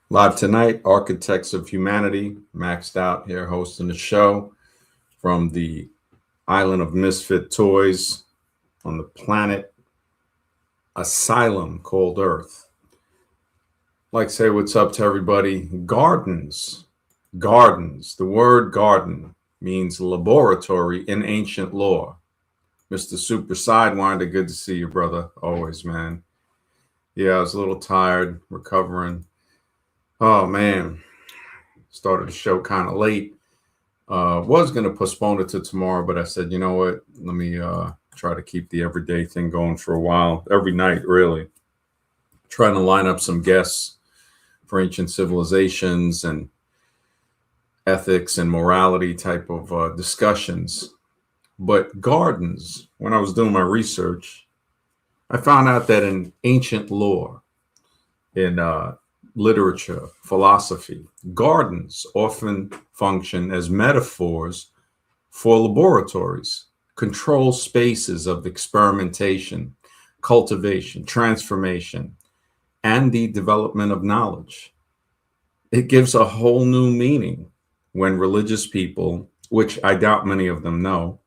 Live tonight, Architects of Humanity, maxed out here hosting the show from the island of misfit toys on the planet Asylum called Earth. Like say what's up to everybody. Gardens. Gardens. The word garden means laboratory in ancient lore. Mr. Super Sidewinder, good to see you, brother. Always, man. Yeah, I was a little tired, recovering. Oh man, started the show kind of late. Was going to postpone it to tomorrow, but I said, you know what? Let me try to keep the everyday thing going for a while, every night, really. Trying to line up some guests for ancient civilizations and ethics and morality type of discussions. But gardens, when I was doing my research, I found out that in ancient lore, in literature, philosophy, gardens often function as metaphors for laboratories, control spaces of experimentation, cultivation, transformation, and the development of knowledge. It gives a whole new meaning when religious people, which I doubt many of them know,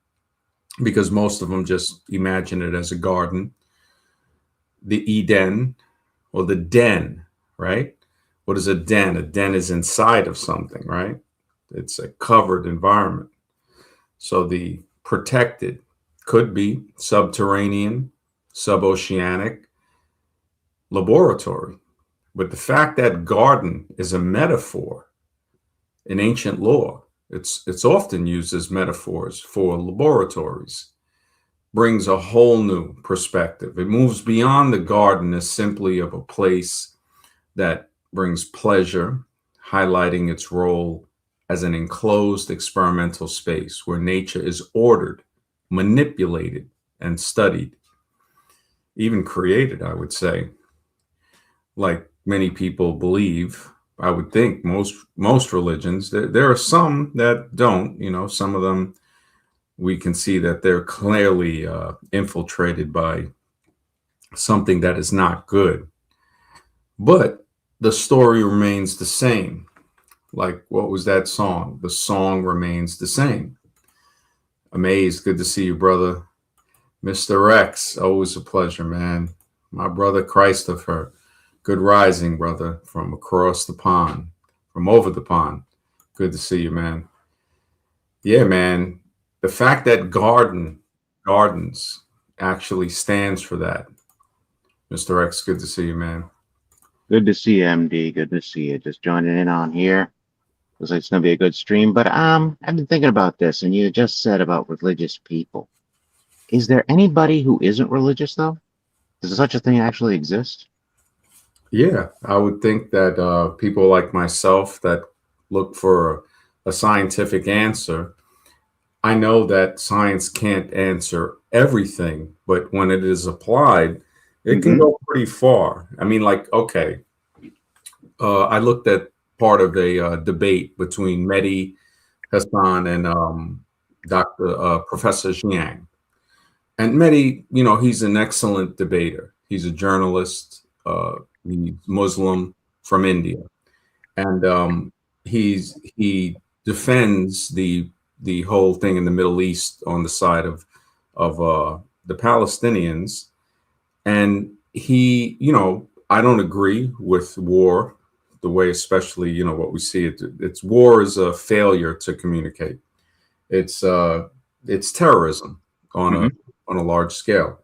because most of them just imagine it as a garden, the Eden or the den, right? What is a den? A den is inside of something, right? It's a covered environment. So the protected could be subterranean, suboceanic, laboratory. But the fact that garden is a metaphor in ancient lore, it's often used as metaphors for laboratories, brings a whole new perspective. It moves beyond the garden as simply of a place that brings pleasure, highlighting its role as an enclosed experimental space where nature is ordered, manipulated, and studied, even created, I would say. Like many people believe, I would think most religions, there are some that don't, some of them we can see that they're clearly infiltrated by something that is not good. But the story remains the same. Like, what was that song? The song remains the same. Amazed, good to see you, brother. Mr. X, always a pleasure, man. My brother Christopher, good rising, brother, from across the pond, from over the pond. Good to see you, man. Yeah, man. The fact that gardens actually stands for that. Mr. X, good to see you, man. Good to see you, MD. Good to see you. Just joining in on here. Looks like it's gonna be a good stream. But I've been thinking about this, and you just said about religious people. Is there anybody who isn't religious though? Does such a thing actually exist? Yeah, I would think that people like myself that look for a scientific answer, I know that science can't answer everything, but when it is applied, it can Mm-hmm. go pretty far. I mean, like, okay, I looked at part of a debate between Mehdi Hassan and Dr. Professor Jiang. And Mehdi, he's an excellent debater. He's a journalist. He's Muslim from India, and he defends the whole thing in the Middle East on the side of the Palestinians. And he, I don't agree with war the way, especially what we see it. It's war is a failure to communicate. It's it's terrorism on a Mm-hmm. on a large scale.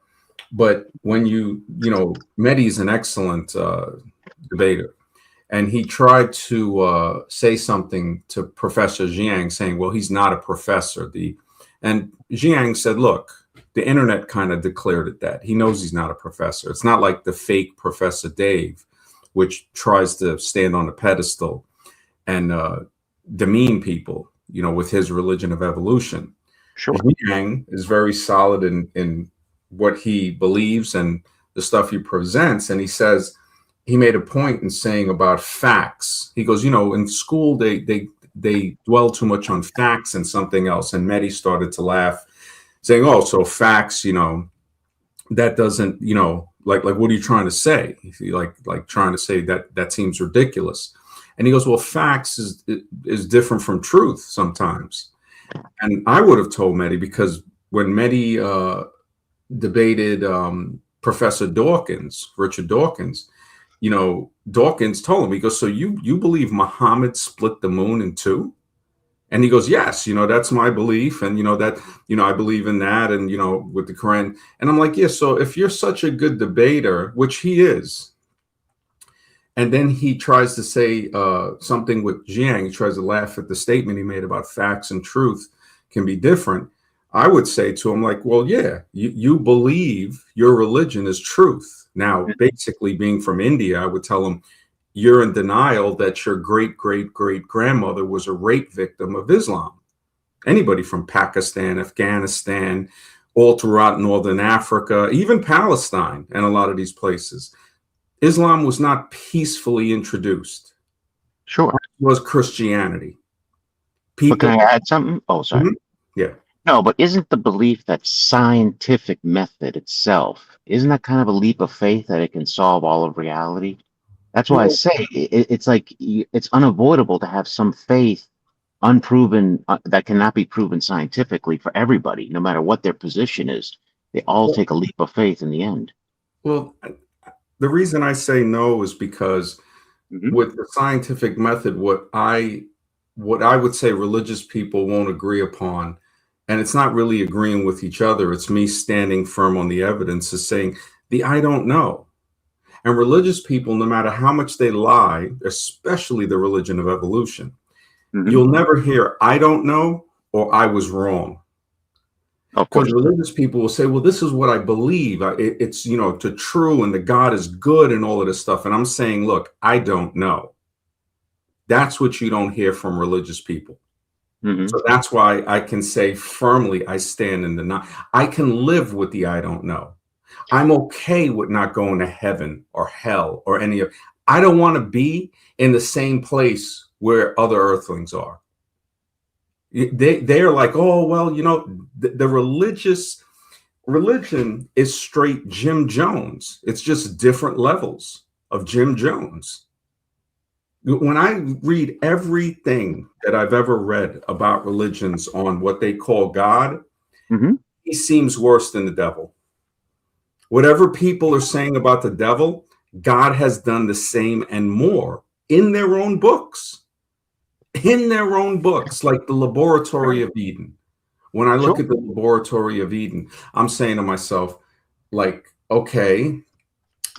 But when Mehdi's an excellent debater, and he tried to say something to Professor Jiang, saying, "Well, he's not a professor." And Jiang said, "Look, the internet kind of declared it that he knows he's not a professor. It's not like the fake Professor Dave, which tries to stand on a pedestal and demean people, with his religion of evolution." Sure. Yang is very solid in what he believes and the stuff he presents. And he says he made a point in saying about facts. He goes, in school they dwell too much on facts and something else. And Mehdi started to laugh, saying, "Oh, so facts, that doesn't, like what are you trying to say?" Like trying to say that seems ridiculous. And he goes, well, facts is different from truth sometimes. And I would have told Mehdi, because when Mehdi debated Professor Dawkins, Richard Dawkins, Dawkins told him, he goes, so you believe Muhammad split the moon in two? And he goes, yes, that's my belief. And, I believe in that. And, with the Quran. And I'm like, yeah, so if you're such a good debater, which he is, and then he tries to say something with Jiang, he tries to laugh at the statement he made about facts and truth can be different. I would say to him, like, well, yeah, you believe your religion is truth. Now, basically being from India, I would tell him, you're in denial that your great, great, great grandmother was a rape victim of Islam. Anybody from Pakistan, Afghanistan, all throughout Northern Africa, even Palestine, and a lot of these places, Islam was not peacefully introduced. Sure. It was Christianity. But can I add something? Oh, sorry. Yeah. No, but isn't the belief that scientific method itself, isn't that kind of a leap of faith that it can solve all of reality? That's why I say it's like it's unavoidable to have some faith unproven that cannot be proven scientifically for everybody, no matter what their position is. They all take a leap of faith in the end. Well, the reason I say no is because with the scientific method, what I would say religious people won't agree upon, and it's not really agreeing with each other, it's me standing firm on the evidence, is saying I don't know. And religious people, no matter how much they lie, especially the religion of evolution, you'll never hear I don't know or I was wrong. Of course, because religious people will say, well, this is what I believe. It's, to true, and the God is good and all of this stuff. And I'm saying, look, I don't know. That's what you don't hear from religious people. So that's why I can say firmly, I stand in the not. I can live with the I don't know. I'm okay with not going to heaven or hell or any of. I don't want to be in the same place where other earthlings are. They're like, oh, well, the religion is straight Jim Jones. It's just different levels of Jim Jones. When I read everything that I've ever read about religions on what they call God, he seems worse than the devil. Whatever people are saying about the devil, God has done the same and more in their own books. In their own books, like the Laboratory of Eden. When I look at the Laboratory of Eden, I'm saying to myself, like, okay,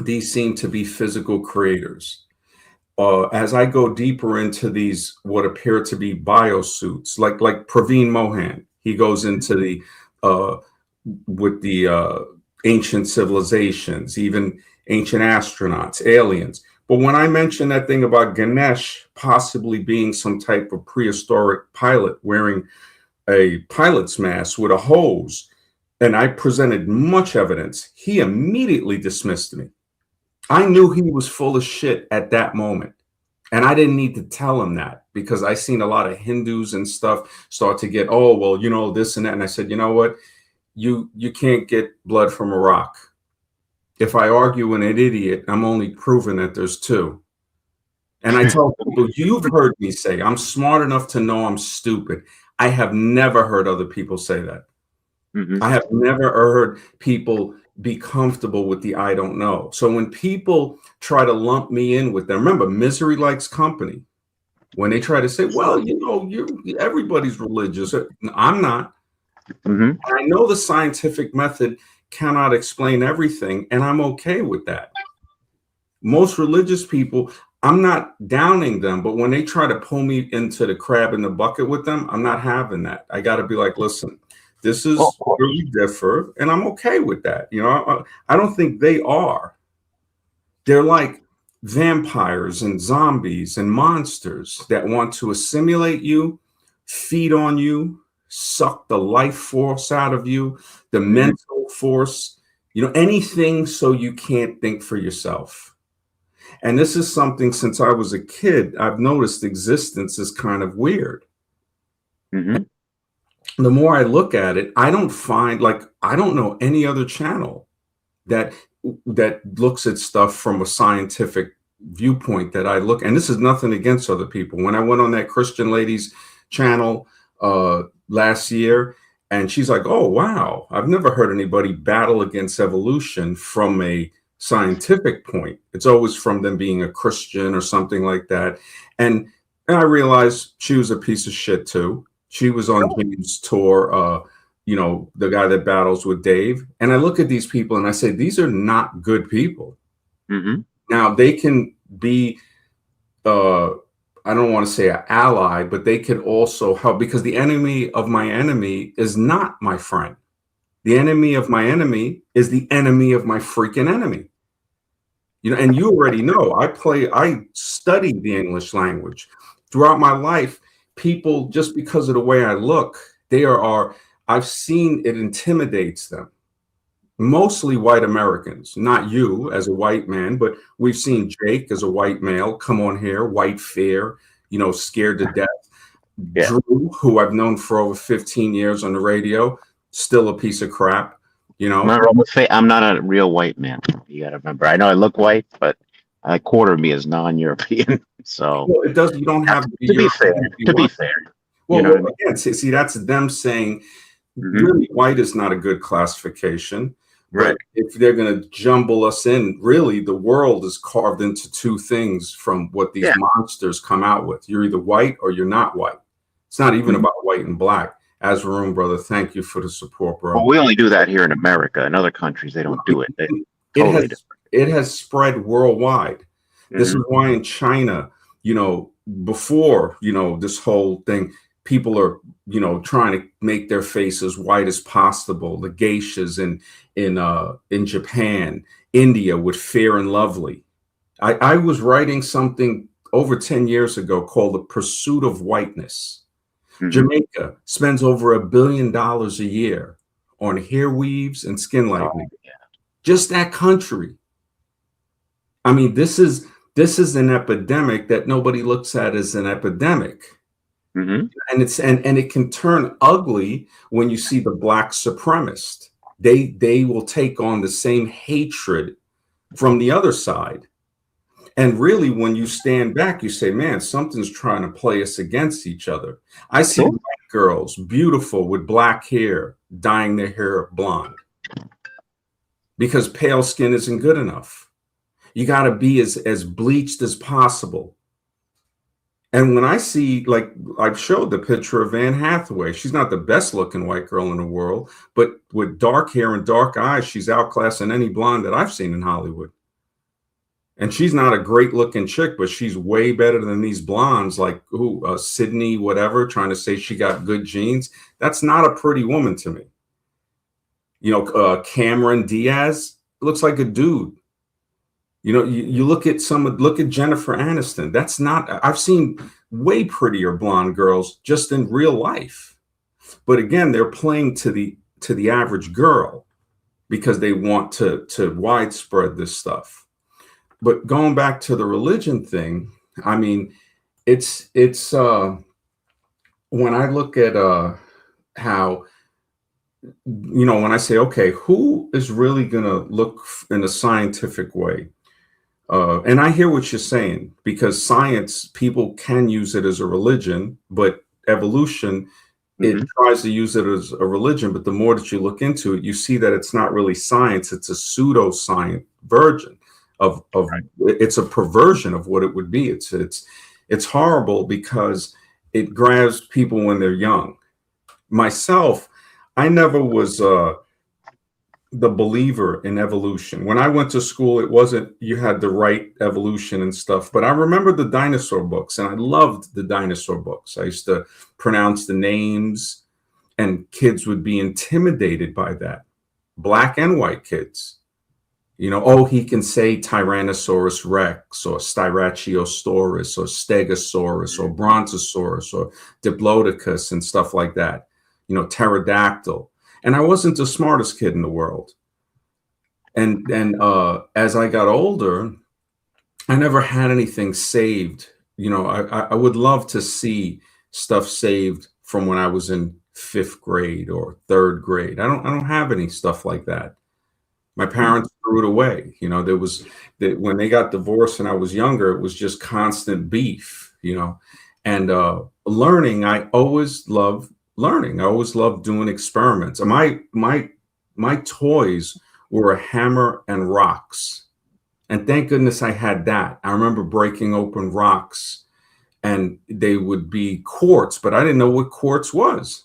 these seem to be physical creators. As I go deeper into these, what appear to be biosuits, like Praveen Mohan, he goes into the with the ancient civilizations, even ancient astronauts, aliens. But when I mentioned that thing about Ganesh possibly being some type of prehistoric pilot wearing a pilot's mask with a hose, and I presented much evidence, he immediately dismissed me. I knew he was full of shit at that moment. And I didn't need to tell him that, because I seen a lot of Hindus and stuff start to get, oh, well, this and that. And I said, you know what? You can't get blood from a rock. If I argue with an idiot, I'm only proving that there's two. And I tell people, you've heard me say, I'm smart enough to know I'm stupid. I have never heard other people say that. I have never heard people be comfortable with the I don't know. So when people try to lump me in with them, remember, misery likes company. When they try to say, well, everybody's religious. I'm not. I know the scientific method cannot explain everything, and I'm okay with that. Most religious people, I'm not downing them, but when they try to pull me into the crab in the bucket with them, I'm not having that. I got to be like, listen, this is where we differ, and I'm okay with that. I don't think they are. They're like vampires and zombies and monsters that want to assimilate you, feed on you, suck the life force out of you, the mental force, anything so you can't think for yourself. And this is something, since I was a kid, I've noticed existence is kind of weird. The more I look at it, I don't know any other channel that looks at stuff from a scientific viewpoint that I look, and this is nothing against other people. When I went on that Christian lady's channel last year, and she's like, "Oh wow, I've never heard anybody battle against evolution from a scientific point. It's always from them being a Christian or something like that." And and I realized she was a piece of shit too. She was on James' tour, the guy that battles with Dave. And I look at these people and I say, these are not good people. Hmm. Now they can be, uh, I don't want to say an ally, but they could also help, because the enemy of my enemy is not my friend. The enemy of my enemy is the enemy of my freaking enemy. And you already know I studied the English language throughout my life. People, just because of the way I look, I've seen it intimidates them. Mostly white Americans, not you as a white man, but we've seen Jake as a white male come on here, white fear, scared to death. Yeah. Drew, who I've known for over 15 years on the radio, still a piece of crap, you know. I'm not a real white man. You got to remember. I know I look white, but a quarter of me is non-European. So Well, it does. You don't have to be to be fair, European if you to be want. fair, you Well, know what I mean? again, see, that's them saying Hmm. really white is not a good classification. Right. But if they're going to jumble us in, really, the world is carved into two things from what these Yeah. monsters come out with. You're either white or you're not white. It's not even Mhm. about white and black. As Varun, brother, thank you for the support, Well, bro. we only do that here in America. In other countries, they don't do it. They It totally has different. it has spread worldwide. This Hmm. is why in China, before, this whole thing, people are, trying to make their face as white as possible. The geishas in Japan, India with Fair and Lovely. I was writing something over 10 years ago called The Pursuit of Whiteness. Hmm. Jamaica spends over $1 billion a year on hair weaves and skin Oh, lightening. yeah. Just that country. I mean, this is an epidemic that nobody looks at as an epidemic. Hmm. And it can turn ugly when you see the black supremacist. They will take on the same hatred from the other side. And really, when you stand back, you say, man, something's trying to play us against each other. I see Sure. white girls, beautiful with black hair, dyeing their hair blonde because pale skin isn't good enough. You got to be as bleached as possible. And when I see, like, I've showed the picture of Anne Hathaway. She's not the best looking white girl in the world, but with dark hair and dark eyes, she's outclassing any blonde that I've seen in Hollywood. And she's not a great looking chick, but she's way better than these blondes like Sydney, whatever, trying to say she got good genes. That's not a pretty woman to me. Cameron Diaz looks like a dude. You look at Jennifer Aniston. That's not. I've seen way prettier blonde girls just in real life. But again, they're playing to the average girl because they want to widespread this stuff. But going back to the religion thing, I mean, it's when I look at how when I say, okay, who is really going to look in a scientific way? And I hear what you're saying, because science, people can use it as a religion, but evolution, it Hmm. tries to use it as a religion. But the more that you look into it, you see that it's not really science. It's a pseudoscience version of Right. it's a perversion of what it would be. It's horrible because it grabs people when they're young. Myself, I never was the believer in evolution. When I went to school, it wasn't you had the right evolution and stuff, but I remember the dinosaur books and I loved the dinosaur books. I used to pronounce the names and kids would be intimidated by that. Black and white kids. Oh, he can say Tyrannosaurus Rex or Styraciosaurus or Stegosaurus or Brontosaurus or Diplodocus and stuff like that. Pterodactyl. And I wasn't the smartest kid in the world. And as I got older, I never had anything saved. I would love to see stuff saved from when I was in fifth grade or third grade. I don't have any stuff like that. My Hmm. parents threw it away. There was that when they got divorced and I was younger, it was just constant beef, and learning. I always loved learning. I always loved doing experiments. And my toys were a hammer and rocks. And thank goodness I had that. I remember breaking open rocks and they would be quartz, but I didn't know what quartz was.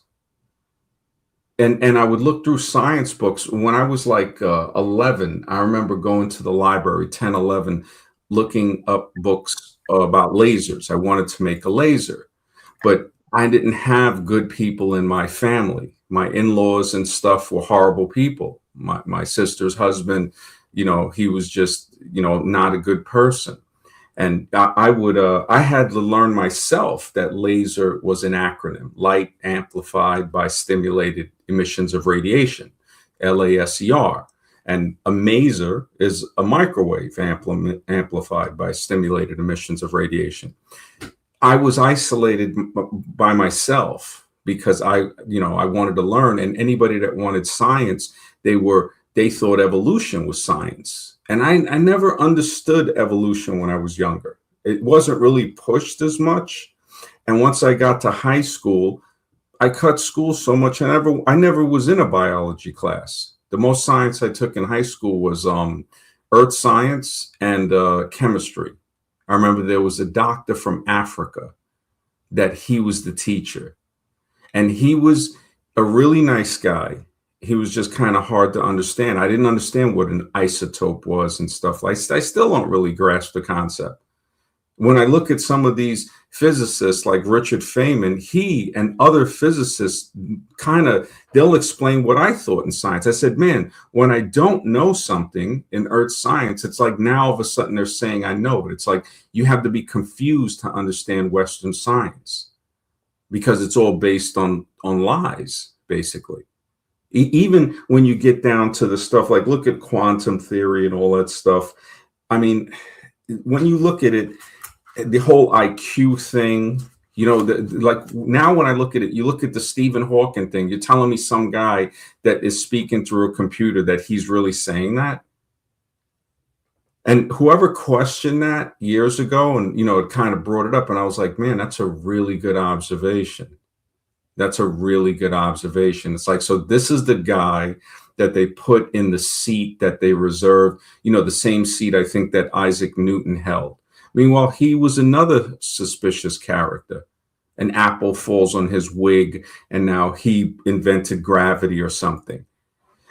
And I would look through science books when I was like 11. I remember going to the library, 10, 11, looking up books about lasers. I wanted to make a laser, but I didn't have good people in my family. My in-laws and stuff were horrible people. My sister's husband, he was just, not a good person. And I had to learn myself that laser was an acronym: light amplified by stimulated emissions of radiation, LASER. And a maser is a microwave amplified by stimulated emissions of radiation. I was isolated by myself because I wanted to learn. And anybody that wanted science, they thought evolution was science. And I never understood evolution when I was younger. It wasn't really pushed as much. And once I got to high school, I cut school so much. I never was in a biology class. The most science I took in high school was earth science and chemistry. I remember there was a doctor from Africa that he was the teacher, and he was a really nice guy. He was just kind of hard to understand. I didn't understand what an isotope was and stuff. I still don't really grasp the concept. When I look at some of these physicists like Richard Feynman, he and other physicists they'll explain what I thought in science. I said, man, when I don't know something in earth science, it's like now all of a sudden they're saying I know, but it's like you have to be confused to understand Western science because it's all based on lies, basically. Even when you get down to the stuff like look at quantum theory and all that stuff. I mean, when you look at it, the whole IQ thing, like now when I look at it, you look at the Stephen Hawking thing, you're telling me some guy that is speaking through a computer that he's really saying that. And whoever questioned that years ago and, it kind of brought it up. And I was like, man, that's a really good observation. That's a really good observation. It's like, so this is the guy that they put in the seat that they reserved, the same seat I think that Isaac Newton held. Meanwhile, he was another suspicious character. An apple falls on his wig, and now he invented gravity or something.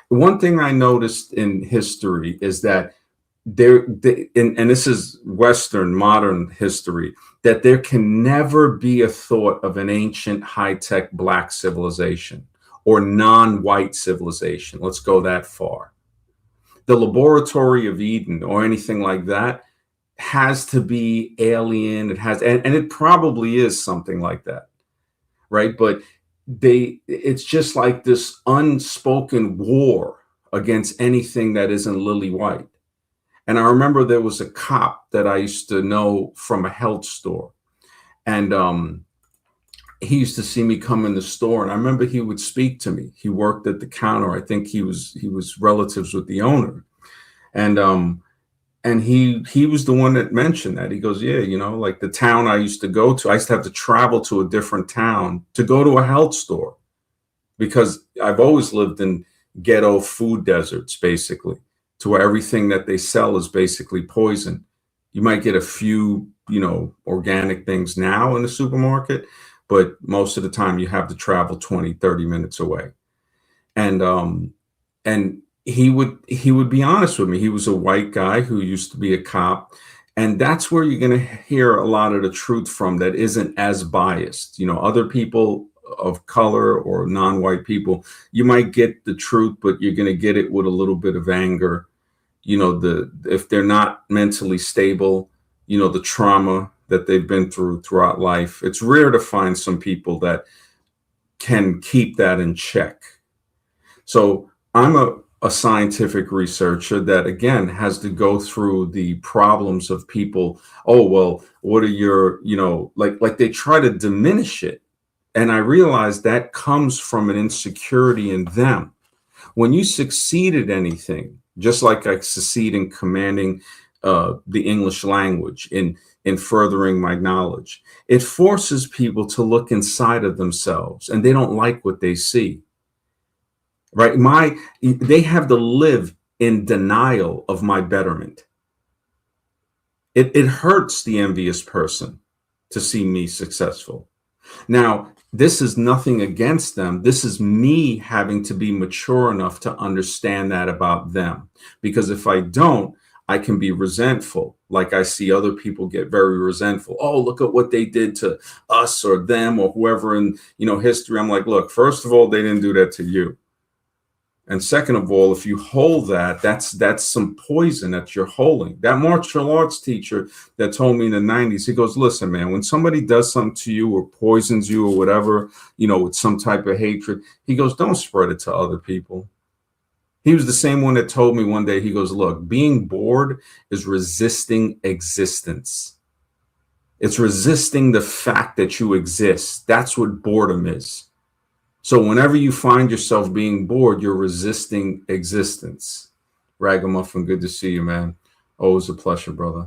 One thing I noticed in history is that and this is Western modern history, that there can never be a thought of an ancient high-tech black civilization or non-white civilization. Let's go that far. The laboratory of Eden or anything like that has to be alien. It has, and it probably is something like that, right? But it's just like this unspoken war against anything that isn't lily white. And I remember there was a cop that I used to know from a health store, and he used to see me come in the store, and I remember he would speak to me. He worked at the counter. I think he was relatives with the owner, and he was the one that mentioned that. He goes, yeah, like the town I used to go to, I used to have to travel to a different town to go to a health store because I've always lived in ghetto food deserts, basically, to where everything that they sell is basically poison. You might get a few, organic things now in the supermarket, but most of the time you have to travel 20, 30 minutes away. And he would be honest with me. He was a white guy who used to be a cop. And that's where you're going to hear a lot of the truth from that isn't as biased. Other people of color or non-white people, you might get the truth, but you're going to get it with a little bit of anger. If they're not mentally stable, the trauma that they've been through throughout life. It's rare to find some people that can keep that in check. So I'm a scientific researcher that, again, has to go through the problems of people. Oh, well, what are your, like they try to diminish it. And I realize that comes from an insecurity in them. When you succeed at anything, just like I succeed in commanding the English language, in furthering my knowledge. It forces people to look inside of themselves, and they don't like what they see. Right? They have to live in denial of my betterment. It hurts the envious person to see me successful. Now, this is nothing against them. This is me having to be mature enough to understand that about them. Because if I don't, I can be resentful. Like I see other people get very resentful. Oh, look at what they did to us or them or whoever in, history. I'm like, look, first of all, they didn't do that to you. And second of all, if you hold that, that's some poison that you're holding. That martial arts teacher that told me in the 90s, he goes, listen, man, when somebody does something to you or poisons you or whatever, with some type of hatred, he goes, don't spread it to other people. He was the same one that told me one day, he goes, look, being bored is resisting existence. It's resisting the fact that you exist. That's what boredom is. So whenever you find yourself being bored, you're resisting existence. Ragamuffin, good to see you, man. Always a pleasure, brother.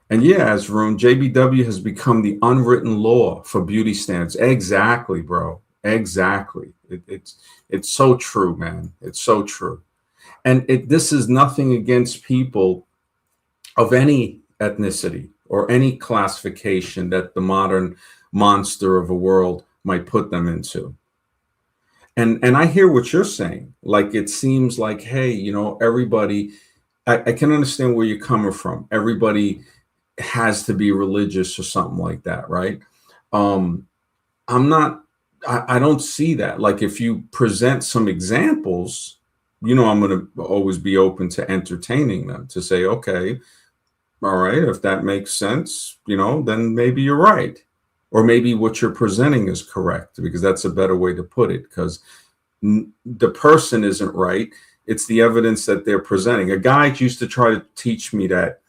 And yeah, as Rune, JBW has become the unwritten law for beauty standards. Exactly, bro. Exactly. It's so true, man. It's so true. And this is nothing against people of any ethnicity or any classification that the modern monster of a world might put them into. And I hear what you're saying. Like it seems like, hey, everybody. I can understand where you're coming from. Everybody has to be religious or something like that, right? Um, I'm not. I don't see that. Like if you present some examples, I'm going to always be open to entertaining them. To say, okay, all right, if that makes sense, then maybe you're right. Or maybe what you're presenting is correct, because that's a better way to put it, because the person isn't right. It's the evidence that they're presenting. A guy used to try to teach me that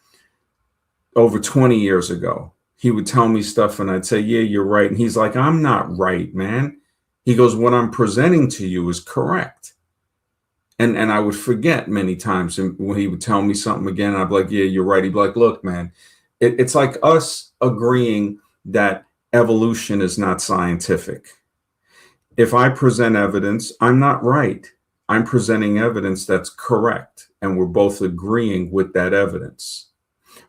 over 20 years ago. He would tell me stuff and I'd say, yeah, you're right. And he's like, I'm not right, man. He goes, what I'm presenting to you is correct. And I would forget many times. And when he would tell me something again, I'd be like, yeah, you're right. He'd be like, look, man, it's like us agreeing that evolution is not scientific. If I present evidence, I'm not right. I'm presenting evidence that's correct. And we're both agreeing with that evidence.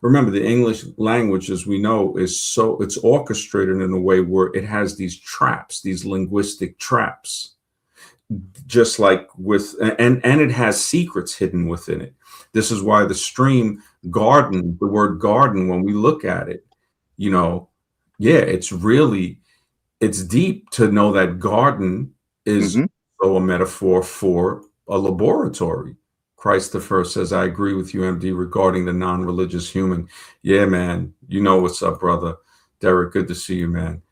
Remember, the English language, as we know, it's orchestrated in a way where it has these traps, these linguistic traps, just like and it has secrets hidden within it. This is why the stream garden, the word garden, when we look at it, yeah, it's deep to know that garden is a metaphor for a laboratory. Christopher says, I agree with you, MD, regarding the non-religious human. Yeah, man. You know what's up, brother. Derek, good to see you, man.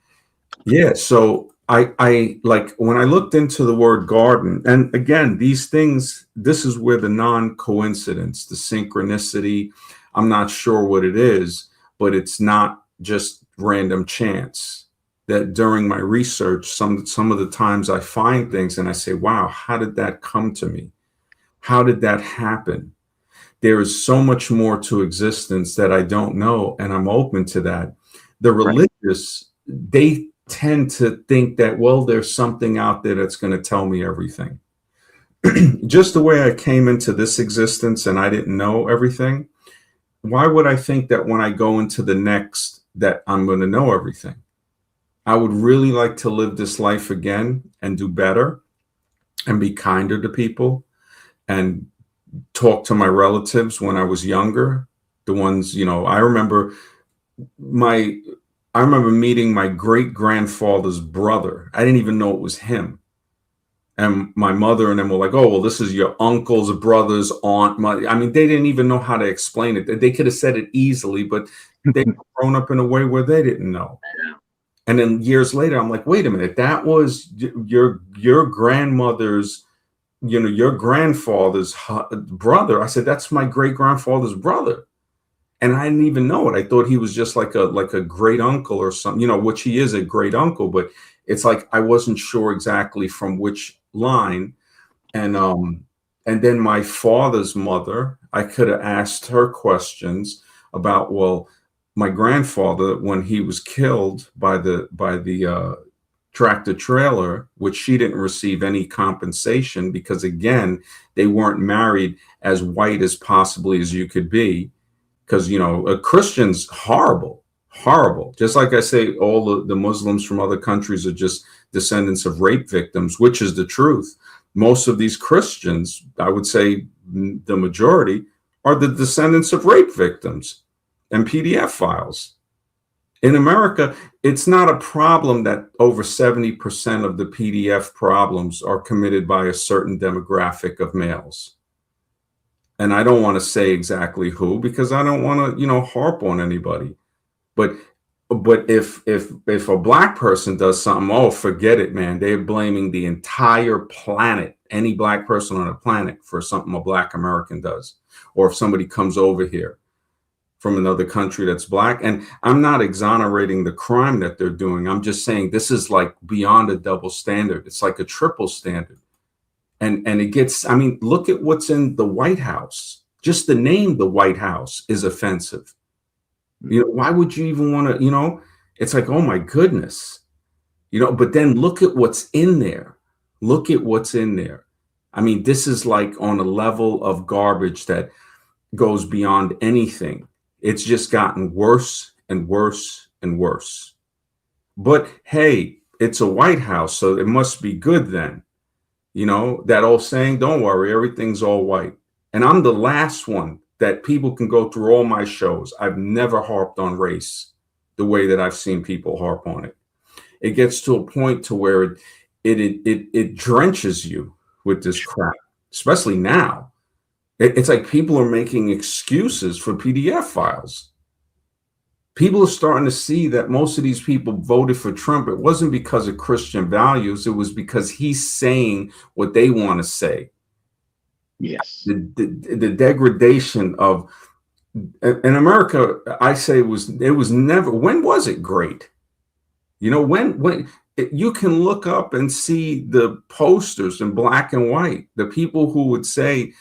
Yeah, so I like when I looked into the word garden, and again, these things, this is where the non-coincidence, the synchronicity, I'm not sure what it is, but it's not just random chance. That during my research, some of the times I find things and I say, wow, how did that come to me? How did that happen? There is so much more to existence that I don't know, and I'm open to that. The religious, they tend to think that, well, there's something out there that's going to tell me everything. Just the way I came into this existence and I didn't know everything, why would I think that when I go into the next that I'm going to know everything? I would really like to live this life again and do better and be kinder to people and talk to my relatives when I was younger. The ones, I remember meeting my great grandfather's brother. I didn't even know it was him. And my mother and them were like, oh, well, this is your uncle's brother's aunt. They didn't even know how to explain it. They could have said it easily, but they were grown up in a way where they didn't know. And then years later, I'm like, wait a minute, that was your grandmother's, your grandfather's brother. I said, that's my great grandfather's brother. And I didn't even know it. I thought he was just like a great uncle or something, which he is, a great uncle, but it's like I wasn't sure exactly from which line. And And then my father's mother, I could have asked her questions about, well, my grandfather, when he was killed by the tractor trailer, which she didn't receive any compensation because, again, they weren't married as white as possibly as you could be. Because, a Christian's horrible, horrible. Just like I say, all the Muslims from other countries are just descendants of rape victims, which is the truth. Most of these Christians, I would say the majority, are the descendants of rape victims and PDF files. In America, it's not a problem that over 70% of the PDF problems are committed by a certain demographic of males. And I don't want to say exactly who, because I don't want to, harp on anybody. But if a black person does something, oh, forget it, man. They're blaming the entire planet, any black person on the planet, for something a black American does. Or if somebody comes over here from another country that's black. And I'm not exonerating the crime that they're doing. I'm just saying this is like beyond a double standard. It's like a triple standard. And it gets, I mean, look at what's in the White House. Just the name the White House is offensive. Why would you even want to, it's like, oh my goodness, but then look at what's in there. Look at what's in there. I mean, this is like on a level of garbage that goes beyond anything. It's just gotten worse and worse and worse. But hey, it's a White House, so it must be good then. That old saying, don't worry, everything's all white. And I'm the last one that people can go through all my shows. I've never harped on race the way that I've seen people harp on it. It gets to a point to where it drenches you with this crap, especially now. It's like people are making excuses for PDF files. People are starting to see that most of these people voted for Trump. It wasn't because of Christian values. It was because he's saying what they want to say. Yes. The degradation of, in America, I say it was never, when was it great? When you can look up and see the posters in black and white, the people who would say,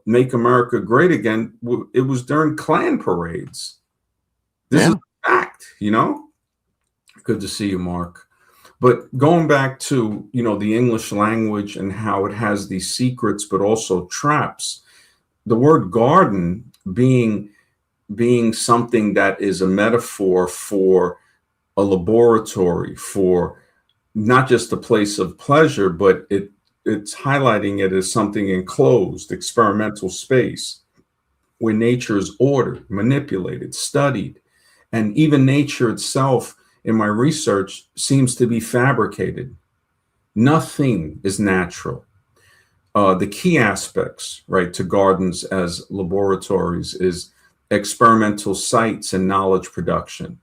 make America great again, it was during Klan parades. This is a fact, Good to see you, Mark. But going back to, the English language and how it has these secrets, but also traps, the word garden being something that is a metaphor for a laboratory, for not just a place of pleasure, but it's highlighting it as something enclosed, experimental space where nature is ordered, manipulated, studied. And even nature itself, in my research, seems to be fabricated. Nothing is natural. The key aspects, right, to gardens as laboratories is experimental sites and knowledge production.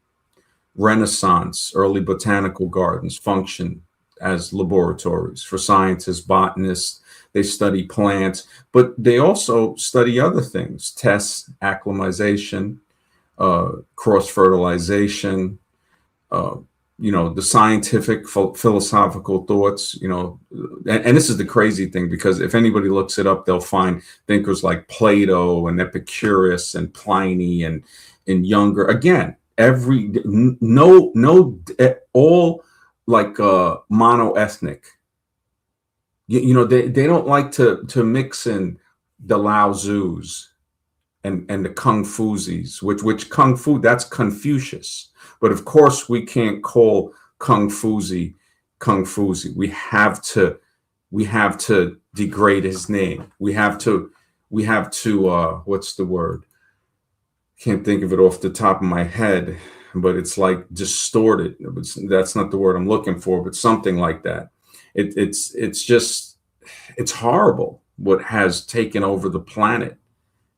Renaissance, early botanical gardens function as laboratories for scientists, botanists. They study plants, but they also study other things, tests, acclimatization, cross-fertilization, the scientific philosophical thoughts, and this is the crazy thing, because if anybody looks it up, they'll find thinkers like Plato and Epicurus and Pliny and Younger. Again, all like mono-ethnic. They don't like to mix in the Lao Tzus and the Kung Fuzis, which Kung Fu, that's Confucius. But of course, we can't call Kung Fuzi Kung Fuzi. We have to degrade his name. We have to what's the word? Can't think of it off the top of my head, but it's like distorted. That's not the word I'm looking for, but something like that. It's horrible what has taken over the planet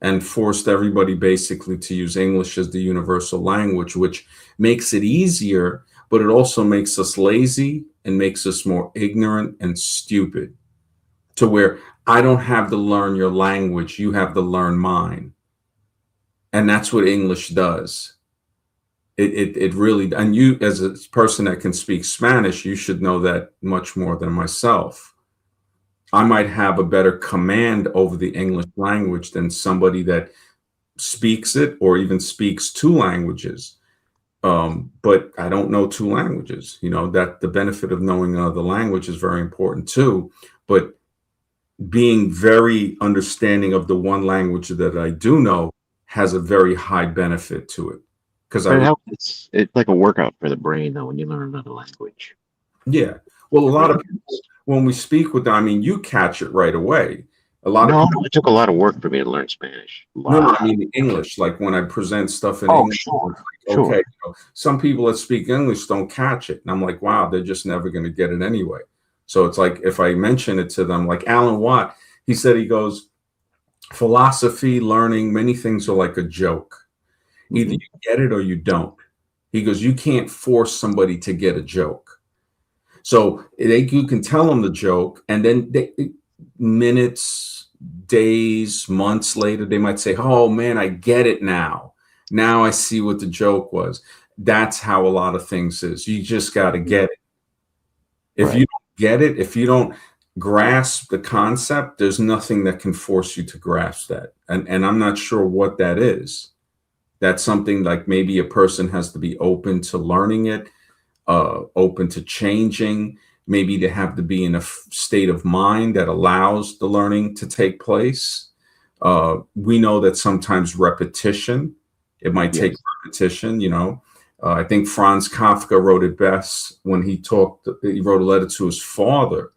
and forced everybody basically to use English as the universal language, which makes it easier, but it also makes us lazy and makes us more ignorant and stupid, to where I don't have to learn your language, you have to learn mine. And that's what English does. It really, and you as a person that can speak Spanish, you should know that much more than myself. I might have a better command over the English language than somebody that speaks it or even speaks two languages. But I don't know two languages. You know, that the benefit of knowing another language is very important too. But being very understanding of the one language that I do know has a very high benefit to it. Because But it helps. It's like a workout for the brain, though, when you learn another language. yeah. Well, a It lot really of is. people, when we speak with them, I mean, you catch it right away. A lot of No, people, no, it took a lot of work for me to learn Spanish. A no, no, lot. I mean, English, like when I present stuff in Oh, English, sure, it's like, okay, sure. some people that speak English don't catch it. And I'm like, wow, they're just never going to get it anyway. So it's like, if I mention it to them, like Alan Watt, he said, he goes, philosophy, learning, many things are like a joke. Either Hmm. you get it or you don't. He goes, you can't force somebody to get a joke. So you can tell them the joke, and then minutes, days, months later, they might say, "Oh man, I get it now. Now I see what the joke was." That's how a lot of things is. You just got to get it. If you Right. don't get it, if you don't grasp the concept, there's nothing that can force you to grasp that. And I'm not sure what that is. That's something like maybe a person has to be open to learning it, open to changing. Maybe they have to be in a state of mind that allows the learning to take place. We know that sometimes repetition, it might take Yes. repetition, you know. I think Franz Kafka wrote it best when he wrote a letter to his father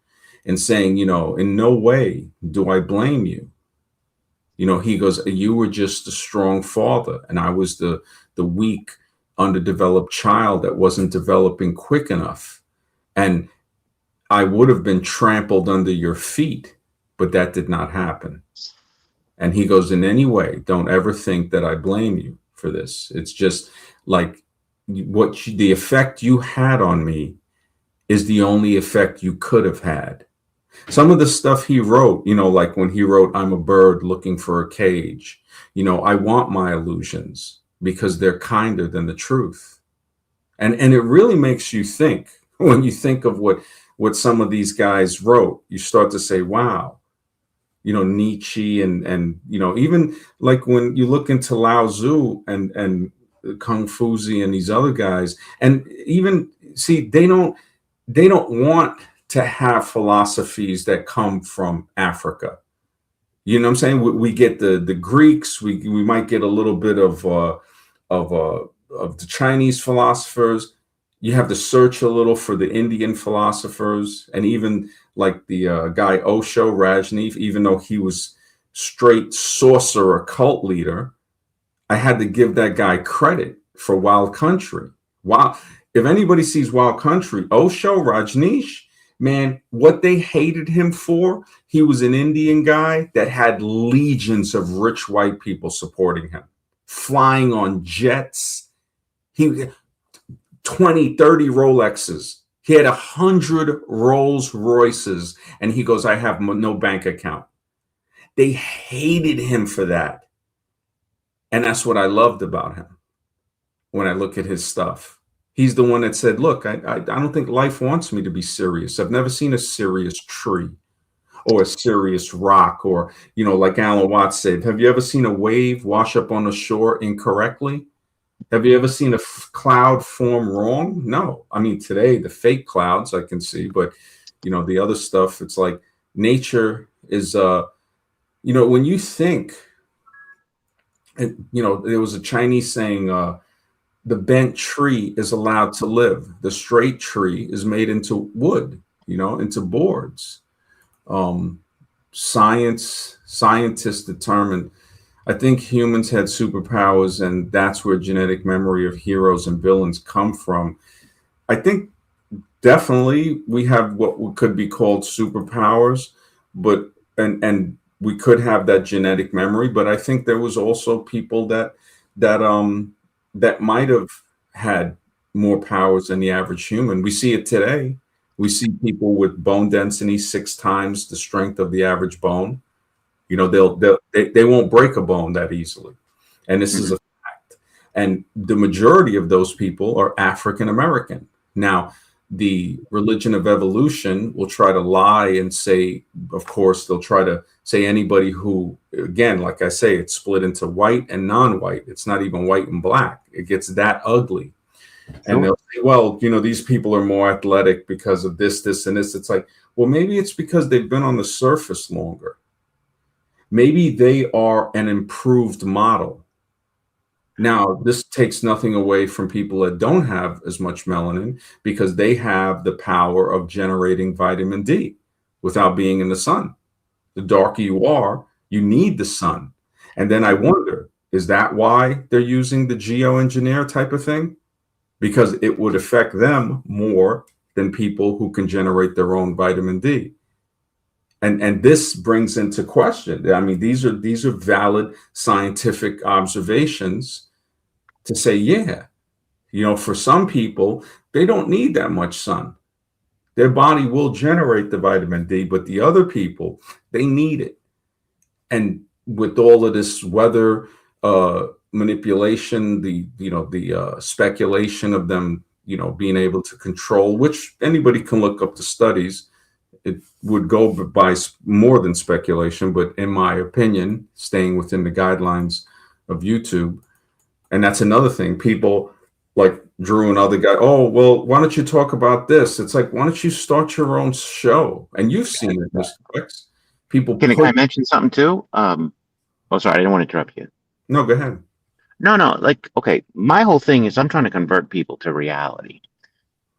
and saying, you know, in no way do I blame you. You know, he goes, you were just a strong father, and I was the weak, underdeveloped child that wasn't developing quick enough. And I would have been trampled under your feet, but that did not happen. And he goes, in any way, don't ever think that I blame you for this. It's just like the effect you had on me is the only effect you could have had. Some of the stuff he wrote, you know, like when he wrote, I'm a bird looking for a cage, you know, I want my illusions because they're kinder than the truth. And it really makes you think when you think of what some of these guys wrote. You start to say, wow, you know, Nietzsche and you know, even like when you look into Lao Tzu and Kung Fuzi and these other guys, and even see, they don't want to have philosophies that come from Africa. You know what I'm saying? We get the Greeks. We might get a little bit of of the Chinese philosophers. You have to search a little for the Indian philosophers, and even like the guy Osho Rajneesh, even though he was straight sorcerer cult leader, I had to give that guy credit for Wild Country. Wow. If anybody sees Wild Country, Osho, Rajneesh, man, what they hated him for, he was an Indian guy that had legions of rich white people supporting him, flying on jets. He 20, 30 Rolexes. He had 100 Rolls Royces. And he goes, I have no bank account. They hated him for that. And that's what I loved about him when I look at his stuff. He's the one that said, look, I don't think life wants me to be serious. I've never seen a serious tree or a serious rock or, you know, like Alan Watts said, have you ever seen a wave wash up on the shore incorrectly? Have you ever seen a cloud form wrong? No. I mean, today, the fake clouds I can see, but, you know, the other stuff, it's like nature is, you know, when you think, you know, there was a Chinese saying, the bent tree is allowed to live. The straight tree is made into wood, you know, into boards. Um, scientists determined. I think humans had superpowers, and that's where genetic memory of heroes and villains come from. I think definitely we have what could be called superpowers, but and we could have that genetic memory. But I think there was also people that that might have had more powers than the average human. We see it today. We see people with bone density 6 times the strength of the average bone. You know, they won't break a bone that easily, and this is Hmm. a and the majority of those people are African American. Now, the religion of evolution will try to lie and say, of course, they'll try to say anybody who, again, like I say, it's split into white and non-white. It's not even white and black. It gets that ugly. And Sure. they'll say, well, these people are more athletic because of this, this, and this. It's like, well, maybe it's because they've been on the surface longer. Maybe they are an improved model. Now, this takes nothing away from people that don't have as much melanin because they have the power of generating vitamin D without being in the sun. The darker you are, you need the sun. And then I wonder, is that why they're using the geoengineer type of thing? Because it would affect them more than people who can generate their own vitamin D. And this brings into question. I mean, these are valid scientific observations to say, yeah, for some people, they don't need that much sun. Their body will generate the vitamin D, but the other people, they need it. And with all of this weather manipulation, the speculation of them, being able to control, which anybody can look up the studies, it would go by more than speculation, but in my opinion, staying within the guidelines of YouTube. And that's another thing. People like Drew and other guys, oh, well, why don't you talk about this? It's like, why don't you start your own show? And you've seen it, Mr. X. People Can I put, mention something too? Oh, sorry, I didn't want to interrupt you. no, go ahead. No, no, like, okay, my whole thing is I'm trying to convert people to reality.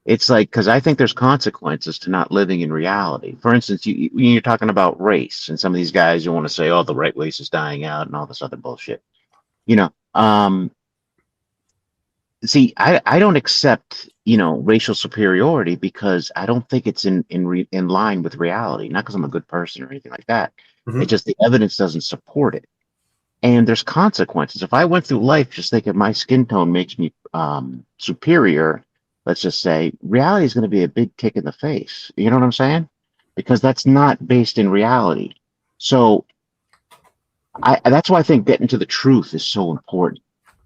It's like, because I think there's consequences to not living in reality. For instance, you're talking about race, and some of these guys you want to say, oh, the right race is dying out and all this other bullshit. You know, um, see, I don't accept, racial superiority because I don't think it's in line with reality. Not because I'm a good person or anything like that. It's Hmm. just the evidence doesn't support it. And there's consequences. If I went through life just thinking my skin tone makes me superior, let's just say, reality is going to be a big kick in the face. You know what I'm saying? Because that's not based in reality. So that's why I think getting to the truth is so important.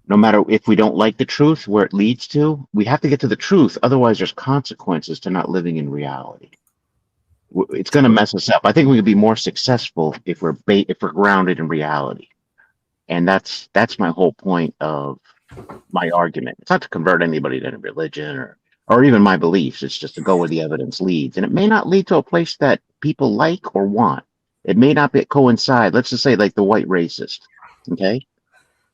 No matter if we don't like the truth, where it leads to, we have to get to the truth. Otherwise, there's consequences to not living in reality. It's going to mess us up. I think we could be more successful if we're grounded in reality. And that's my whole point of my argument. It's not to convert anybody to any religion or even my beliefs. It's just to go where the evidence leads. And it may not lead to a place that people like or want. It may not coincide. Let's just say like the white racist. Okay.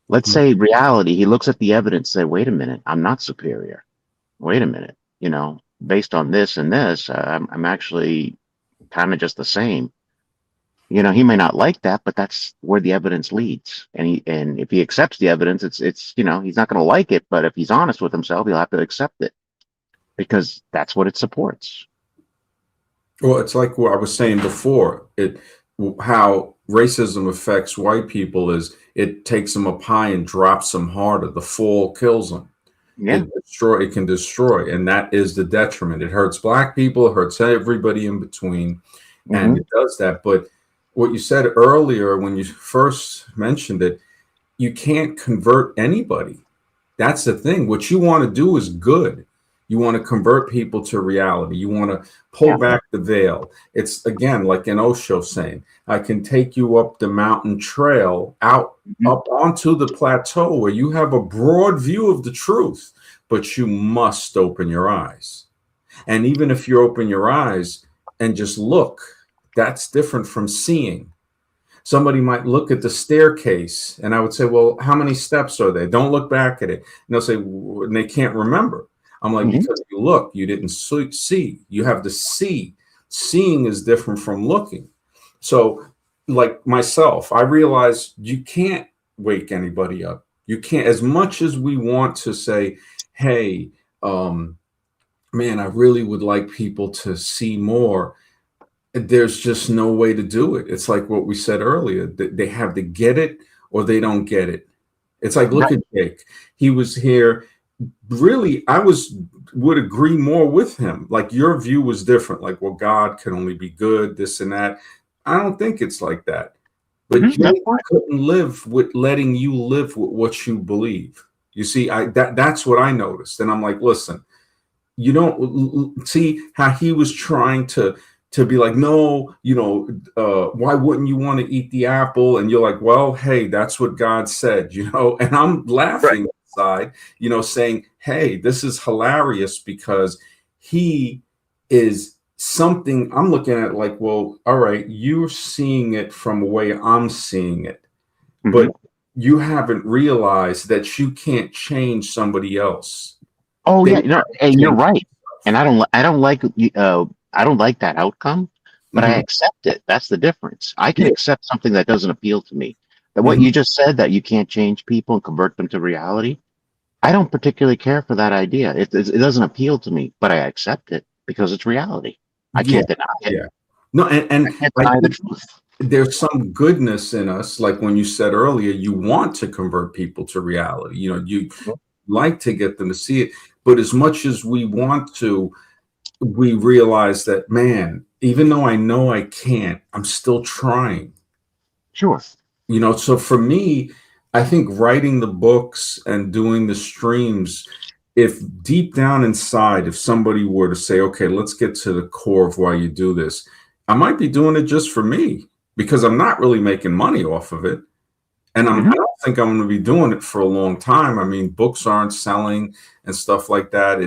Let's say reality, he looks at the evidence, say, wait a minute, I'm not superior. Wait a minute, based on this and this, I'm actually kind of just the same. He may not like that, but that's where the evidence leads. And if he accepts the evidence, it's he's not going to like it, but if he's honest with himself, he'll have to accept it because that's what it supports. Well, it's like what I was saying before. How racism affects white people is it takes them up high and drops them harder. The fall kills them. Yeah. It can destroy, and that is the detriment. It hurts black people, it hurts everybody in between, and Hmm. it does that. But what you said earlier when you first mentioned it, you can't convert anybody. That's the thing. What you want to do is good. You want to convert people to reality. You want to pull Yeah. back the veil. It's again like an Osho saying, I can take you up the mountain trail out Hmm. up onto the plateau where you have a broad view of the truth, but you must open your eyes. And even if you open your eyes and just look, that's different from seeing. Somebody might look at the staircase and I would say, well, how many steps are there? Don't look back at it. And they'll say, and they can't remember. I'm like, Hmm. because you look, you didn't see. You have to see. Seeing is different from looking. So, like myself, I realize you can't wake anybody up. You can't, as much as we want to say, hey, um, man, I really would like people to see more. There's just no way to do it. It's like what we said earlier. They have to get it or they don't get it. It's like, look Right. at Jake. He was here. Really, would agree more with him. Like your view was different. Like, well, God can only be good, this and that. I don't think it's like that. But That's Jake fine. couldn't live with letting you live with what you believe. You see, that's what I noticed. And I'm like, listen, you don't see how he was trying to be like, no, why wouldn't you want to eat the apple? And you're like, well, hey, that's what God said, and I'm Right. laughing inside, saying, hey, this is hilarious because he is something. I'm looking at like, well, all right, you're seeing it from the way I'm seeing it, Hmm. but you haven't realized that you can't change somebody else. Oh They yeah, and you're change. right. And I don't like that outcome, but I Hmm. accept it. That's the difference. I can Yeah. accept something that doesn't appeal to me. That what Hmm. you just said, that you can't change people and convert them to reality. I don't particularly care for that idea. It doesn't appeal to me, but I accept it because it's reality. I Yeah. can't deny it. Yeah. No, I and can't I deny the think truth. there's some goodness in us. Like when you said earlier, you want to convert people to reality. You like to get them to see it. But as much as we want to, we realize that, man, even though I know I can't, I'm still trying. Sure. So for me, I think writing the books and doing the streams, if deep down inside, if somebody were to say, okay, let's get to the core of why you do this, I might be doing it just for me because I'm not really making money off of it. And I Hmm. don't think I'm going to be doing it for a long time. I mean, books aren't selling and stuff like that.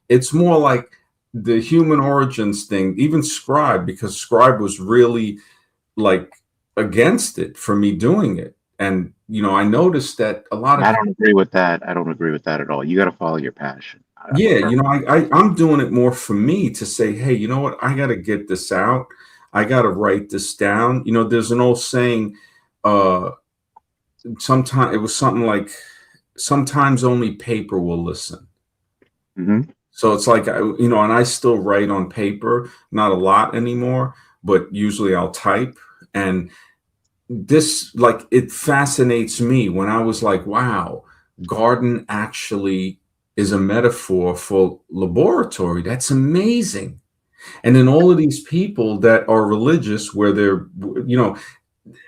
It's more like the human origins thing, even Scribe, because Scribe was really like against it for me doing it. And I noticed that a lot of I people, don't agree with that. I don't agree with that at all. You got to follow your passion. I'm a yeah, firm. I'm doing it more for me to say, hey, you know what, I got to get this out. I got to write this down. There's an old saying, uh sometimes it was something like, sometimes only paper will listen. Hmm. So it's like, and I still write on paper, not a lot anymore, but usually I'll type. And this, like, it fascinates me when I was like, wow, garden actually is a metaphor for laboratory. That's amazing. And then all of these people that are religious, where they're,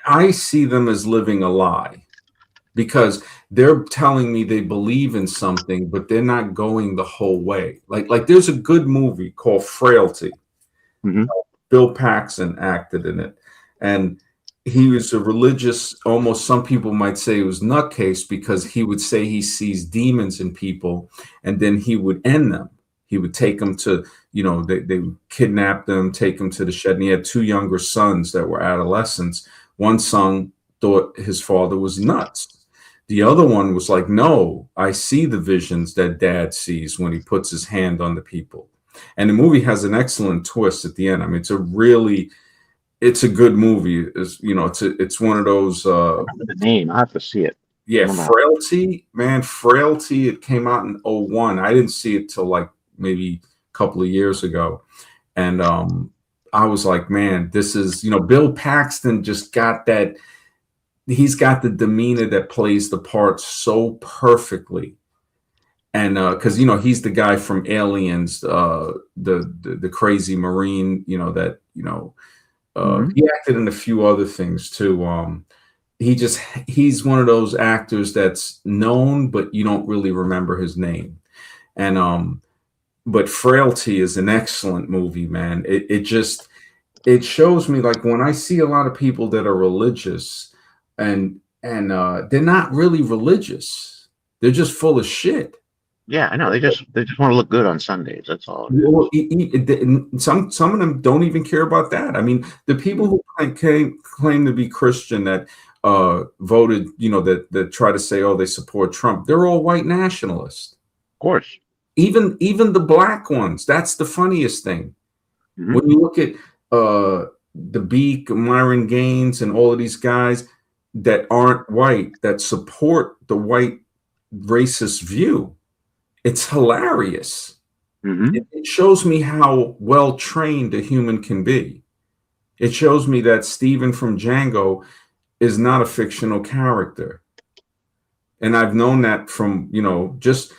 I see them as living a lie because they're telling me they believe in something, but they're not going the whole way. Like there's a good movie called Frailty. Hmm. Bill Paxton acted in it. And he was a religious, almost some people might say it was nutcase because he would say he sees demons in people and then he would end them. He would take them to, they would kidnap them, take them to the shed. And he had two younger sons that were adolescents. One son thought his father was nuts. The other one was like, no, I see the visions that dad sees when he puts his hand on the people. And the movie has an excellent twist at the end. I mean, it's a good movie. It's one of those I remember the name. I have to see it. I yeah, remember. Frailty, man, Frailty. It came out in '01. I didn't see it till like maybe a couple of years ago. And I was like, man, this is, Bill Paxton just got that. He's got the demeanor that plays the part so perfectly. And because he's the guy from Aliens, the crazy Marine, that Hmm. he acted in a few other things too. He just he's one of those actors that's known, but you don't really remember his name. And but Frailty is an excellent movie, man. It shows me, like, when I see a lot of people that are religious and they're not really religious. They're just full of shit. Yeah, I know. They just want to look good on Sundays. That's all it is. Well, some of them don't even care about that. I mean, the people Mhm. who claim to be Christian that voted, that try to say, oh, they support Trump, they're all white nationalists. Of course. Even the black ones. That's the funniest thing. Hmm. When you look at the Beak, Myron Gaines, and all of these guys that aren't white that support the white racist view, it's hilarious. Hmm. It shows me how well trained a human can be. It shows me that Stephen from Django is not a fictional character. And I've known that from, just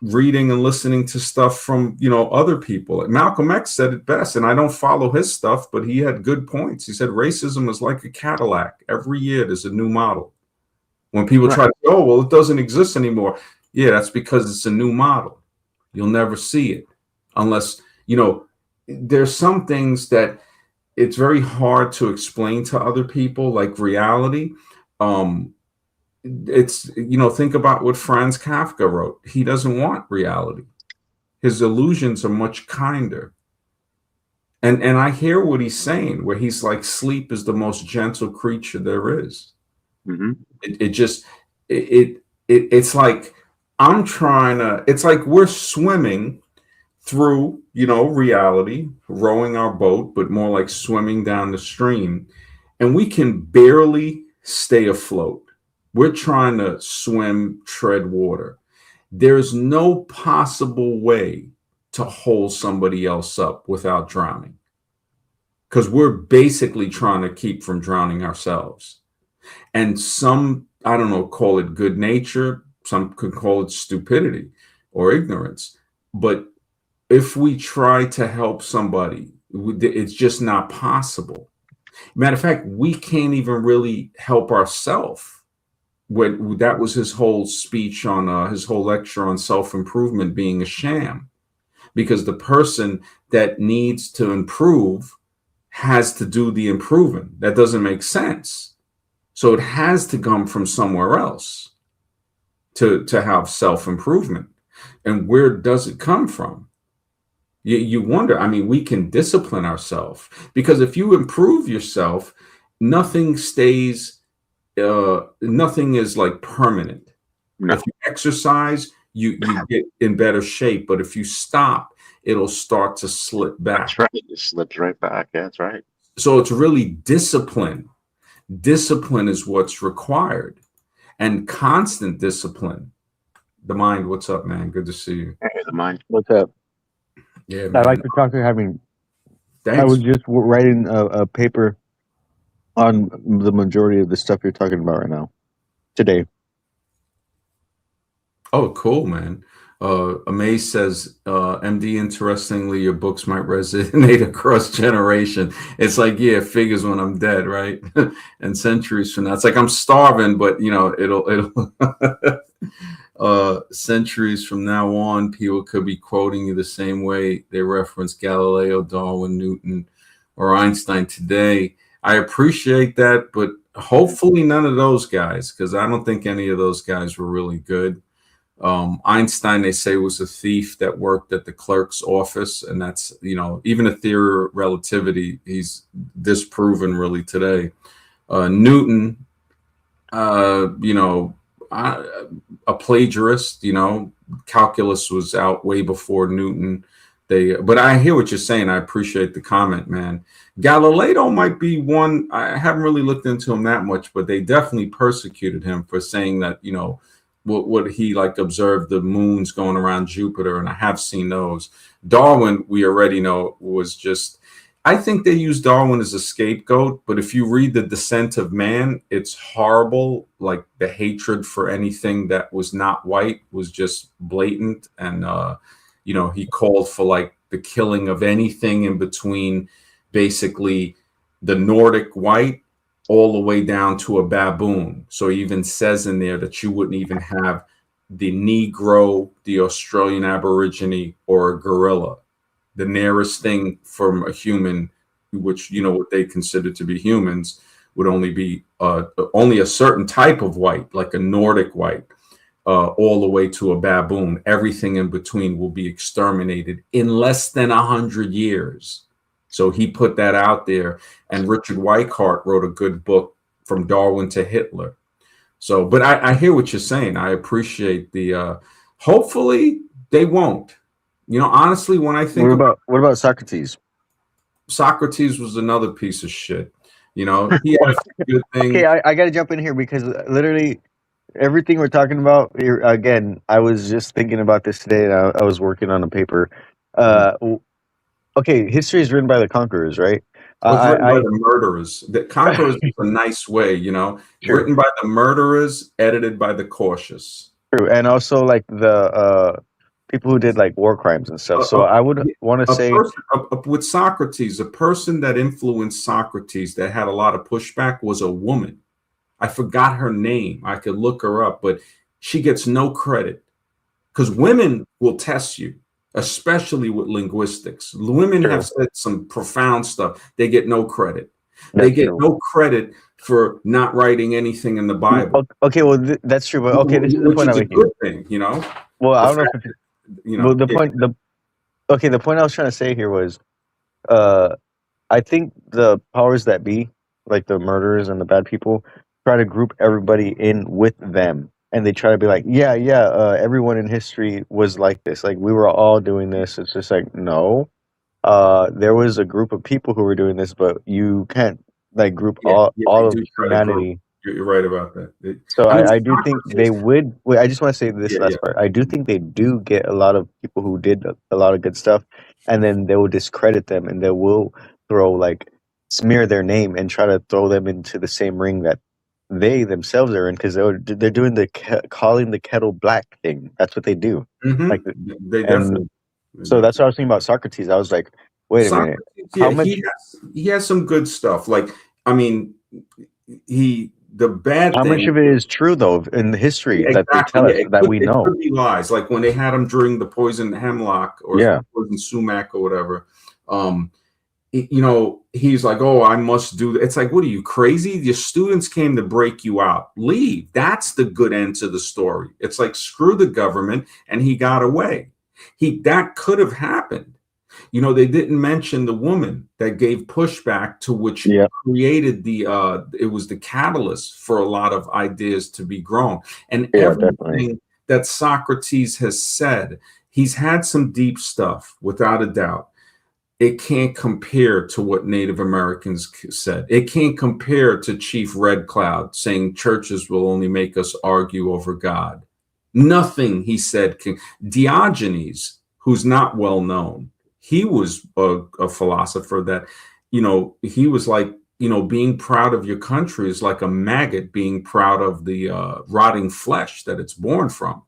reading and listening to stuff from, other people. Malcolm X said it best, and I don't follow his stuff, but he had good points. He said racism is like a Cadillac. Every year there's a new model. When people Right. try to say, oh, well, it doesn't exist anymore. Yeah, that's because it's a new model. You'll never see it. unless, there's some things that it's very hard to explain to other people, like reality. Um, it's, think about what Franz Kafka wrote. He doesn't want reality. His illusions are much kinder. And I hear what he's saying, where he's like, sleep is the most gentle creature there is. Hmm. It just it's like I'm trying to. It's like we're swimming through, reality, rowing our boat, but more like swimming down the stream, and we can barely stay afloat. We're trying to swim, tread water. There's no possible way to hold somebody else up without drowning, because we're basically trying to keep from drowning ourselves. And some, I don't know, call it good nature, some could call it stupidity or ignorance. But if we try to help somebody, it's just not possible. Matter of fact, we can't even really help ourselves. When that was his whole speech on his whole lecture on self-improvement being a sham, because the person that needs to improve has to do the improving. That doesn't make sense. So it has to come from somewhere else to have self-improvement. And where does it come from? You wonder. I mean, we can discipline ourselves, because if you improve yourself, nothing stays, nothing is like permanent. If No, you exercise, you get in better shape. But if you stop, it'll start to slip back. that's right. It slips right back. That's right. So it's really discipline. Discipline is what's required, and constant discipline. The mind, what's up, man? Good to see you. Hey, the mind. What's up? Yeah, I man. like to talk to having. I Thanks. was just writing a paper on the majority of the stuff you're talking about right now today. Oh, cool, man. Amaze says, MD, interestingly, your books might resonate across generation. It's like, yeah, it figures when I'm dead, right? And centuries from now. It's like I'm starving, but it'll centuries from now on, people could be quoting you the same way they reference Galileo, Darwin, Newton, or Einstein today. I appreciate that, but hopefully none of those guys, because I don't think any of those guys were really good. Einstein, they say, was a thief that worked at the clerk's office, and that's, even a theory of relativity, he's disproven really today. Newton, you know, a plagiarist. Calculus was out way before Newton. But I hear what you're saying. I appreciate the comment, man. Galileo might be one. I haven't really looked into him that much, but they definitely persecuted him for saying that, what he like observed the moons going around Jupiter, and I have seen those. Darwin, we already know, was just. I think they use Darwin as a scapegoat, but if you read The Descent of Man, it's horrible. Like the hatred for anything that was not white was just blatant, and he called for like the killing of anything in between, basically the Nordic white all the way down to a baboon. So he even says in there that you wouldn't even have the Negro, the Australian Aborigine, or a gorilla. The nearest thing from a human, which what they consider to be humans, would only be only a certain type of white, like a Nordic white, all the way to a baboon. Everything in between will be exterminated in less than 100 years. So he put that out there, and Richard Weikart wrote a good book, From Darwin to Hitler. So, but I hear what you're saying. I appreciate the. Hopefully, they won't. Honestly, when I think about What about Socrates? Socrates, was another piece of shit. He had a few good Okay, things. I got to jump in here because literally everything we're talking about here, again, I was just thinking about this today, and I was working on a paper. Okay, history is written by the conquerors, right? It was written by I the murderers. The conquerors is a nice way, True, written by the murderers, edited by the cautious. true, and also like the people who did like war crimes and stuff. A, So a, I would want to a say, person with Socrates, a person that influenced Socrates that had a lot of pushback was a woman. I forgot her name. I could look her up, but she gets no credit because women will test you. especially with linguistics. Women have True. said some profound stuff. They get no credit. They That's get true. no credit for not writing anything in the Bible, Okay, well, that's true. But okay, this is the which point is I'm a making. good thing, you know. Well, I The don't know if fact it's, that, you well, know, the point, the point I was trying to say here was, uh, I think the powers that be, like the murderers and the bad people, try to group everybody in with them, and they try to be like, yeah, yeah, everyone in history was like this. Like we were all doing this. It's just like no, there was a group of people who were doing this, but you can't like group yeah, yeah, they all of do try to group. humanity. You're right about that. So I mean, I do think they Socrates. would. Wait, I just want to say this Yeah, yeah. last part. I do think they do get a lot of people who did a lot of good stuff, and then they will discredit them, and they will throw like smear their name and try to throw them into the same ring that they themselves are in because they're doing the calling the kettle black thing. That's what they do. Like, They and definitely. They so that's definitely. what I was thinking about Socrates. I was like, wait a minute, Socrates, how yeah, much he has some good stuff. Like, I mean, the bad how much thing. of it is true though in the history Yeah, that they exactly. tell Yeah, us that we it know? could be lies. Like when they had him during the poison hemlock or Yeah. poison sumac or whatever. Um, you know, he's like, "Oh, I must do that." It's like, what are you crazy? Your students came to break you out. Leave. That's the good end to the story. It's like screw the government, and he got away. That could have happened. You know, they didn't mention the woman that gave pushback to which Yeah. created it was the catalyst for a lot of ideas to be grown. And Yeah. Definitely. everything that Socrates has said, he's had some deep stuff, without a doubt. It can't compare to what Native Americans said. It can't compare to Chief Red Cloud saying churches will only make us argue over God. Nothing, he said, can. Diogenes, who's not well known, he was a philosopher that, you know, he was like, you know, being proud of your country is like a maggot being proud of the rotting flesh that it's born from.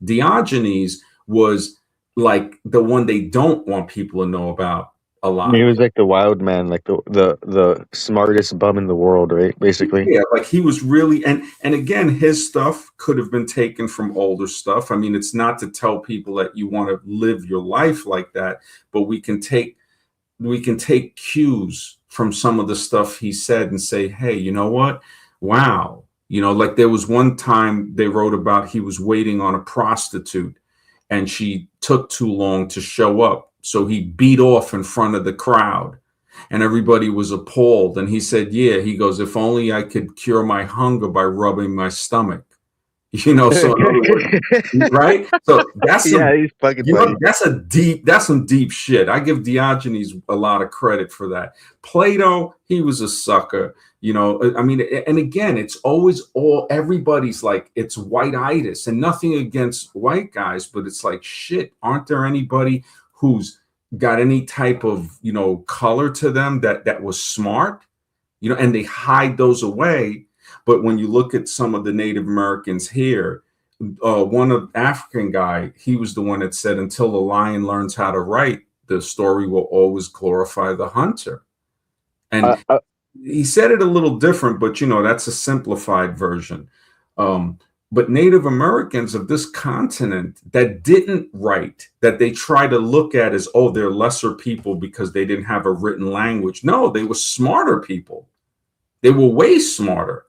Diogenes was like the one they don't want people to know about a He lot. was like the wild man, like the smartest bum in the world, right? Basically. Yeah, like he was really, and again, his stuff could have been taken from older stuff. I mean, it's not to tell people that you want to live your life like that, but we can take cues from some of the stuff he said and say, hey, you know what? Wow. You know, like there was one time they wrote about he was waiting on a prostitute and she took too long to show up. So he beat off in front of the crowd and everybody was appalled. And he said, yeah, he goes, if only I could cure my hunger by rubbing my stomach. You know, so in other words, right? So that's Yeah, some, he's fucking you know, funny. that's some deep shit. I give Diogenes a lot of credit for that. Plato, he was a sucker. You know, I mean, and again, it's always everybody's like it's whiteitis, and nothing against white guys, but it's like shit. Aren't there anybody who's got any type of color to them that was smart? And they hide those away. But when you look at some of the Native Americans here, one of African guy, he was the one that said, until the lion learns how to write, the story will always glorify the hunter. And I, he said it a little different, but that's a simplified version. Um, but Native Americans of this continent that didn't write, that they try to look at as, oh, they're lesser people because they didn't have a written language. No, they were smarter people. They were way smarter.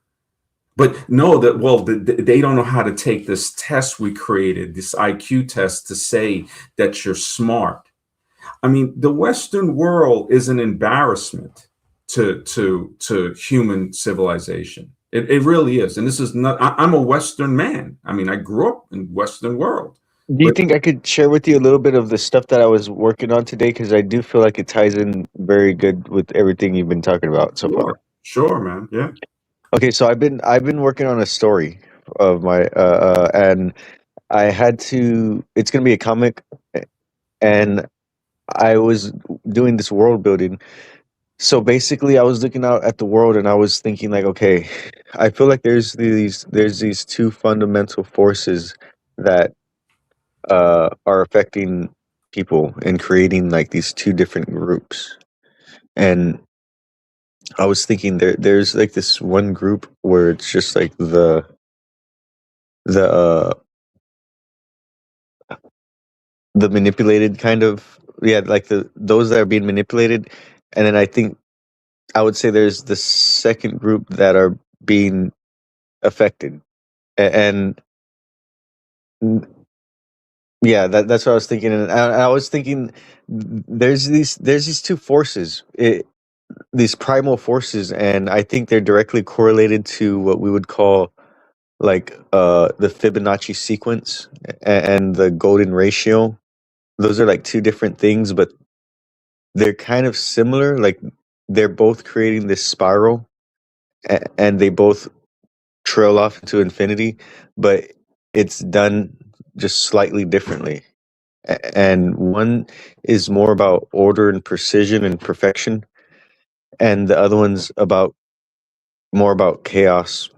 But no, they don't know how to take this test we created, this IQ test, to say that you're smart. I mean, the Western world is an embarrassment to human civilization. It really is. And this is not, I'm a Western man. I mean, I grew up in Western world. do you But think I could share with you a little bit of the stuff that I was working on today? Because I do feel like it ties in very good with everything you've been talking about so far. sure, man. Yeah. Okay, so I've been working on a story of my and I had to. It's gonna be a comic, and I was doing this world building. So basically, I was looking out at the world, and I was thinking like, okay, I feel like there's these two fundamental forces that are affecting people and creating like these two different groups. And I was thinking there's like this one group where it's just like the the manipulated kind of, yeah, like the those that are being manipulated, and then I think I would say there's the second group that are being affected, and yeah, that's what I was thinking, and I was thinking there's these two forces, these primal forces, and I think they're directly correlated to what we would call like the Fibonacci sequence and the golden ratio. Those are like two different things, but they're kind of similar. Like they're both creating this spiral, and they both trail off into infinity, but it's done just slightly differently. And one is more about order and precision and perfection, and the other one's about more about chaos,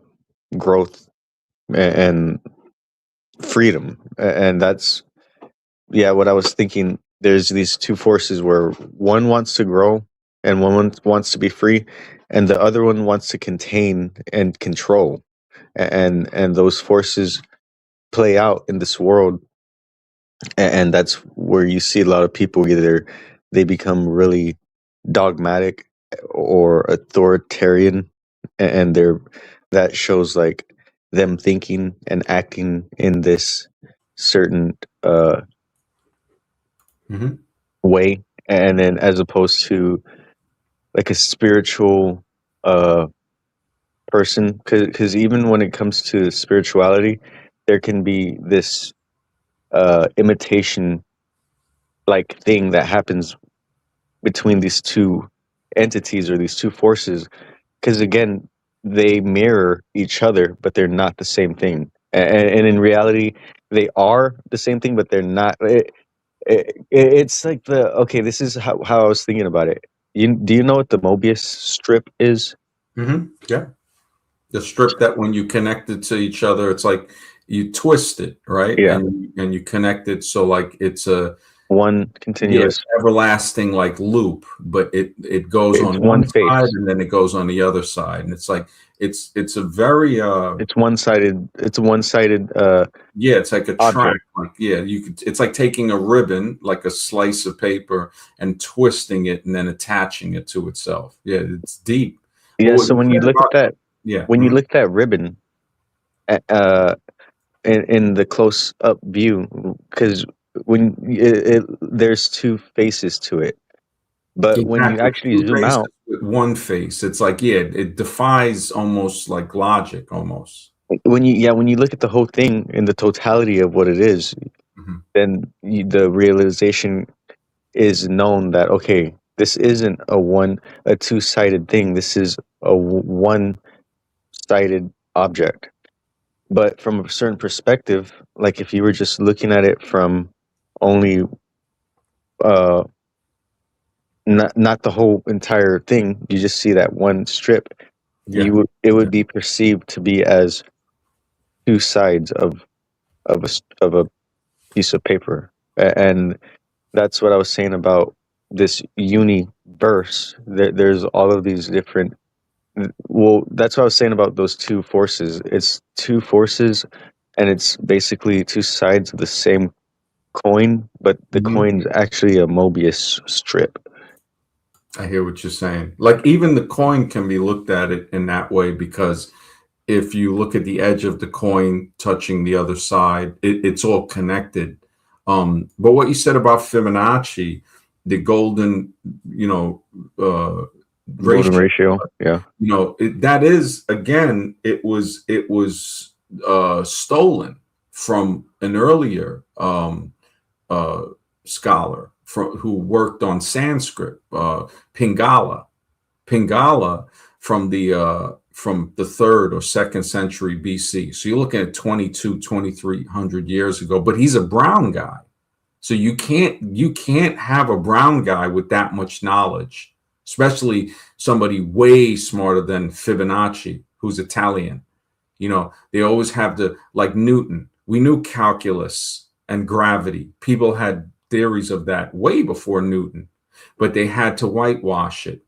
growth, and freedom. And that's, yeah, what I was thinking. There's these two forces where one wants to grow and one wants to be free, and the other one wants to contain and control. And those forces play out in this world, and that's where you see a lot of people either they become really dogmatic or authoritarian, and they're that shows like them thinking and acting in this certain Hmm. way, and then as opposed to like a spiritual uh person, because even when it comes to spirituality, there can be this imitation like thing that happens between these two entities or these two forces, because again they mirror each other but they're not the same thing, and in reality they are the same thing but they're not. It's like the okay, this is how I was thinking about it. Do you know what the Mobius strip is? Hmm. Yeah. The strip that when you connect it to each other, it's like you twist it, right? Yeah, And you connect it so like it's a, one yeah, continuous. everlasting like loop, but it goes It's on one one side face. and then it goes on the other side. And it's like it's a very It's one-sided. It's a one-sided yeah, it's like a track. object. Like, yeah, you could it's like taking a ribbon, like a slice of paper, and twisting it and then attaching it to itself. Yeah, it's deep. But Yeah. what So you when you said look at about, that, yeah. when you Mhm. look at that ribbon, uh, in the close-up view, because there's two faces to it, but when you Exactly. actually Two zoom faces out, with one face. It's like, yeah, it defies almost like logic almost. when you look at the whole thing in the totality of what it is, Mhm. then the realization is known that okay, this isn't a two-sided thing. This is a one-sided object. But from a certain perspective, like if you were just looking at it from only uh not the whole entire thing, you just see that one strip, Yeah. it Yeah. would be perceived to be as two sides of a piece of paper. And that's what I was saying about this universe. There's all of these different. Well, that's what I was saying about those two forces. It's two forces, and it's basically two sides of the same coin, but the Mhm. coin's actually a Mobius strip. I hear what you're saying. Like even the coin can be looked at it in that way because if you look at the edge of the coin touching the other side, it's all connected. But what you said about Fibonacci, the golden, you know, Golden ratio, ratio. Yeah. that is again, it was stolen from an earlier uh, scholar who worked on Sanskrit, Pingala. Pingala from the third or second century BC. So you're looking at 2300 years ago, but he's a brown guy. So you can't have a brown guy with that much knowledge, especially somebody way smarter than Fibonacci, who's Italian. They always have like Newton. We knew calculus and gravity. People had theories of that way before Newton, but they had to whitewash it.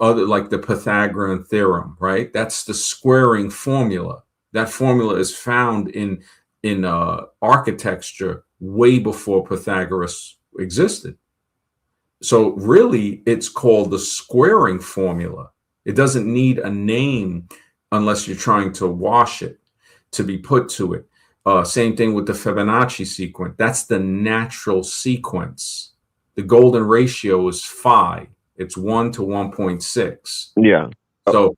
Other like the Pythagorean theorem, right? That's the squaring formula. That formula is found in architecture way before Pythagoras existed. So really, it's called the squaring formula. It doesn't need a name unless you're trying to wash it, to be put to it. Same thing with the Fibonacci sequence. That's the natural sequence. The golden ratio is phi. It's 1 to 1.6. Yeah. So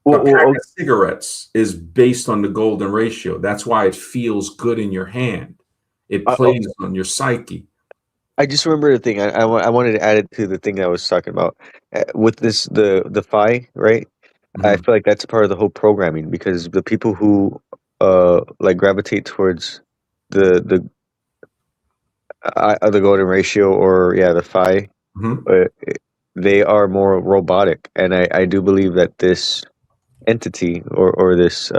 Well, a pack of cigarettes is based on the golden ratio. That's why it feels good in your hand. It plays on your psyche. I just remember the thing. I wanted to add it to the thing that I was talking about with this the phi, right? I Mhm. feel like that's part of the whole programming because the people who like gravitate towards the the golden ratio or the phi, Mhm. uh, they are more robotic, and I do believe that this entity or this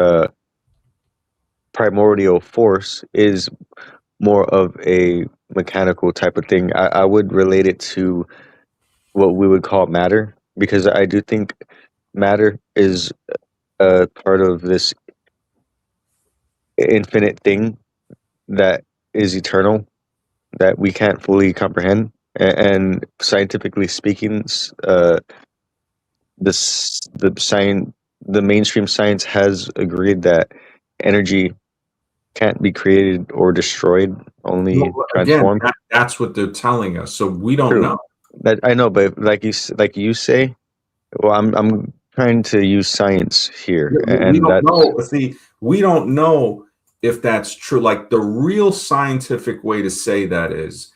primordial force is more of a mechanical type of thing. I would relate it to what we would call matter because I do think matter is a part of this infinite thing that is eternal that we can't fully comprehend. And scientifically speaking, the science, the mainstream science has agreed that energy can't be created or destroyed, only Well, again, transformed. that's what they're telling us. So we don't True. know. That I know, but like you say, well, I'm trying to use science here, We and don't that's know. See, we don't know if that's true. Like the real scientific way to say that is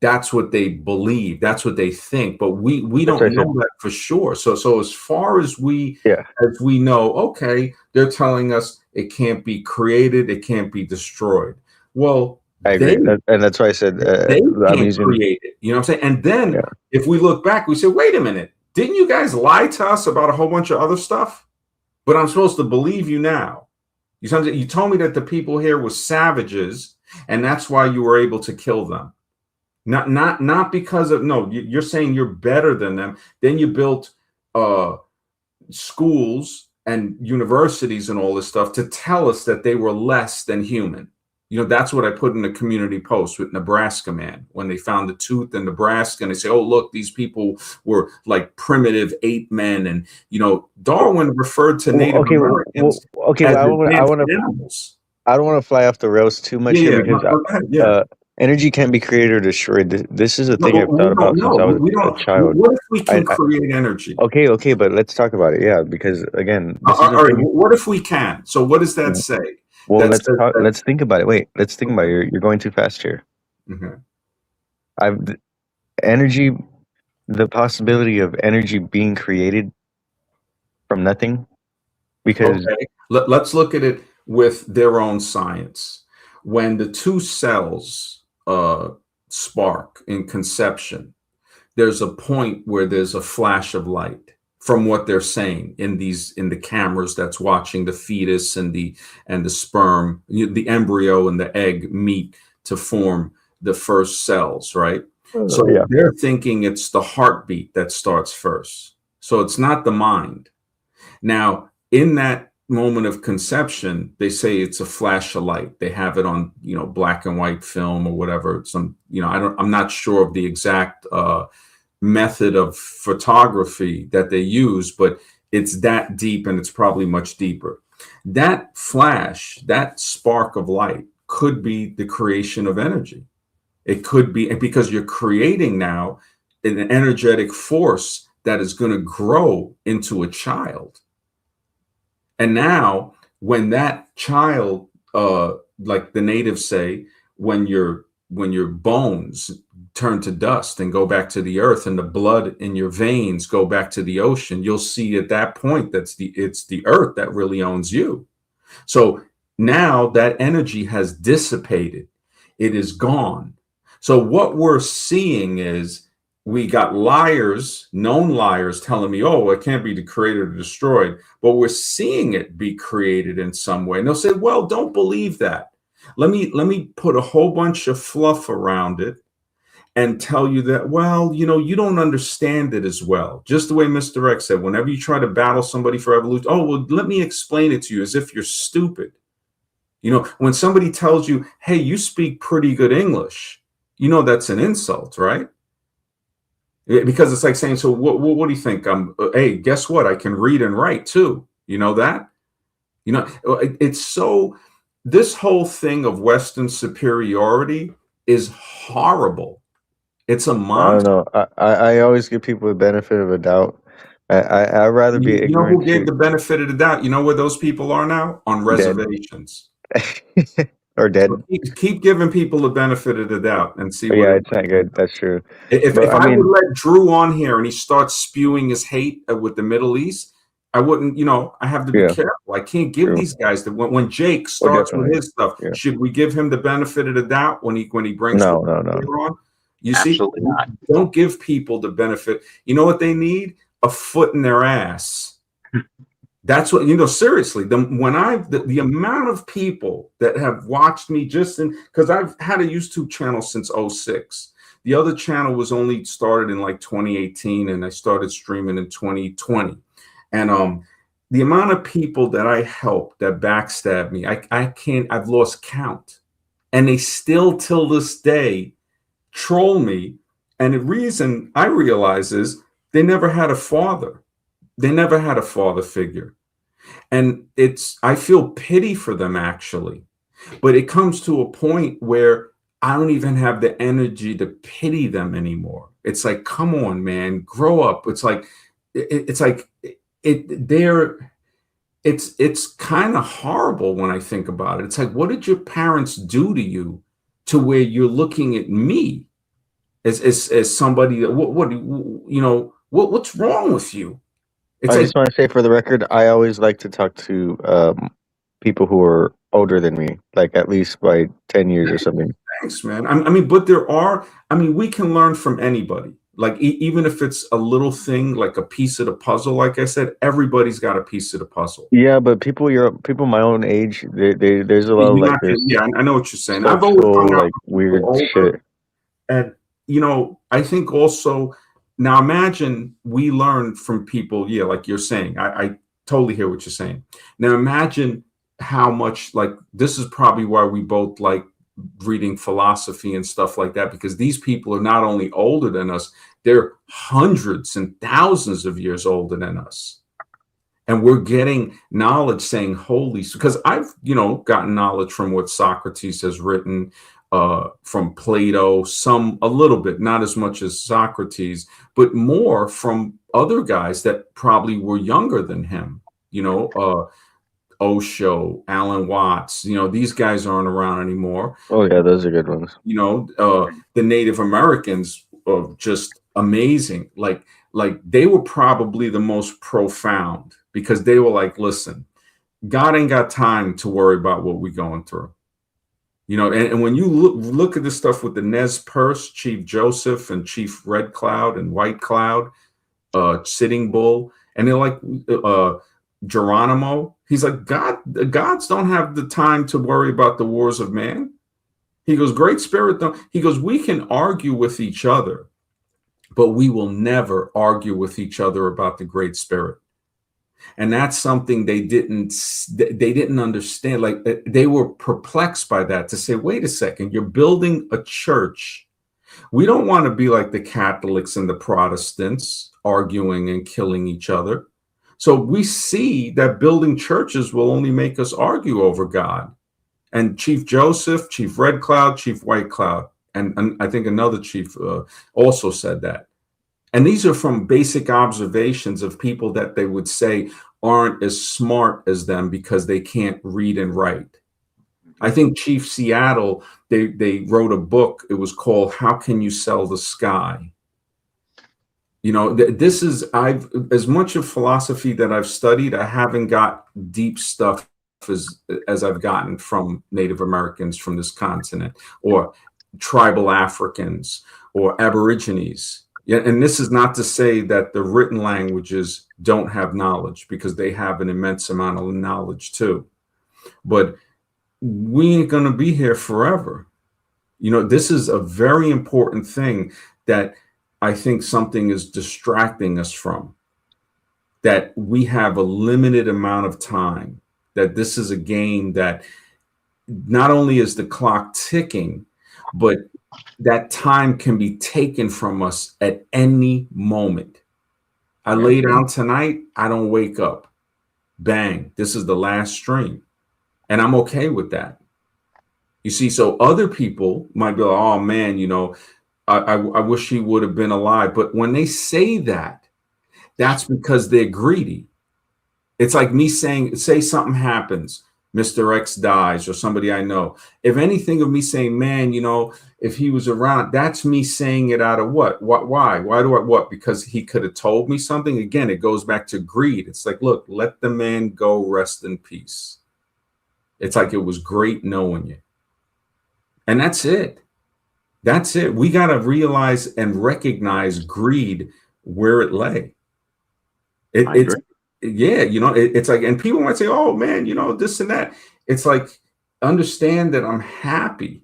that's what they believe, that's what they think, but we that's what don't I said. know that for sure. So as far Yeah, as we know, okay, they're telling us it can't be created, it can't be destroyed. Well, I agree, and that's why I said they I'm can't using. create it. You know what I'm saying? And then Yeah. if we look back, we say, wait a minute, didn't you guys lie to us about a whole bunch of other stuff? But I'm supposed to believe you now. You told me that the people here were savages, and that's why you were able to kill them. Not because of no. You're saying you're better than them. Then you built schools and universities and all this stuff to tell us that they were less than human. You know, that's what I put in the community post with Nebraska Man when they found the tooth in Nebraska, and they say, "Oh, look, these people were like primitive ape men." And you know, Darwin referred to Well, Native okay, well, Americans okay. as Well, advanced animals. I don't want to fly off the rails too much Yeah, here yeah, because yeah. energy can't be created or destroyed. This is a No, thing I've we thought don't about since know. I was We a don't. child. What if we can I create energy? okay, but let's talk about it. Yeah, because again, this is All the right. thing. What if we can? So what does that say? Well, That says that. let's think about it. Wait, let's think about it. You're going too fast here. Mhm. I've energy, the possibility of energy being created from nothing because Okay. Let's look at it with their own science. When the two cells spark in conception, there's a point where there's a flash of light from what they're saying in the cameras that's watching the fetus and the sperm, the embryo and the egg meet to form the first cells, right? So yeah. they're thinking it's the heartbeat that starts first. So it's not the mind. Now, in that moment of conception, they say it's a flash of light. They have it on, black and white film or whatever. I'm not sure of the exact method of photography that they use, but it's that deep and it's probably much deeper. That flash, that spark of light could be the creation of energy. It could be because you're creating now an energetic force that is going to grow into a child. And now, when that child, like the natives say, when your bones turn to dust and go back to the earth, and the blood in your veins go back to the ocean, you'll see at that point it's the earth that really owns you. So now that energy has dissipated, it is gone. So what we're seeing is we got liars, known liars, telling me, oh, it can't be created or destroyed, but we're seeing it be created in some way. And they'll say, well, don't believe that. Let me put a whole bunch of fluff around it and tell you that, well, you don't understand it as well. Just the way Mr. X said, whenever you try to battle somebody for evolution, oh, well, let me explain it to you as if you're stupid. You know, when somebody tells you, hey, you speak pretty good English, you know that's an insult, right? Because it's like saying, so what do you think? Hey, guess what? I can read and write too. You know that? You know, it's so, this whole thing of Western superiority is horrible. It's a I don't monster. know. I always give people the benefit of a doubt. I'd rather be You know who ignorant gave to the benefit of the doubt? You know where those people are now? On dead reservations. or So dead. keep giving people the benefit of the doubt and see But what yeah, it. it's not good. That's true. But If I I would mean, let Drew on here and he starts spewing his hate with the Middle East, I wouldn't, you know, I have to be yeah, careful. I can't give true. these guys the, when Jake Oh, starts with definitely. his stuff, Yeah. should we give him the benefit of the doubt when he brings No, what no, no. we're on? You see, Absolutely not. don't give people the benefit. You know what they need? A foot in their ass. That's what, you know, seriously, the amount of people that have watched me just in, because I've had a YouTube channel since '06. The other channel was only started in like 2018 and I started streaming in 2020. And the amount of people that I helped that backstab me, I can't, I've lost count. And they still till this day troll me. And the reason I realize is they never had a father. They never had a father figure. And I feel pity for them actually, but it comes to a point where I don't even have the energy to pity them anymore. It's like, come on, man, grow up. It's like, it's like it they're it's kind of horrible when I think about it. It's like, what did your parents do to you to where you're looking at me as somebody that what you know, what's wrong with you? It's I like, just want to say for the record, I always like to talk to people who are older than me, like at least by 10 years or something. thanks, man. I mean, but there are, I mean, we can learn from anybody. Like, even if it's a little thing, like a piece of the puzzle, like I said, everybody's got a piece of the puzzle. Yeah, but people my own age, there's a lot of You're like not, this yeah, I know what you're saying. I've always hung social out like with people weird older. shit. And, you know, I think also, now imagine we learn from people, yeah, like you're saying. I totally hear what you're saying. Now imagine how much, like, this is probably why we both like reading philosophy and stuff like that, because these people are not only older than us, they're hundreds and thousands of years older than us. And we're getting knowledge saying, holy, because I've, you know, gotten knowledge from what Socrates has written, from Plato, some a little bit, not as much as Socrates, but more from other guys that probably were younger than him. You know, Osho, Alan Watts, you know, these guys aren't around anymore. Oh yeah, those are good ones. You know, the Native Americans are just amazing. Like they were probably the most profound because they were like, listen, God ain't got time to worry about what we're going through. You know, and when you look at this stuff with the Nez Perce, Chief Joseph and Chief Red Cloud and White Cloud, Sitting Bull, and they're like, Geronimo, he's like, gods don't have the time to worry about the wars of man. He goes, Great Spirit, don't. He goes, we can argue with each other, but we will never argue with each other about the Great Spirit. And that's something they didn't understand. Like they were perplexed by that, to say, wait a second, you're building a church. We don't want to be like the Catholics and the Protestants arguing and killing each other. So we see that building churches will only make us argue over God. And Chief Joseph, Chief Red Cloud, Chief White Cloud, and I think another chief also said that. And these are from basic observations of people that they would say aren't as smart as them because they can't read and write. I think Chief Seattle, they wrote a book. It was called "How Can You Sell the Sky?" You know, this is, I've, as much of philosophy that I've studied, I haven't got deep stuff as I've gotten from Native Americans from this continent, or tribal Africans, or Aborigines. Yeah, and this is not to say that the written languages don't have knowledge, because they have an immense amount of knowledge too. But we ain't going to be here forever. You know, this is a very important thing that I think something is distracting us from, that we have a limited amount of time, that this is a game that not only is the clock ticking, but that time can be taken from us at any moment. I Right. lay down tonight, I don't wake up. Bang, this is the last stream. And I'm okay with that. You see, so other people might be like, oh man, I wish he would have been alive. But when they say that, that's because they're greedy. It's like me saying, say something happens, Mr. X dies, or somebody I know. If anything of me saying, man, if he was around, that's me saying it out of what? What? Why? Why do I what? Because he could have told me something. Again, it goes back to greed. It's like, look, let the man go rest in peace. It's like it was great knowing you. And that's it. That's it. We got to realize and recognize greed where it lay. I It's agree. yeah, it's like, and people might say, "Oh man, this and that." It's like, understand that I'm happy.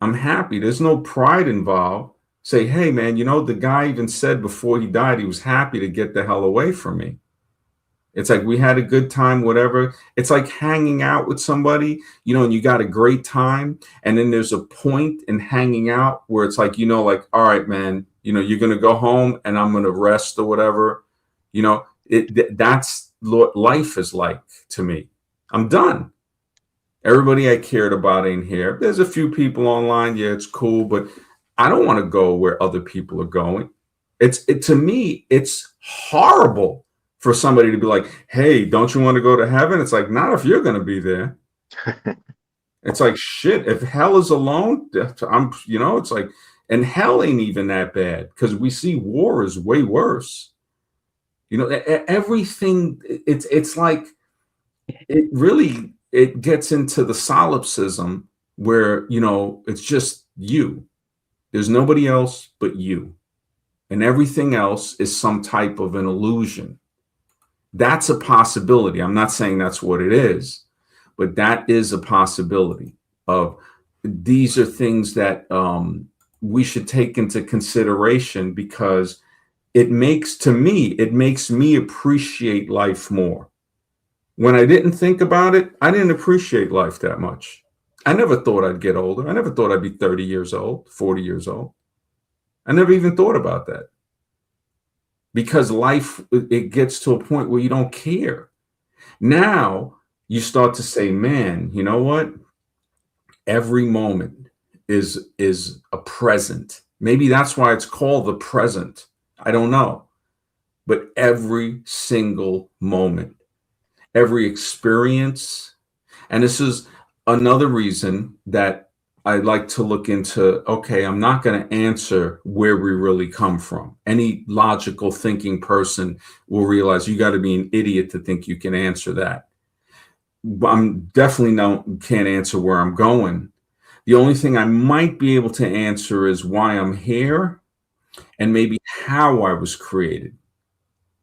I'm happy. There's no pride involved. Say, hey man, the guy even said before he died he was happy to get the hell away from me. It's like we had a good time, whatever. It's like hanging out with somebody, and you got a great time. And then there's a point in hanging out where it's like, like, all right, man, you're going to go home and I'm going to rest or whatever. That's what life is like to me. I'm done. Everybody I cared about ain't here. There's a few people online. Yeah, it's cool, but I don't want to go where other people are going. To me, it's horrible for somebody to be like, "Hey, don't you want to go to heaven?" It's like, not if you're going to be there. It's like, shit. If hell is alone, it's like, and hell ain't even that bad because we see war is way worse. Everything. It's like it gets into the solipsism where it's just you. There's nobody else but you, and everything else is some type of an illusion. That's a possibility. I'm not saying that's what it is, but that is a possibility of these are things that we should take into consideration because it makes me appreciate life more. When I didn't think about it, I didn't appreciate life that much. I never thought I'd get older. I never thought I'd be 30 years old, 40 years old. I never even thought about that because life, it gets to a point where you don't care. Now you start to say, man, you know what? Every moment is a present. Maybe that's why it's called the present. I don't know. But every single moment, every experience, and this is another reason that I like to look into, okay, I'm not going to answer where we really come from. Any logical thinking person will realize you got to be an idiot to think you can answer that. I'm definitely can't answer where I'm going. The only thing I might be able to answer is why I'm here and maybe how I was created.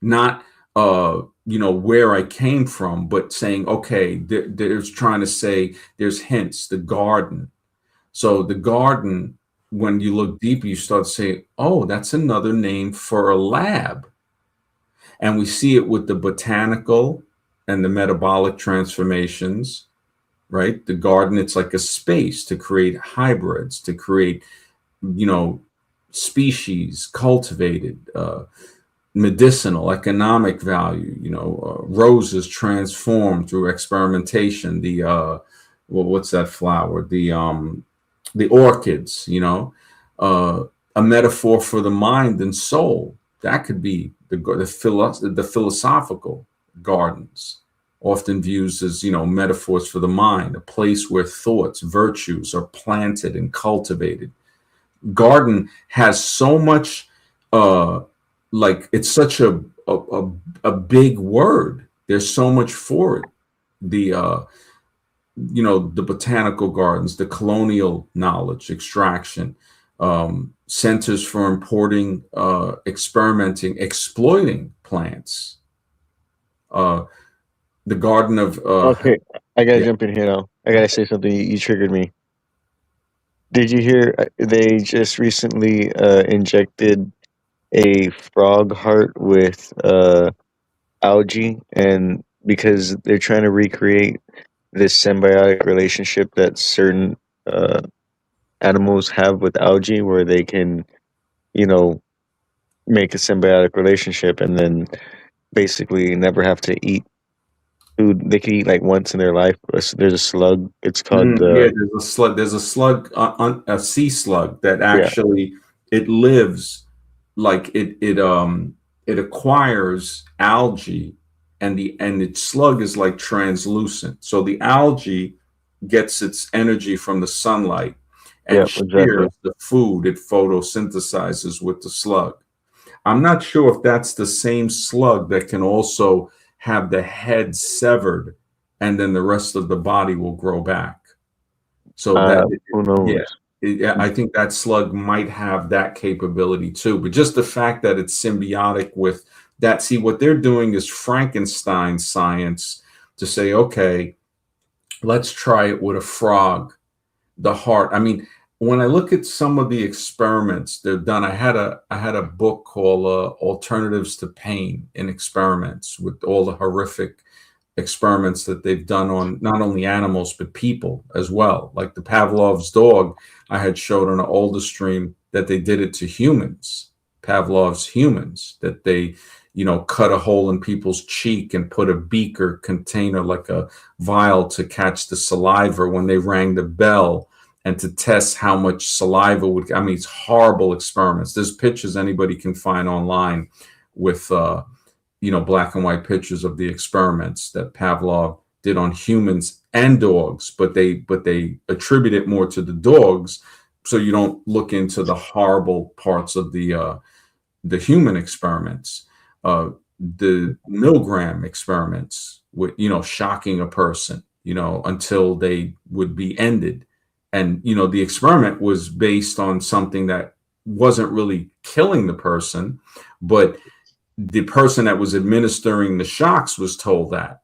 Not where I came from, but saying, okay, there's trying to say there's hints, the garden. So the garden, when you look deeper, you start to say, oh, that's another name for a lab. And we see it with the botanical and the metabolic transformations, right? The garden, it's like a space to create hybrids, to create, you know, species cultivated, medicinal, economic value, roses transformed through experimentation. What's that flower? The orchids, a metaphor for the mind and soul. That could be the philosophical gardens, often views as metaphors for the mind, a place where thoughts, virtues are planted and cultivated. Garden has so much, like it's such a big word. There's so much for it. The botanical gardens, the colonial knowledge extraction, centers for importing, experimenting, exploiting plants. Uh, the garden of Okay, I gotta yeah. jump in here now. I gotta say something. You triggered me. Did you hear they just recently injected a frog heart with algae, and because they're trying to recreate this symbiotic relationship that certain uh, animals have with algae, where they can, you know, make a symbiotic relationship and then basically never have to eat food. They can eat like once in their life. There's a slug. It's called Yeah, there's a slug. There's a slug, a sea slug that yeah, actually it lives like it acquires algae, and its slug is like translucent. So the algae gets its energy from the sunlight yeah, and shares exactly. the food it photosynthesizes with the slug. I'm not sure if that's the same slug that can also have the head severed and then the rest of the body will grow back. So Who yeah, knows? I think that slug might have that capability too. But just the fact that it's symbiotic with that, see, what they're doing is Frankenstein science to say, okay, let's try it with a frog, the heart. I mean, when I look at some of the experiments they've done, I had a book called Alternatives to Pain in Experiments with all the horrific experiments that they've done on not only animals but people as well. Like the Pavlov's dog, I had showed on an older stream that they did it to humans, Pavlov's humans, that they, cut a hole in people's cheek and put a beaker container like a vial to catch the saliva when they rang the bell and to test how much saliva would. I mean, it's horrible experiments. There's pictures anybody can find online with black and white pictures of the experiments that Pavlov did on humans and dogs, but they attribute it more to the dogs, so you don't look into the horrible parts of the human experiments, uh, the Milgram experiments with shocking a person until they would be ended, and the experiment was based on something that wasn't really killing the person, but the person that was administering the shocks was told that.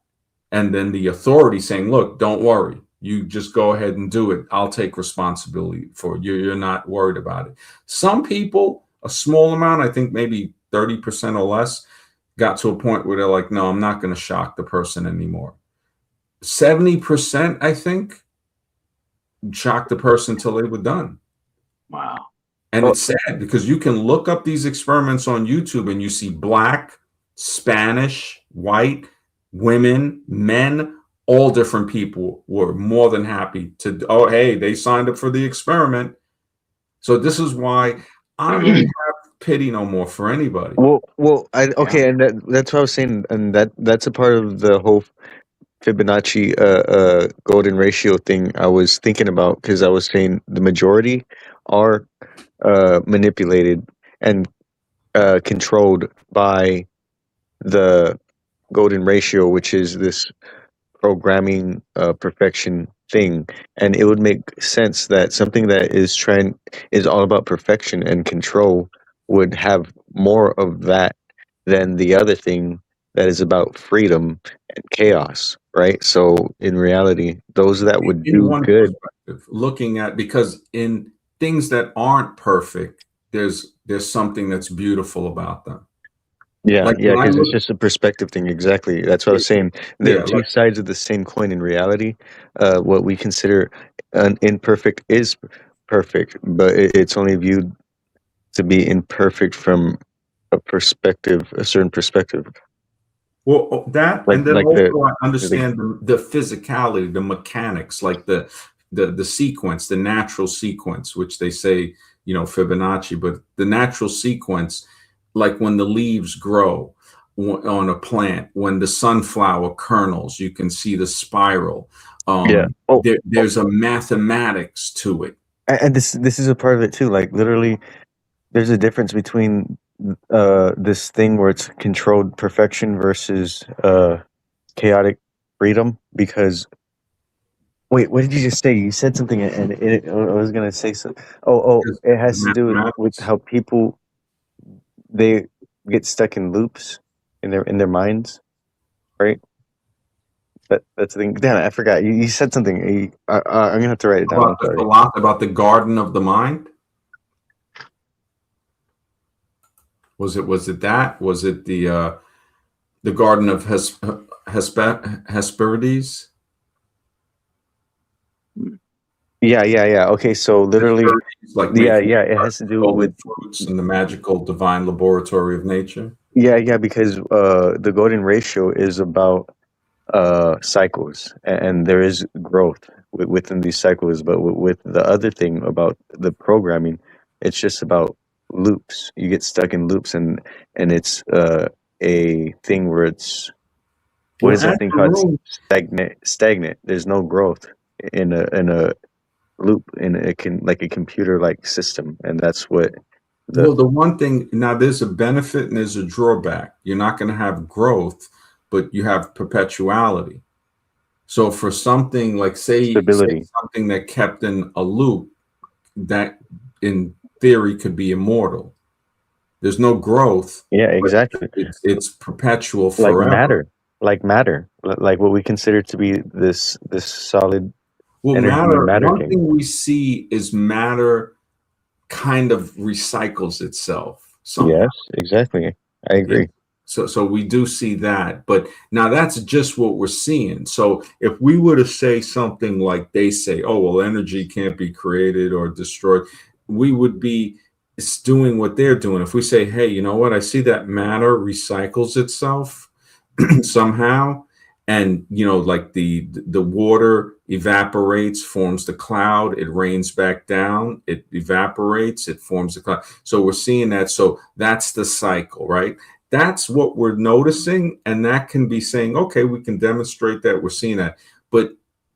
And then the authority saying, look, don't worry. You just go ahead and do it. I'll take responsibility for it. You're not worried about it. Some people, a small amount, I think maybe 30% or less, got to a point where they're like, no, I'm not going to shock the person anymore. 70%, I think, shocked the person until they were done. Wow. And Oh, it's sad because you can look up these experiments on YouTube and you see black, Spanish, white, women, men, all different people were more than happy to, oh, hey, they signed up for the experiment. So this is why I don't really have pity no more for anybody. Yeah. Okay, and that's what I was saying, and that's a part of the whole Fibonacci golden ratio thing I was thinking about, because I was saying the majority are manipulated and controlled by the golden ratio, which is this programming perfection thing. And it would make sense that something that is all about perfection and control would have more of that than the other thing that is about freedom and chaos, right? So in reality, those that would In do one good. perspective, looking at, because in things that aren't perfect, there's something that's beautiful about them. Yeah, Like yeah, when I because it's look, just a perspective thing. Exactly. That's what I was saying. There are yeah, two like, sides of the same coin in reality. What we consider an imperfect is perfect, but it's only viewed to be imperfect from a certain perspective. well, that, Like and then like also I the understand the physicality, the mechanics, like the sequence, the natural sequence, which they say, Fibonacci, but the natural sequence, like when the leaves grow on a plant, when the sunflower kernels, you can see the spiral. yeah. There's a mathematics to it. And this is a part of it too. Like literally, there's a difference between this thing where it's controlled perfection versus chaotic freedom. Because wait, what did you just say? You said something, and I was gonna say so. Because It the has to do with mathematics. how people they get stuck in loops in their minds, right? That's the thing. Damn, I forgot. You said something. I'm gonna have to write it down. About I'm the sorry. philosophy, about the garden of the mind. Was it that? Was it the garden of Hesperides? Yeah. Okay, so The literally, 30s, like yeah, making yeah, it has to do all the with fruits in the magical divine laboratory of nature. yeah, because the golden ratio is about cycles, and there is growth within these cycles, but with the other thing about the programming, it's just about loops. You get stuck in loops, and it's a thing where it's what Well, is that at thing the called? room, Stagnant. There's no growth in a loop, in a like a computer like system, and that's what the well, the one thing now, there's a benefit and there's a drawback. You're not going to have growth, but you have perpetuality. So for something like say stability. something that kept in a loop, that in theory could be immortal. There's no growth, Yeah, but exactly. it's perpetual Like forever. matter, like what we consider to be this solid Well, energy matter, matter one thing. thing we see is matter kind of recycles itself somehow. Yes, exactly. I Yeah. agree. So we do see that, but now that's just what we're seeing. So if we were to say something like they say, oh well, energy can't be created or destroyed, we would be doing what they're doing. If we say, hey, you know what, I see that matter recycles itself somehow, and like the water evaporates, forms the cloud, it rains back down, it evaporates, it forms the cloud. So we're seeing that. So that's the cycle, right? That's what we're noticing, and that can be saying, okay, we can demonstrate that we're seeing that, but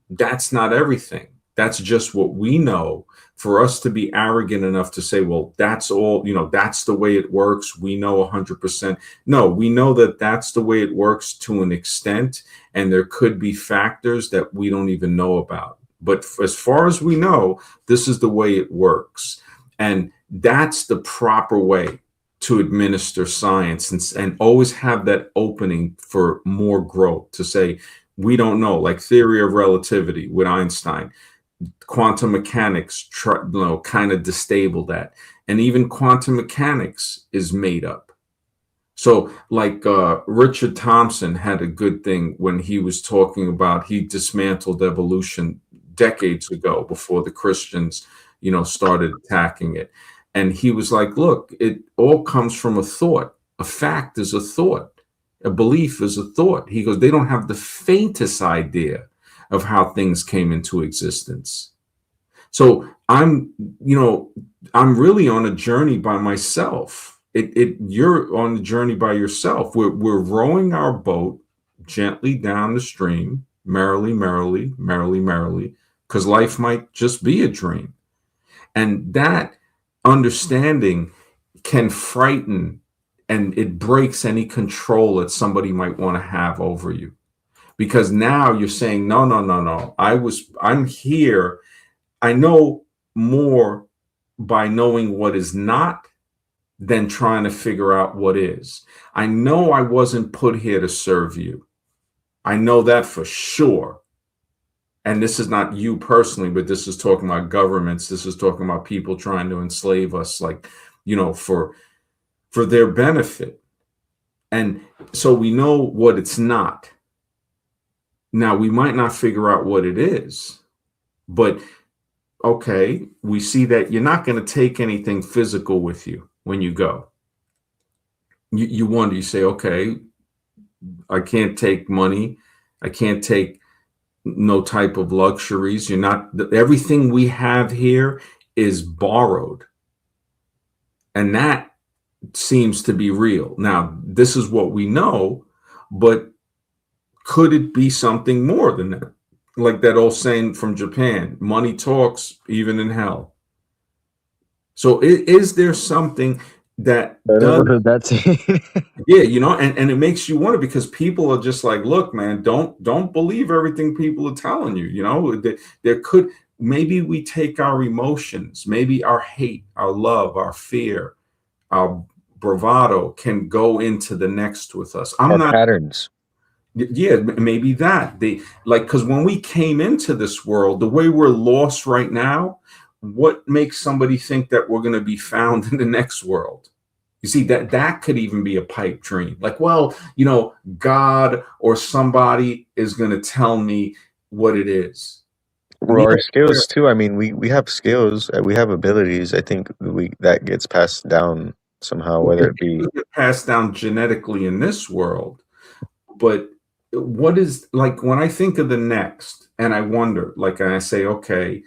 that's not everything. That's just what we know. For us to be arrogant enough to say, well, that's all, that's the way it works, we know 100%. No, we know that that's the way it works to an extent, and there could be factors that we don't even know about. But as far as we know, this is the way it works. And that's the proper way to administer science, and always have that opening for more growth to say, we don't know, like theory of relativity with Einstein, quantum mechanics kind of destable that, and even quantum mechanics is made up. So like Richard Thompson had a good thing when he was talking about, he dismantled evolution decades ago before the Christians started attacking it, and he was like, look, it all comes from a thought. A fact is a thought, a belief is a thought. He goes, they don't have the faintest idea of how things came into existence. So I'm really on a journey by myself. You're on the journey by yourself. We're rowing our boat gently down the stream, merrily, merrily, merrily, merrily, because life might just be a dream. And that understanding can frighten, and it breaks any control that somebody might want to have over you. Because now you're saying, no, no, no, no. I'm here. I know more by knowing what is not than trying to figure out what is. I know I wasn't put here to serve you. I know that for sure. And this is not you personally, but this is talking about governments. This is talking about people trying to enslave us, like, for their benefit. And so we know what it's not. Now, we might not figure out what it is, but okay, we see that you're not going to take anything physical with you when you go. You wonder, you say, okay, I can't take money. I can't take no type of luxuries. You're not, everything we have here is borrowed. And that seems to be real. Now, this is what we know, but could it be something more than that? Like that old saying from Japan, money talks even in hell. So is there something that I don't does, know if that's yeah, and it makes you wonder, because people are just like, look, man, don't believe everything people are telling you. There could, maybe we take our emotions, maybe our hate, our love, our fear, our bravado can go into the next with us. I'm our not, patterns. yeah, maybe that they like, because when we came into this world, the way we're lost right now, what makes somebody think that we're going to be found in the next world? You see, that could even be a pipe dream. Like, well, God or somebody is going to tell me what it is. Well, our skills too. I mean, we have skills, we have abilities. I think we that gets passed down somehow, whether it be. It get passed down genetically in this world, but what is like when I think of the next, and I wonder, like, and I say, okay,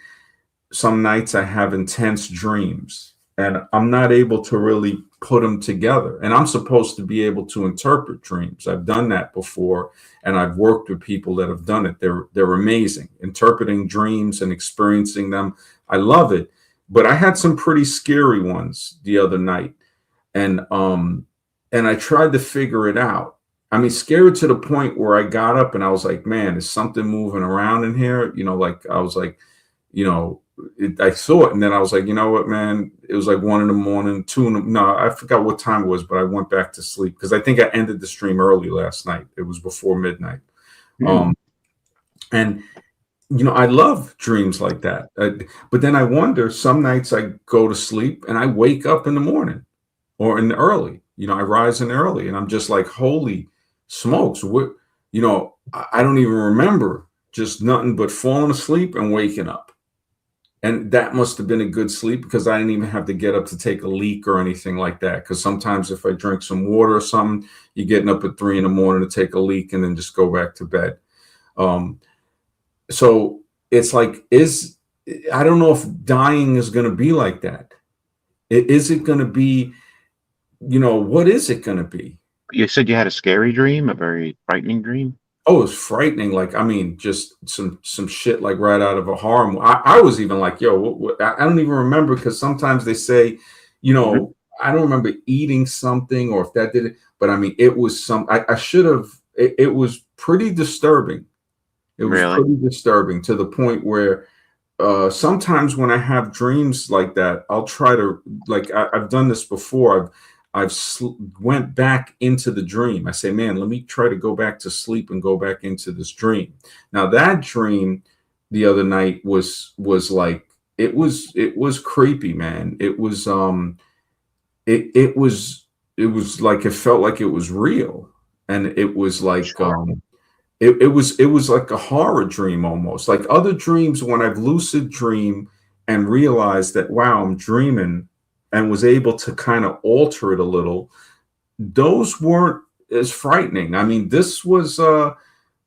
some nights I have intense dreams and I'm not able to really put them together. And I'm supposed to be able to interpret dreams. I've done that before and I've worked with people that have done it. They're amazing interpreting dreams and experiencing them. I love it. But I had some pretty scary ones the other night and I tried to figure it out. I mean, scared to the point where I got up and I was like, man, is something moving around in here? Like I was like, I saw it, and then I was like, you know what, man? It was like 1 a.m, 2 no, I forgot what time it was, but I went back to sleep because I think I ended the stream early last night. It was before midnight. And I love dreams like that. But then I wonder, some nights I go to sleep and I wake up in the morning or in the early. I rise in early and I'm just like, holy smokes, what? I don't even remember just nothing but falling asleep and waking up. And that must have been a good sleep because I didn't even have to get up to take a leak or anything like that. Because sometimes if I drink some water or something, you're getting up at 3 a.m. to take a leak and then just go back to bed. So it's like, I don't know if dying is going to be like that. Is it going to be, what is it going to be? You said you had a scary dream, a very frightening dream? Oh, it's frightening. Like, I mean, just some shit like right out of a horror movie. I was even like, yo, what? I don't even remember because sometimes they say, I don't remember eating something or if that did it. But I mean, it was I should have, it was pretty disturbing. It was pretty disturbing to the point where sometimes when I have dreams like that, I'll try to, like, I've done this before. I've went back into the dream. I say, man, let me try to go back to sleep and go back into this dream. Now that dream the other night was like, it was creepy, man. It was it was like, it felt like it was real. And it was like, it was like a horror dream almost. Like other dreams, when I've lucid dream and realized that, wow, I'm dreaming, and was able to kind of alter it a little, those weren't as frightening. I mean, this was, I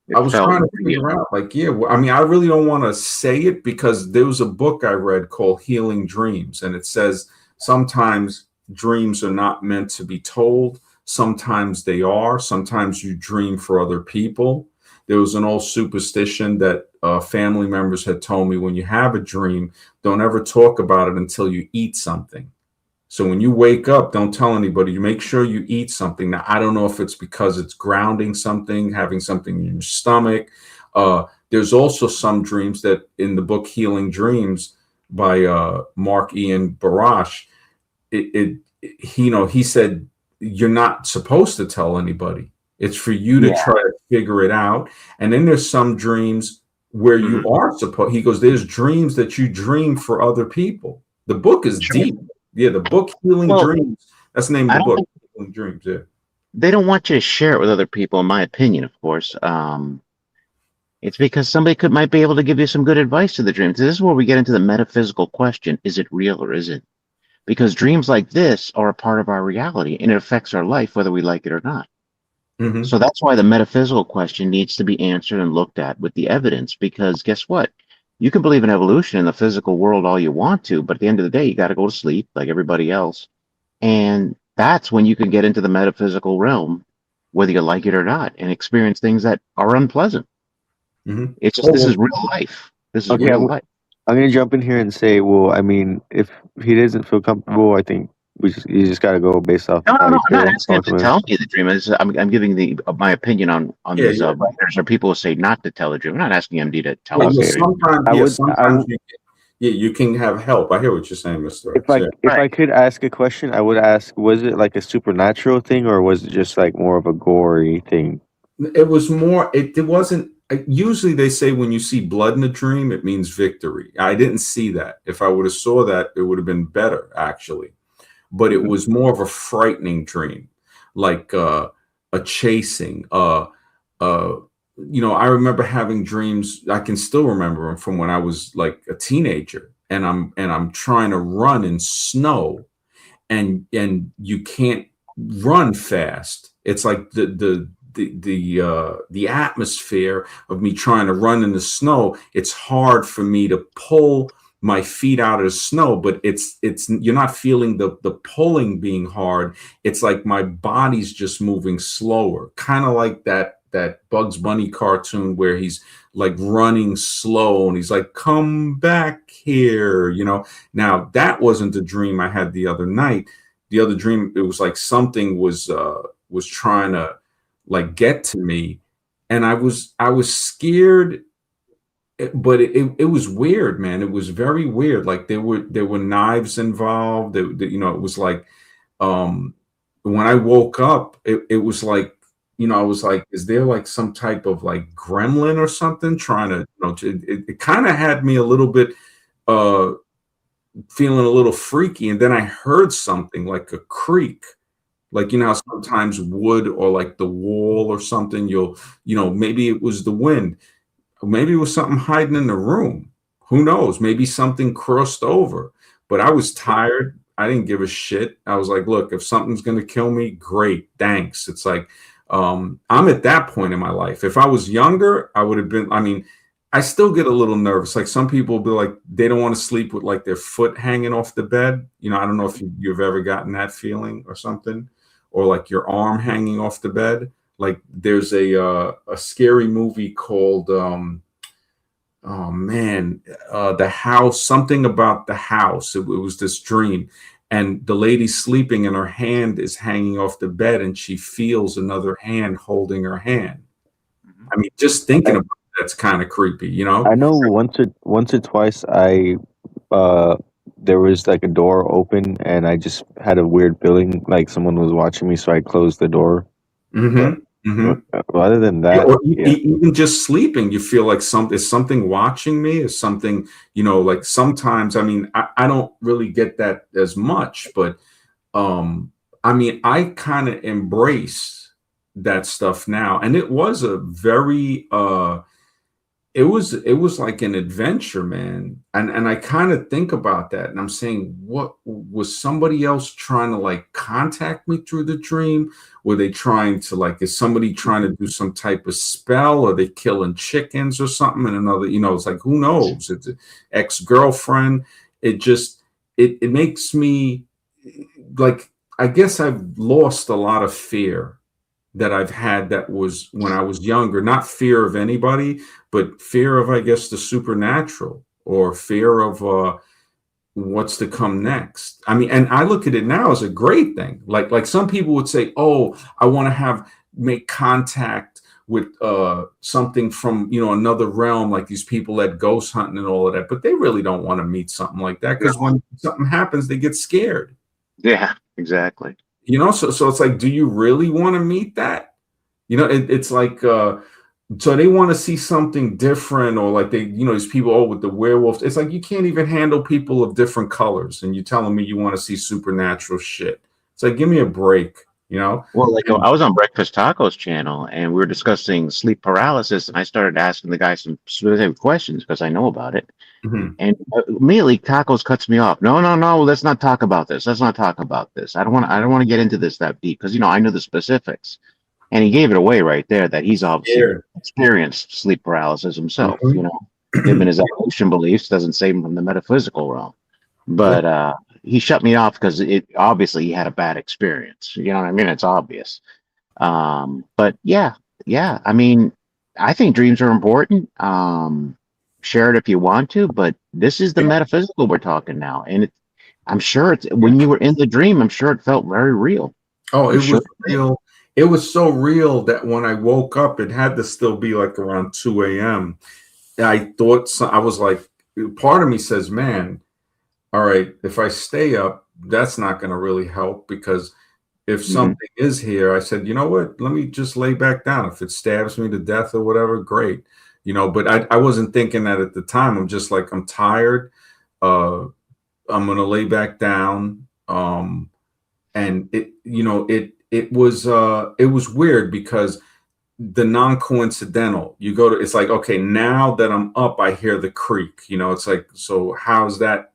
was trying to figure out, like, yeah, I mean, I really don't want to say it because there was a book I read called Healing Dreams, and it says sometimes dreams are not meant to be told. Sometimes they are. Sometimes you dream for other people. There was an old superstition that family members had told me, when you have a dream, don't ever talk about it until you eat something. So when you wake up, don't tell anybody. You make sure you eat something. Now, I don't know if it's because it's grounding something, having something in your stomach. There's also some dreams that in the book Healing Dreams by Mark Ian Barash, he said, you're not supposed to tell anybody. It's for you to try to figure it out. And then there's some dreams where you are supposed, he goes, there's dreams that you dream for other people. The book is deep. Yeah, the book Healing Dreams. That's the name of the book. Healing Dreams. Yeah. They don't want you to share it with other people, in my opinion, of course. It's because somebody might be able to give you some good advice to the dreams. This is where we get into the metaphysical question: is it real or is it? Because dreams like this are a part of our reality, and it affects our life whether we like it or not. So that's why the metaphysical question needs to be answered and looked at with the evidence. Because guess what? You can believe in evolution in the physical world all you want to, but at the end of the day, you got to go to sleep like everybody else. And that's when you can get into the metaphysical realm, whether you like it or not, and experience things that are unpleasant. It's just, this is real life. This is real life. I'm going to jump in here and say, well, I mean, if he doesn't feel comfortable, I think you just got to go based off. No, I'm not asking him to tell me the dream. I'm giving my opinion on these writers or people who say not to tell the dream. I'm not asking MD to tell us. Sometimes you can have help. I hear what you're saying, Mr. If I could ask a question, I would ask: was it like a supernatural thing, or was it just like more of a gory thing? It was more. It wasn't. Usually, they say when you see blood in a dream, it means victory. I didn't see that. If I would have saw that, it would have been better, actually. But it was more of a frightening dream, like a chasing, I remember having dreams. I can still remember them from when I was like a teenager, and I'm trying to run in snow, and you can't run fast. It's like the atmosphere of me trying to run in the snow. It's hard for me to pull my feet out of the snow, but it's you're not feeling the pulling being hard. It's like my body's just moving slower, kind of like that Bugs Bunny cartoon where he's like running slow and he's like, come back here, Now that wasn't the dream I had the other night. The other dream, it was like something was trying to like get to me, and I was scared, but it was weird, man. It was very weird. Like there were knives involved. It was like um when I woke up, it was like, I was like, is there like some type of like gremlin or something trying to, it kind of had me a little bit uh feeling a little freaky. And then I heard something like a creak, like, how sometimes wood or like the wall or something, maybe it was the wind. Maybe it was something hiding in the room. Who knows? Maybe something crossed over. But I was tired. I didn't give a shit. I was like, look, if something's going to kill me, great. Thanks. It's like, I'm at that point in my life. If I was younger, I would have been, I still get a little nervous. Like some people will be like, they don't want to sleep with like their foot hanging off the bed. I don't know if you've ever gotten that feeling or something, or like your arm hanging off the bed. Like there's a scary movie called oh man, the house, something about the house. It was this dream, and the lady's sleeping and her hand is hanging off the bed and she feels another hand holding her hand. Just thinking about that's kind of creepy, I know once or twice uh there was like a door open and I just had a weird feeling like someone was watching me, so I closed the door. But, Mm-hmm. other than Yeah, that, or yeah. even just sleeping, you feel like is something watching me? Is something, like sometimes, I don't really get that as much, but I kind of embrace that stuff now. And it was a very it was like an adventure, man. And I kind of think about that and I'm saying, what was somebody else trying to like contact me through the dream? Were they trying to like, is somebody trying to do some type of spell? Are they killing chickens or something? And another, it's like, who knows? It's an ex-girlfriend. It makes me like, I guess I've lost a lot of fear that I've had that was when I was younger, not fear of anybody, but fear of, I guess, the supernatural, or fear of what's to come next. And I look at it now as a great thing. Like some people would say, oh, I want to make contact with something from, another realm, like these people that ghost hunting and all of that, but they really don't want to meet something like that, because when something happens, they get scared. Yeah, exactly. So it's like, do you really want to meet that? It's like, so they want to see something different, or like they, these people, oh, with the werewolves. It's like, you can't even handle people of different colors, and you're telling me you want to see supernatural shit. It's like, give me a break, Well, like I was on Breakfast Tacos channel and we were discussing sleep paralysis, and I started asking the guy some specific questions because I know about it. Mhm. And immediately Tacos cuts me off. No, no, no, let's not talk about this. Let's not talk about this. I don't want to get into this that deep because I know the specifics. And he gave it away right there that he's obviously Yeah. experienced sleep paralysis himself. Mhm. Him and his evolution beliefs doesn't save him from the metaphysical realm. Yeah. But he shut me off because it obviously he had a bad experience. You know what I mean? It's obvious. But yeah, yeah. I think dreams are important. Share it if you want to, but this is the metaphysical we're talking now, and I'm sure it's when you were in the dream. I'm sure it felt very real. Oh, I'm it sure. was real. It was so real that when I woke up, it had to still be like around 2 a.m. I thought, I was like, part of me says, man, all right, if I stay up, that's not going to really help, because if something is here, I said, you know what, let me just lay back down. If it stabs me to death or whatever, great. But I wasn't thinking that at the time. I'm just like, I'm tired. Uh, I'm going to lay back down. And it was weird, because the non-coincidental. You go to, it's like, okay, now that I'm up, I hear the creak, it's like, so how's that,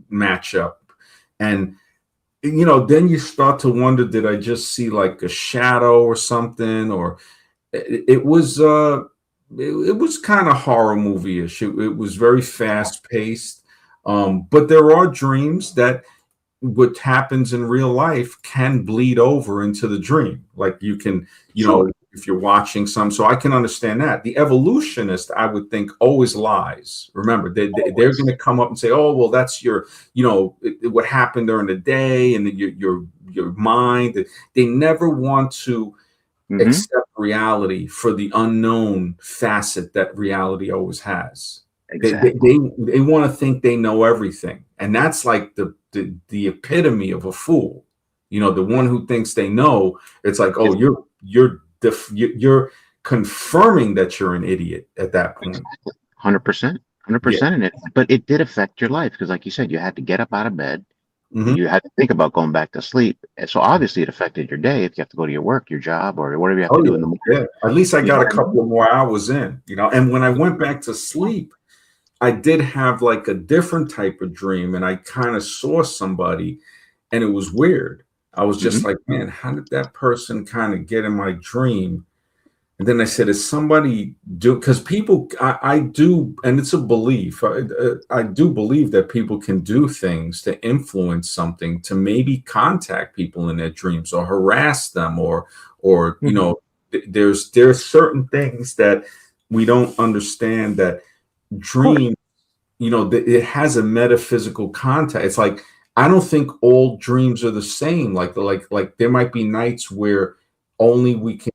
match up? And, then you start to wonder, did I just see like a shadow or something? Or it was, it was kind of horror movie-ish. It was very fast paced. But there are dreams that what happens in real life can bleed over into the dream. Like you can, Sure. if you're watching some, so I can understand that. The evolutionist, I would think, always lies. Remember, they're going to come up and say, "Oh, well, that's your, what happened during the day and your mind." They never want to Hmm. accept reality for the unknown facet that reality always has. Exactly. They want to think they know everything, and that's like the epitome of a fool. The one who thinks they know. It's like, oh, It's you're confirming that you're an idiot at that point. exactly 100%, Yeah. 100% in it. But it did affect your life because, like you said, you had to get up out of bed. Hmm. You had to think about going back to sleep. And so obviously it affected your day if you have to go to your work, your job, or whatever you have to Oh do in the yeah, morning. yeah. At least I You know got a what I mean? couple of more hours in. And when I went back to sleep, I did have like a different type of dream, and I kind of saw somebody, and it was weird. I was just Hmm. like, man, how did that person kind of get in my dream? And then I said, is somebody do, because people, I do, and it's a belief. I do believe that people can do things to influence something, to maybe contact people in their dreams or harass them, or Hmm. there's certain things that we don't understand, that Of course. dream, it has a metaphysical context. It's like, I don't think all dreams are the same. Like there might be nights where only we can,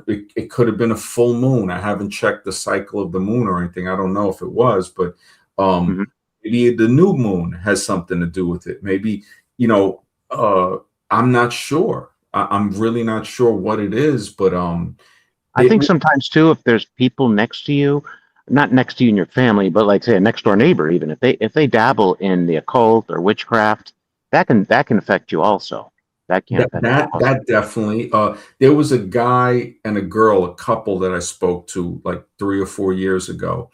it could have been a full moon. I haven't checked the cycle of the moon or anything. I don't know if it was, but um Hmm. maybe the new moon has something to do with it. Maybe, you know, I'm not sure. I'm really not sure what it is, but I it think sometimes too, if there's people next to you, not next to you in your family, but like say a next door neighbor, even if they dabble in the occult or witchcraft, that can affect you also. That can That affect you that also. that definitely. There was a guy and a girl, a couple that I spoke to like 3 or 4 years ago,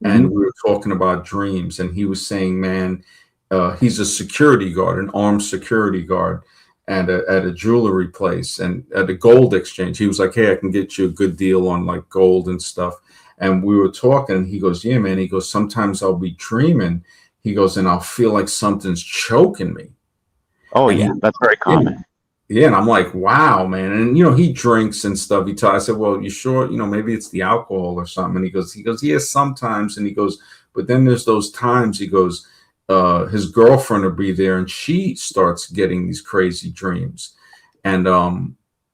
and Hmm. we were talking about dreams. And he was saying, man, he's a security guard, an armed security guard, and at a jewelry place and at a gold exchange. He was like, hey, I can get you a good deal on like gold and stuff. And we were talking. And he goes, yeah, man. He goes, sometimes I'll be dreaming. He goes, and I'll feel like something's choking me. Oh And yeah, he, that's very yeah. common. Yeah, and I'm like, wow, man. And he drinks and stuff. I said, well, you sure? Maybe it's the alcohol or something. And he goes, yeah, sometimes. And he goes, but then there's those times. He goes, his girlfriend will be there, and she starts getting these crazy dreams. And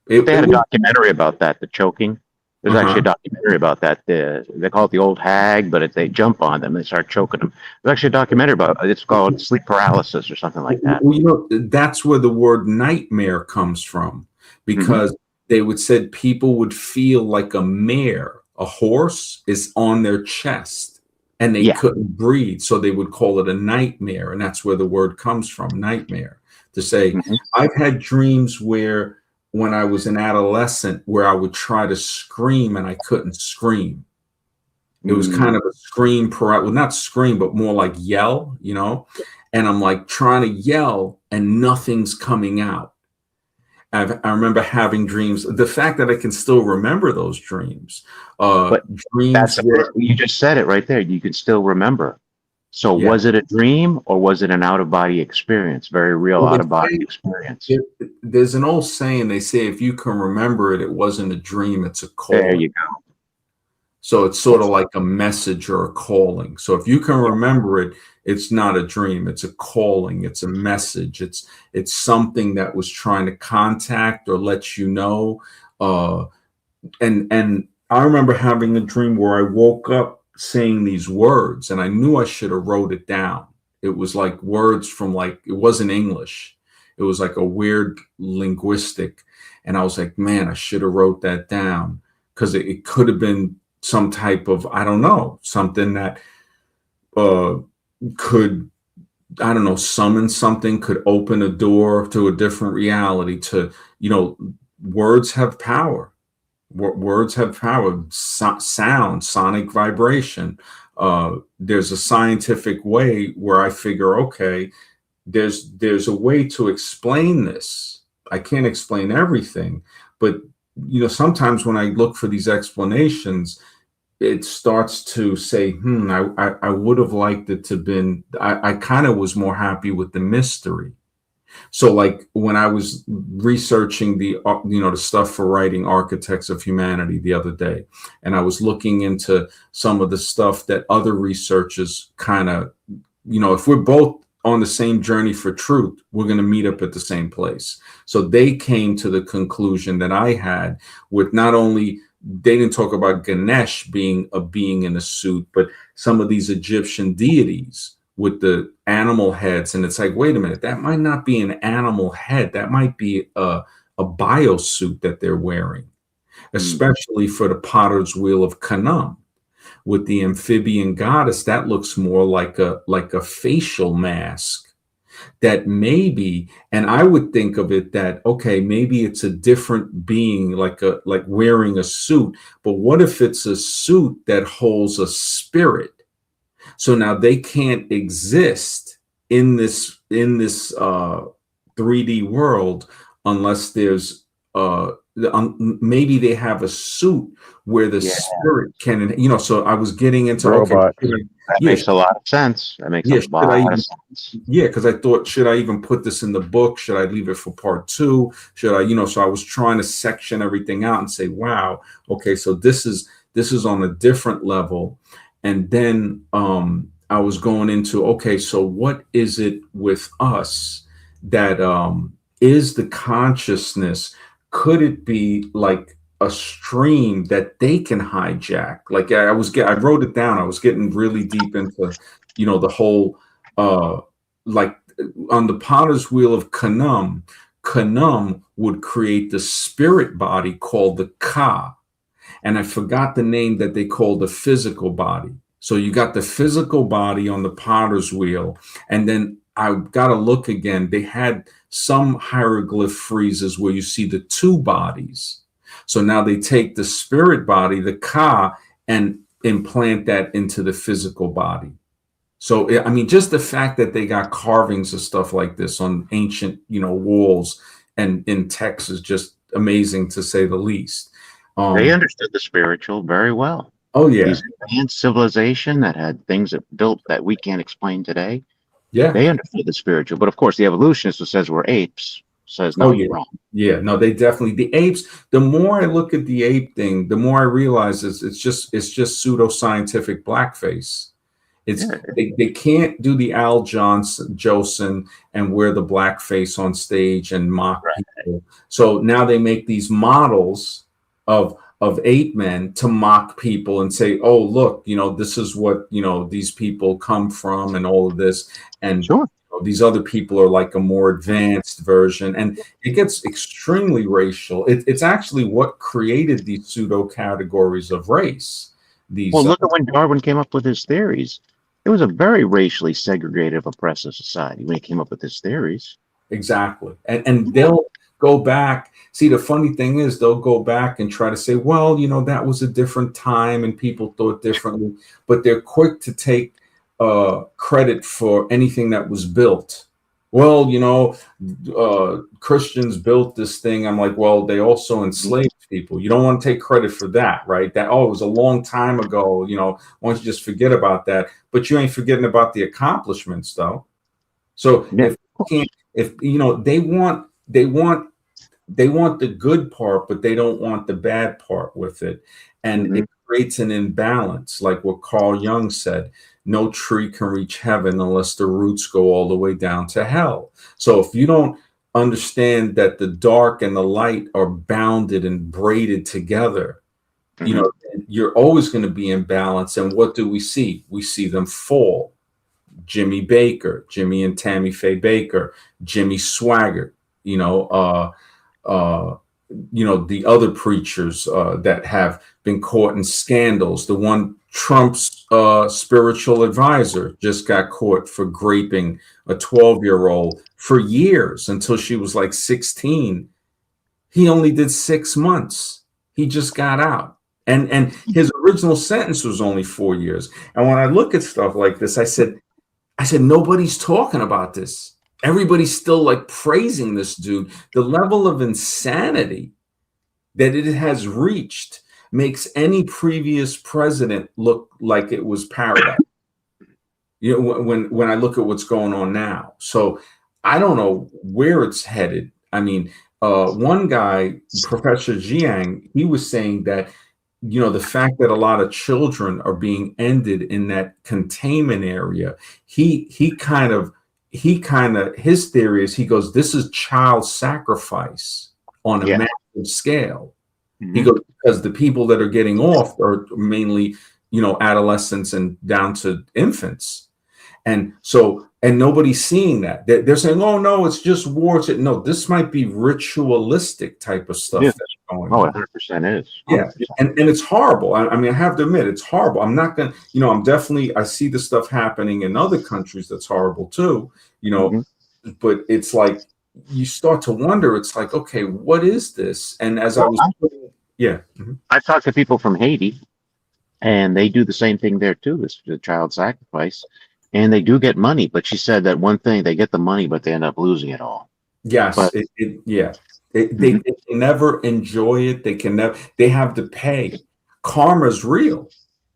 They it had a was, documentary about that, the choking. There's actually uh-huh. a documentary about that. They call it the old hag, but if they jump on them, they start choking them. There's actually a documentary about it. It's called sleep paralysis or something like that. Well, that's where the word nightmare comes from, Hmm. because they would said people would feel like a mare, a horse, is on their chest, and they Yeah. couldn't breathe, so they would call it a nightmare, and that's where the word comes from, nightmare. To say, Hmm. I've had dreams where when I was an adolescent, where I would try to scream and I couldn't scream. It was kind Mm. of a scream, well, not scream, but more like yell. And I'm like trying to yell and nothing's coming out. I remember having dreams. The fact that I can still remember those dreams, But dreams that's where, you just said it right there. You can still remember. So yeah. was it a dream or was it an out of body experience? Very real Well, out they of body say experience. there's an old saying. They say if you can remember it, it wasn't a dream, it's a There calling. you go. So it's sort of That's like a message or a calling. So if you can yeah. remember it, it's not a dream, it's a calling, it's a message. It's something that was trying to contact or let you know. Uh, and I remember having a dream where I woke up saying these words, and I knew I should have wrote it down. It was like words from, like, it wasn't English. It was like a weird linguistic. And I was like, man, I should have wrote that down, because it could have been some type of, I don't know, something that uh could, I don't know, summon something, could open a door to a different reality. To, words have power. Words have power. Sound, sonic vibration. There's a scientific way where I figure, okay, there's a way to explain this. I can't explain everything, but sometimes when I look for these explanations, it starts to say, I would have liked it to been. I kind of was more happy with the mystery. So like when I was researching the stuff for writing Architects of Humanity the other day, and I was looking into some of the stuff that other researchers kind of, if we're both on the same journey for truth, we're going to meet up at the same place. So they came to the conclusion that I had with not only they didn't talk about Ganesh being a being in a suit, but some of these Egyptian deities with the animal heads. And it's like, wait a minute, that might not be an animal head. That might be a biosuit that they're wearing, especially for the potter's wheel of Canaan. With the amphibian goddess, that looks more like a facial mask that maybe, and I would think of it that, okay, maybe it's a different being, like wearing a suit, but what if it's a suit that holds a spirit? So now they can't exist in this 3D world unless there's maybe they have a suit where the spirit can, so I was getting into Robot. That makes a lot of sense. That makes a lot of sense. Yeah, because I thought, should I even put this in the book? Should I leave it for part 2? Should I, so I was trying to section everything out and say, wow, okay, so this is on a different level. And then I was going into, okay, so what is it with us that is the consciousness? Could it be like a stream that they can hijack? Like I wrote it down. I was getting really deep into, the whole, like on the potter's wheel of Canaan would create the spirit body called the Ka. And I forgot the name that they call the physical body. So you got the physical body on the potter's wheel. And then I got to look again. They had some hieroglyph friezes where you see the two bodies. So now they take the spirit body, the Ka, and implant that into the physical body. So, I mean, just the fact that they got carvings of stuff like this on ancient, walls and in text is just amazing, to say the least. They understood the spiritual very well. Oh, yeah. These advanced civilization that had things that built that we can't explain today. Yeah. They understood the spiritual. But of course, the evolutionist who says we're apes says no, you're wrong. Yeah, no, they definitely, the apes, the more I look at the ape thing, the more I realize it's just pseudoscientific blackface. They can't do the Al Jolson and wear the blackface on stage and mock people. So now they make these models of ape men to mock people and say, oh, look, this is what, these people come from and all of this. And these other people are like a more advanced version. And it gets extremely racial. It's actually what created these pseudo categories of race. Look at when Darwin came up with his theories. It was a very racially segregated, oppressive society when he came up with his theories. Exactly. And they'll go back. See, the funny thing is they'll go back and try to say, well, that was a different time and people thought differently, but they're quick to take credit for anything that was built. Well, Christians built this thing. I'm like, well, they also enslaved people. You don't want to take credit for that, right? That, it was a long time ago. Why don't you just forget about that? But you ain't forgetting about the accomplishments, though. So if they want the good part, but they don't want the bad part with it. And it creates an imbalance, like what Carl Jung said. No tree can reach heaven unless the roots go all the way down to hell. So if you don't understand that the dark and the light are bounded and braided together, you're always going to be in balance. And what do we see? We see them fall. Jimmy and Tammy Faye Baker, Jimmy Swaggart, the other preachers that have been caught in scandals. The one, Trump's spiritual advisor, just got caught for graping a 12-year-old for years until she was like 16. He only did 6 months. He just got out. And his original sentence was only 4 years. And when I look at stuff like this, I said, nobody's talking about this. Everybody's still like praising this dude. The level of insanity that it has reached makes any previous president look like it was paradise. You know, when I look at what's going on now. So I don't know where it's headed. I mean, one guy, Professor Jiang, he was saying that, you know, the fact that a lot of children are being ended in that containment area, he kind of his theory is, he goes, this is child sacrifice on a massive scale. He goes, because the people that are getting off are mainly, you know, adolescents and down to infants. And so, and nobody's seeing that. They're saying, oh, no, it's just war. No, this might be ritualistic type of stuff that's going on. 100% is. 100%. Yeah. And it's horrible. I mean, I have to admit, it's horrible. I'm not going to, you know, I see the stuff happening in other countries that's horrible too, you know, but it's like, you start to wonder, it's like, okay, what is this? And as I was putting, I've talked to people from Haiti, and they do the same thing there too, this the child sacrifice. And they do get money, but she said that one thing, they get the money, but they end up losing it all. Yes, but, they can never enjoy it. They can never. They have to pay. Karma's real.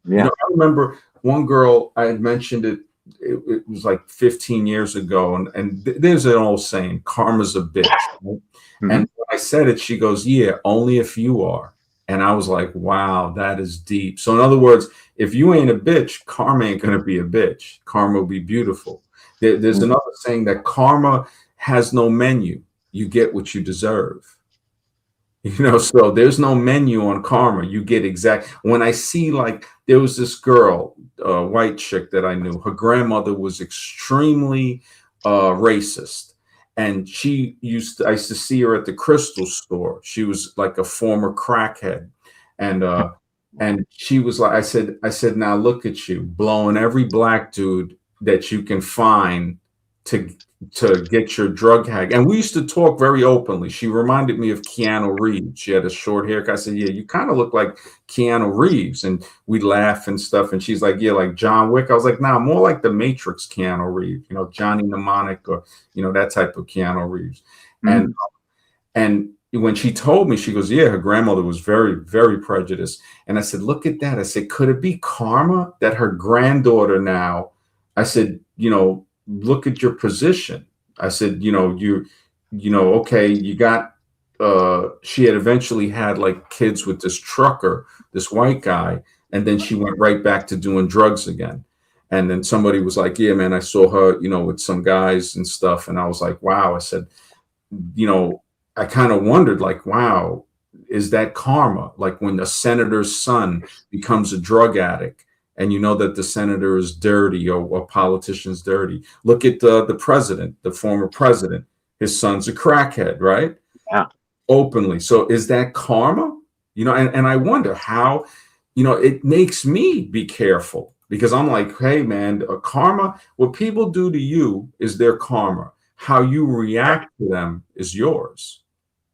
Yeah, you know, I remember one girl, I had mentioned it. It was like 15 years ago, and there's an old saying, "Karma's a bitch." Right? And when I said it, she goes, "Yeah, only if you are." And I was like, wow, that is deep. So in other words, if you ain't a bitch, karma ain't going to be a bitch. Karma will be beautiful. There's another saying that karma has no menu. You get what you deserve. You know, so there's no menu on karma. You get exact. When I see, like, there was this girl, white chick that I knew, her grandmother was extremely racist. And I used to see her at the crystal store. She was like a former crackhead. And she was like, I said, now look at you, blowing every black dude that you can find to get your drug hag. And we used to talk very openly. She reminded me of Keanu Reeves. She had a short haircut. I said, yeah, you kind of look like Keanu Reeves. And we'd laugh and stuff. And she's like, yeah, like John Wick. I was like, nah, more like the Matrix Keanu Reeves, you know, Johnny Mnemonic, or, you know, that type of Keanu Reeves. And when she told me, she goes, yeah, her grandmother was very, very prejudiced. And I said, look at that. I said, could it be karma that her granddaughter now, I said, you know, look at your position. I said, you know, okay, you got, she had eventually had like kids with this trucker, this white guy, and then she went right back to doing drugs again. And then somebody was like, yeah, man, I saw her, you know, with some guys and stuff. And I was like, wow. I said, you know, I kind of wondered, like, wow, is that karma? Like when a senator's son becomes a drug addict, and you know that the senator is dirty, or a politician's dirty. Look at the president, the former president. His son's a crackhead, right? Yeah. Openly. So is that karma? You know, and I wonder how, you know, it makes me be careful, because I'm like, hey, man, karma, what people do to you is their karma. How you react to them is yours.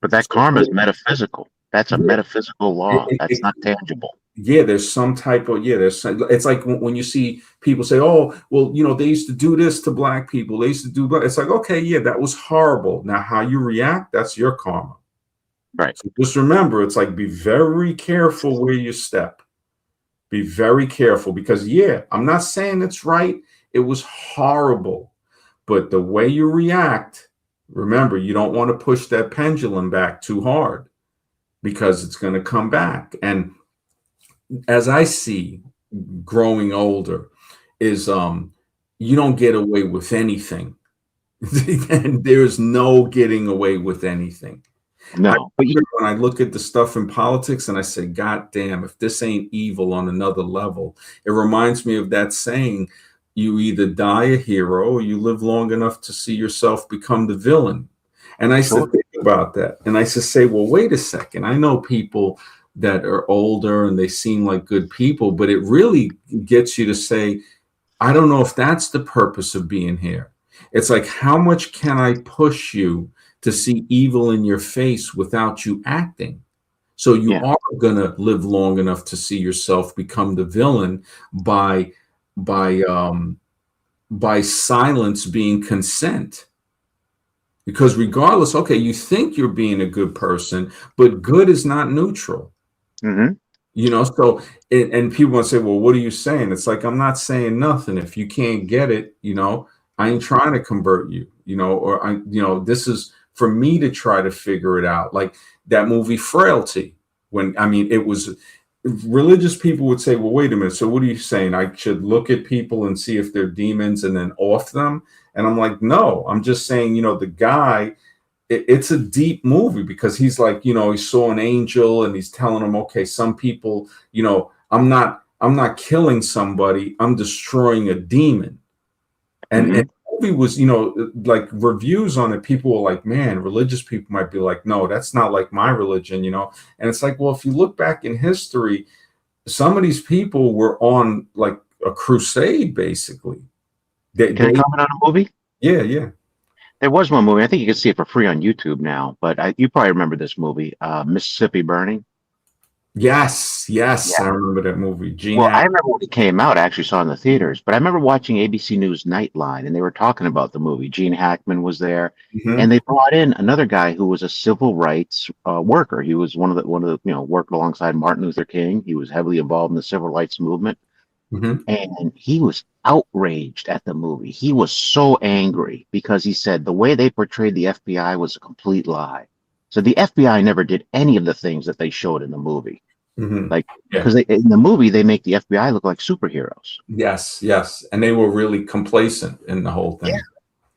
But that karma is metaphysical. That's a metaphysical law. That's not tangible. Yeah, there's some type of, it's like when you see people say, oh, well, you know, they used to do this to black people. They used to do, it's like, okay, yeah, that was horrible. Now, how you react, that's your karma. Right. So just remember, it's like, be very careful where you step. Be very careful, because, yeah, I'm not saying it's right. It was horrible. But the way you react, remember, you don't want to push that pendulum back too hard, because it's going to come back. And as I see growing older, is you don't get away with anything. And there's no getting away with anything. No. When I look at the stuff in politics and I say, God damn, if this ain't evil on another level, it reminds me of that saying, you either die a hero or you live long enough to see yourself become the villain. And I used to think about that. And I used to say, well, wait a second. I know people that are older and they seem like good people, but it really gets you to say, I don't know if that's the purpose of being here. It's like, how much can I push you to see evil in your face without you acting? So you Yeah. are going to live long enough to see yourself become the villain by by um by silence being consent. Because regardless, okay, you think you're being a good person, but good is not neutral. Hmm. So and people want to say, well, what are you saying? It's like, I'm not saying nothing. If you can't get it, I ain't trying to convert you, or this is for me to try to figure it out. Like that movie Frailty, when I mean it was religious people would say, well, wait a minute, so what are you saying? I should look at people and see if they're demons and then off them? And I'm like, no, I'm just saying, the guy, it's a deep movie because he's like, he saw an angel and he's telling him, okay, some people, I'm not killing somebody, I'm destroying a demon. And Hmm. the movie was, like reviews on it, people were like, man, religious people might be like, no, that's not like my religion. And it's like, well, if you look back in history, some of these people were on like a crusade, basically. Can I They comment on a movie? Yeah, yeah. There was one movie. I think you can see it for free on YouTube now, but you probably remember this movie, Mississippi Burning. Yes, yes, I Yeah. remember that movie. Gene Well, I Hackman. remember when it came out, I actually saw it in the theaters, but I remember watching ABC News Nightline and they were talking about the movie. Gene Hackman was there, and Hmm. they brought in another guy who was a civil rights worker. He was one of the, worked alongside Martin Luther King. He was heavily involved in the civil rights movement, Hmm. and he was outraged at the movie. He was so angry because he said the way they portrayed the FBI was a complete lie. So the FBI never did any of the things that they showed in the movie. Hmm. Like, Yeah. because in the movie they make the FBI look like superheroes. Yes, yes. And they were really complacent in the whole Yeah. thing.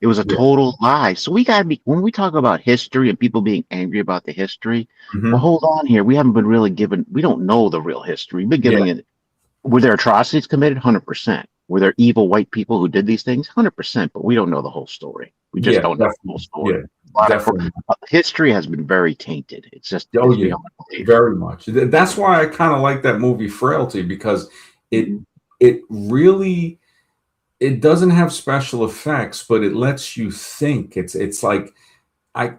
It was a Yeah. total lie. So we gotta be when we talk about history and people being angry about the history. Well, Hmm. hold on here. We haven't been really given. We don't know the real history. We've been Yeah. giving it. Were there atrocities committed? 100%. Were there evil white people who did these things? 100%. But we don't know the whole story. We just Yeah, don't know the whole definitely. Yeah, story. A lot of definitely. history has been very tainted. Oh, It's yeah, beyond belief. very much. That's why I kind of like that movie Frailty, because it Mhm. it really, it doesn't have special effects, but it lets you think. It's like,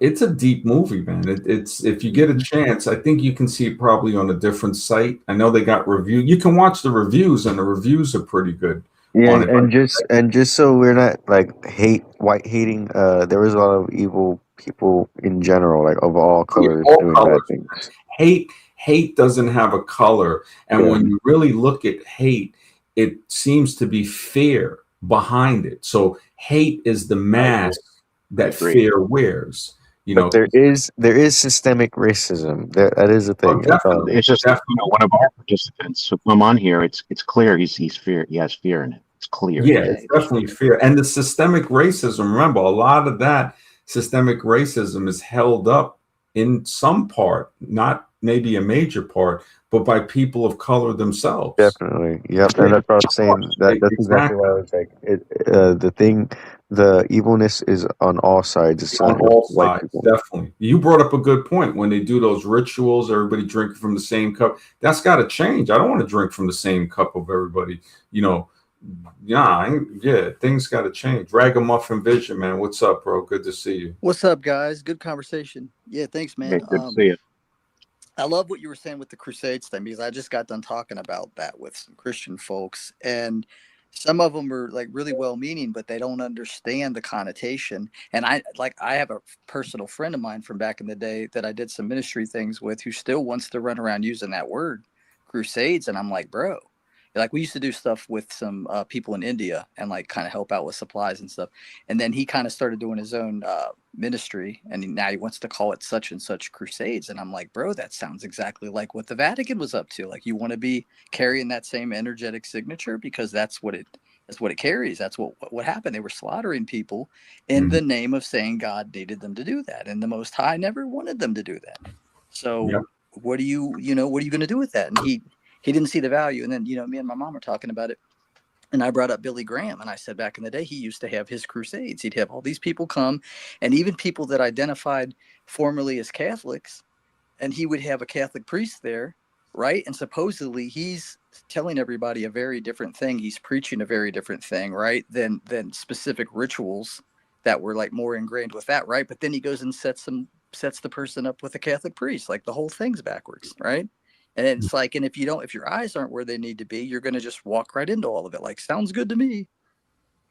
it's a deep movie, man. It's if you get a Mhm. chance, I think you can see it probably on a different site. I know they got review. You can watch the reviews, and the reviews are pretty good Yeah, on it. and just so we're not like white hating, there was a lot of evil people in general, like of all Yeah, colors, all doing colors. bad things. Hate doesn't have a color, and Yeah, when you really look at hate, it seems to be fear behind it. So hate is the I agree. mask I that agree. fear wears. you but know there is systemic racism. That is a oh, thing. That's all. definitely, It's just definitely. one of our participants who come on here. It's clear he's fear. He has fear in it. It's clear as Yeah, it's day. There's definitely fear. fear. And the systemic racism, remember, a lot of that systemic racism is held up in some part, not maybe a major part, but by people of color themselves. Definitely. Yep. Yeah, And that's what I of was course. saying. That's exactly Exactly. why I was like, the evilness is on all sides. It's On not just all white sides, people. definitely. You brought up a good point. When they do those rituals, everybody drinking from the same cup. That's got to change. I don't want to drink from the same cup of everybody. You know, yeah, yeah, things got to change. Ragamuffin Vision, man. What's up, bro? Good to see you. What's up, guys? Good conversation. Yeah, thanks, Hey, man. good to see you. I love what you were saying with the Crusades thing because I just got done talking about that with some Christian folks, and some of them are like really well meaning, but they don't understand the connotation. And I have a personal friend of mine from back in the day that I did some ministry things with who still wants to run around using that word, Crusades, and I'm like, bro. Like we used to do stuff with some people in India and like kind of help out with supplies and stuff. And then he kind of started doing his own ministry, and now he wants to call it such and such crusades. And I'm like, bro, that sounds exactly like what the Vatican was up to. Like, you want to be carrying that same energetic signature because that's what it carries. That's what happened. They were slaughtering people in Mhm. the name of saying God needed them to do that, and the Most High never wanted them to do that. So Yep. what are you going to do with that? And he didn't see the value. And then me and my mom were talking about it, and I brought up Billy Graham, and I said back in the day he used to have his crusades. He'd have all these people come, and even people that identified formerly as Catholics, and he would have a Catholic priest there, right? And supposedly he's telling everybody a very different thing. He's preaching a very different thing, right? Than specific rituals that were like more ingrained with that, right? But then he goes and sets some sets the person up with a Catholic priest. Like the whole thing's backwards, right? And it's like, and if your eyes aren't where they need to be, you're going to just walk right into all of it. Like, sounds good to me.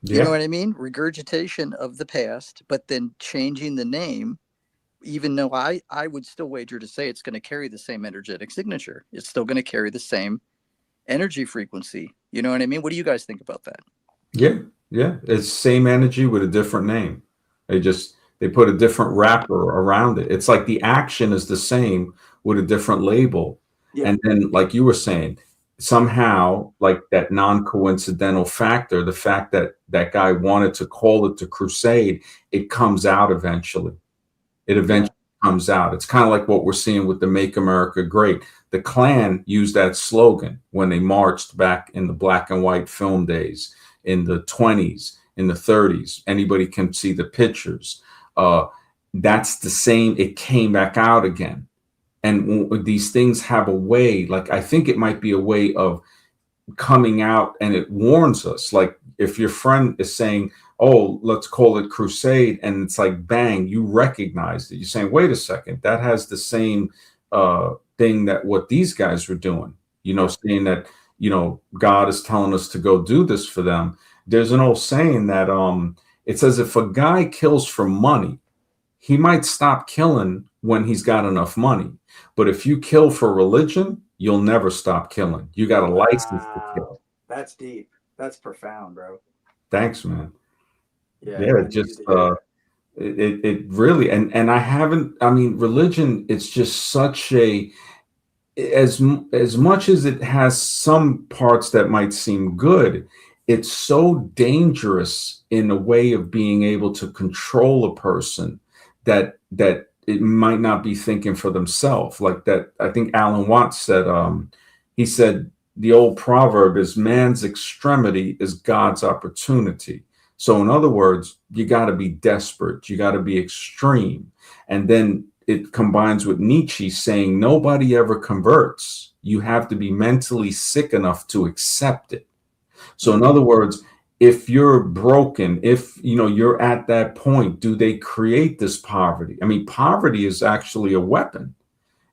You know Yeah. what I mean? Regurgitation of the past, but then changing the name, even though I would still wager to say it's going to carry the same energetic signature. It's still going to carry the same energy frequency. You know what I mean? What do you guys think about that? Yeah. Yeah. It's same energy with a different name. They put a different wrapper around it. It's like the action is the same with a different label. Yeah. And then, like you were saying, somehow, like that non-coincidental factor, the fact that that guy wanted to call it the crusade, it comes out eventually. It eventually comes out. It's kind of like what we're seeing with the Make America Great. The Klan used that slogan when they marched back in the black and white film days in the 20s, in the 30s. Anybody can see the pictures. That's the same. It came back out again. And these things have a way, like I think it might be a way of coming out, and it warns us. Like if your friend is saying, oh, let's call it crusade, and it's like bang, you recognize it. You're saying, wait a second, that has the same thing that what these guys were doing, saying that God is telling us to go do this for them. There's an old saying that it says if a guy kills for money, he might stop killing when he's got enough money. But if you kill for religion, you'll never stop killing. You got a license to kill. That's deep. That's profound, bro. Thanks, man. Yeah. Yeah, just it really, and I mean, religion, it's just such a, as much as it has some parts that might seem good, it's so dangerous in a way of being able to control a person that it might not be thinking for themselves. Like that, I think Alan Watts said, he said the old proverb is man's extremity is God's opportunity. So in other words, you got to be desperate, you got to be extreme. And then it combines with Nietzsche saying nobody ever converts. You have to be mentally sick enough to accept it. So in other words, if you're broken, if you're at that point, do they create this poverty? I mean, poverty is actually a weapon,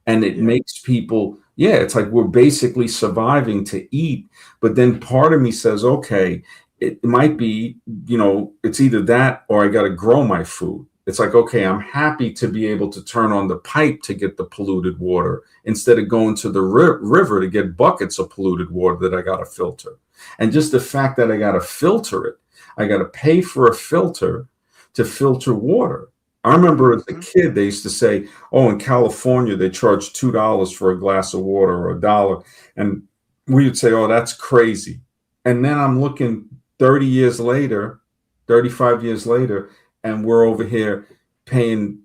and it makes people, it's like we're basically surviving to eat. But then part of me says, okay, it might be, it's either that or I got to grow my food. It's like, okay, I'm happy to be able to turn on the pipe to get the polluted water instead of going to the river to get buckets of polluted water that I got to filter. And just the fact that I got to filter it, I got to pay for a filter to filter water. I remember as a kid, they used to say, oh, in California, they charge $2 for a glass of water or $1. And we would say, oh, that's crazy. And then I'm looking 30 years later, 35 years later, and we're over here paying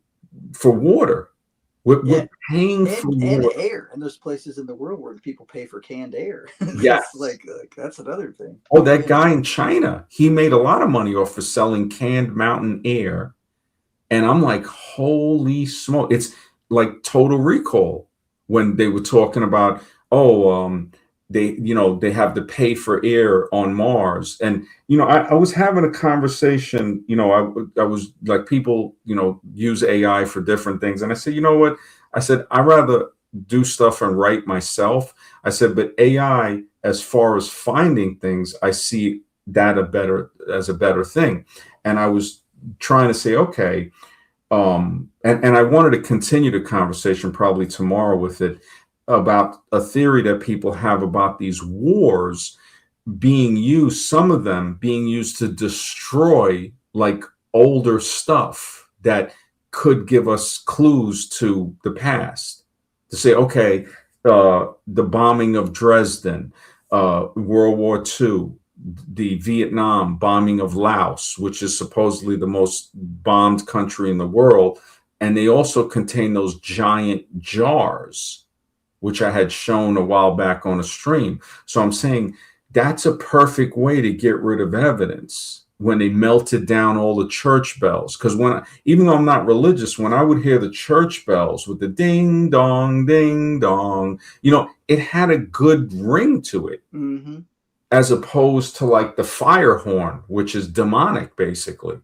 for water. We're paying for water. And air. And there's places in the world where people pay for canned air. Yes. like that's another thing. Oh, that guy in China, he made a lot of money off of selling canned mountain air. And I'm like, holy smoke. It's like Total Recall when they were talking about, they have to pay for air on Mars. And, I was having a conversation, I was like, people, use AI for different things. And I said, you know what? I said, I'd rather do stuff and write myself. I said, but AI, as far as finding things, I see that as a better thing. And I was trying to say, okay, and I wanted to continue the conversation probably tomorrow with it about a theory that people have about these wars being used, some of them being used to destroy like older stuff that could give us clues to the past, to say, okay, the bombing of Dresden, World War II, the Vietnam bombing of Laos, which is supposedly the most bombed country in the world. And they also contain those giant jars, which I had shown a while back on a stream. So I'm saying that's a perfect way to get rid of evidence when they melted down all the church bells. Because even though I'm not religious, when I would hear the church bells with the ding dong, it had a good ring to it. Mm-hmm. As opposed to like the fire horn, which is demonic, basically.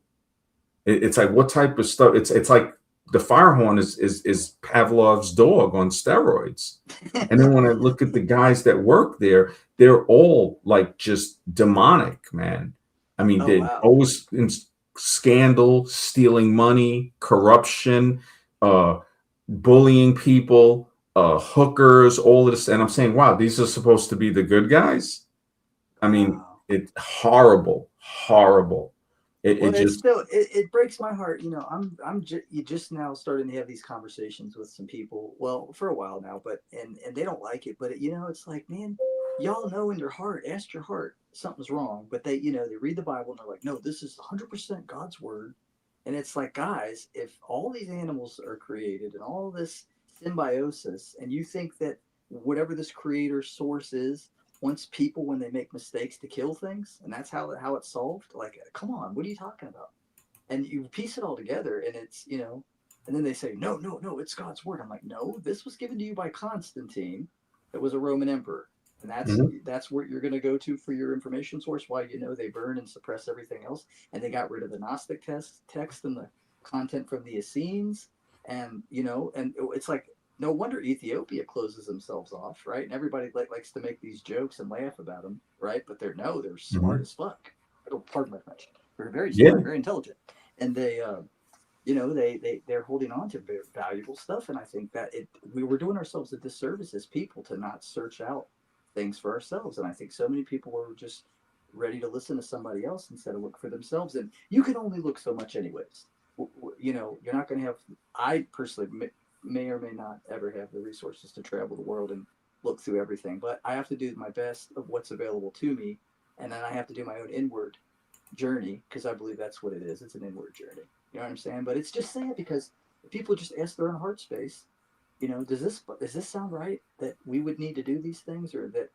It's like, what type of stuff? It's like the fire horn is Pavlov's dog on steroids. And then when I look at the guys that work there, they're all like just demonic, man. I mean, Oh, they're wow. always in scandal, stealing money, corruption, bullying people, hookers, all of this. And I'm saying, wow, these are supposed to be the good guys. I mean, Wow. it's horrible, horrible. It Well, it's just, still it breaks my heart. You know, you just now starting to have these conversations with some people. Well, for a while now, but and they don't like it. But you know, it's like, man, y'all know in your heart, ask your heart, something's wrong. But they, you know, they read the Bible and they're like, no, this is 100% God's word. And it's like, guys, if all these animals are created and all this symbiosis, and you think that whatever this creator source is wants people when they make mistakes to kill things, and that's how it's solved. Like, come on, what are you talking about? And you piece it all together, and it's, you know, and then they say, no, no, no, it's God's word. I'm like, no, this was given to you by Constantine, that was a Roman emperor, and mhm. that's what you're going to go to for your information source. Why, you know, they burn and suppress everything else, and they got rid of the Gnostic text and the content from the Essenes, and you know, and it's like, no wonder Ethiopia closes themselves off, right? And everybody likes to make these jokes and laugh about them, right? But they're smart Mhm. as fuck. Oh, pardon my French. They're very Yeah. smart, very intelligent, and they, you know, they're holding on to very valuable stuff. And I think that we were doing ourselves a disservice as people to not search out things for ourselves. And I think so many people were just ready to listen to somebody else instead of look for themselves. And you can only look so much, anyways. You know, you're not going to have. I personally may or may not ever have the resources to travel the world and look through everything, but I have to do my best of what's available to me, and then I have to do my own inward journey, because I believe that's what it is. It's an inward journey. You know what I'm saying? But it's just sad because if people just ask their own heart space, you know, does this sound right that we would need to do these things, or that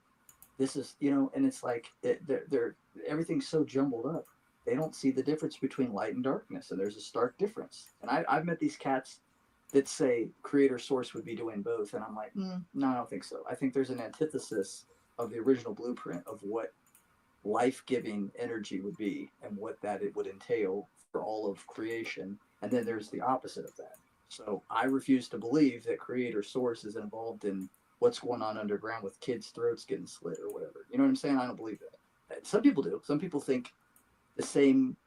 this is, you know? And it's like they're everything's so jumbled up. They don't see the difference between light and darkness, and there's a stark difference. And I've met these cats that say creator source would be doing both, and I'm like, no, I don't think so. I think there's an antithesis of the original blueprint of what life-giving energy would be and what that it would entail for all of creation, and then there's the opposite of that. So I refuse to believe that creator source is involved in what's going on underground with kids throats getting slit or whatever. You know what I'm saying? I don't believe that. Some people do. Some people think the same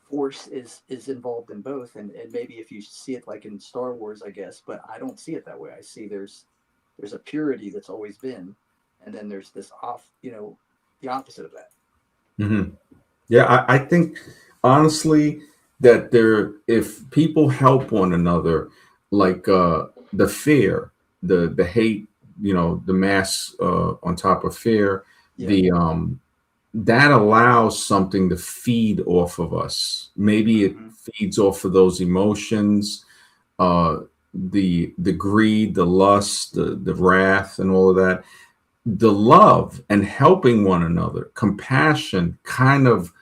force is involved in both, and maybe if you see it like in Star Wars, I guess, but I don't see it that way. I see there's a purity that's always been, and then there's this off, you know, the opposite of that. Mhm. Yeah, I think honestly that if people help one another, like the fear, the hate, you know, the mass on top of fear, Yeah. the that allows something to feed off of us. Maybe it Mm-hmm. feeds off of those emotions, uh, the greed, the lust, the wrath, and all of that. The love and helping one another, compassion, kind of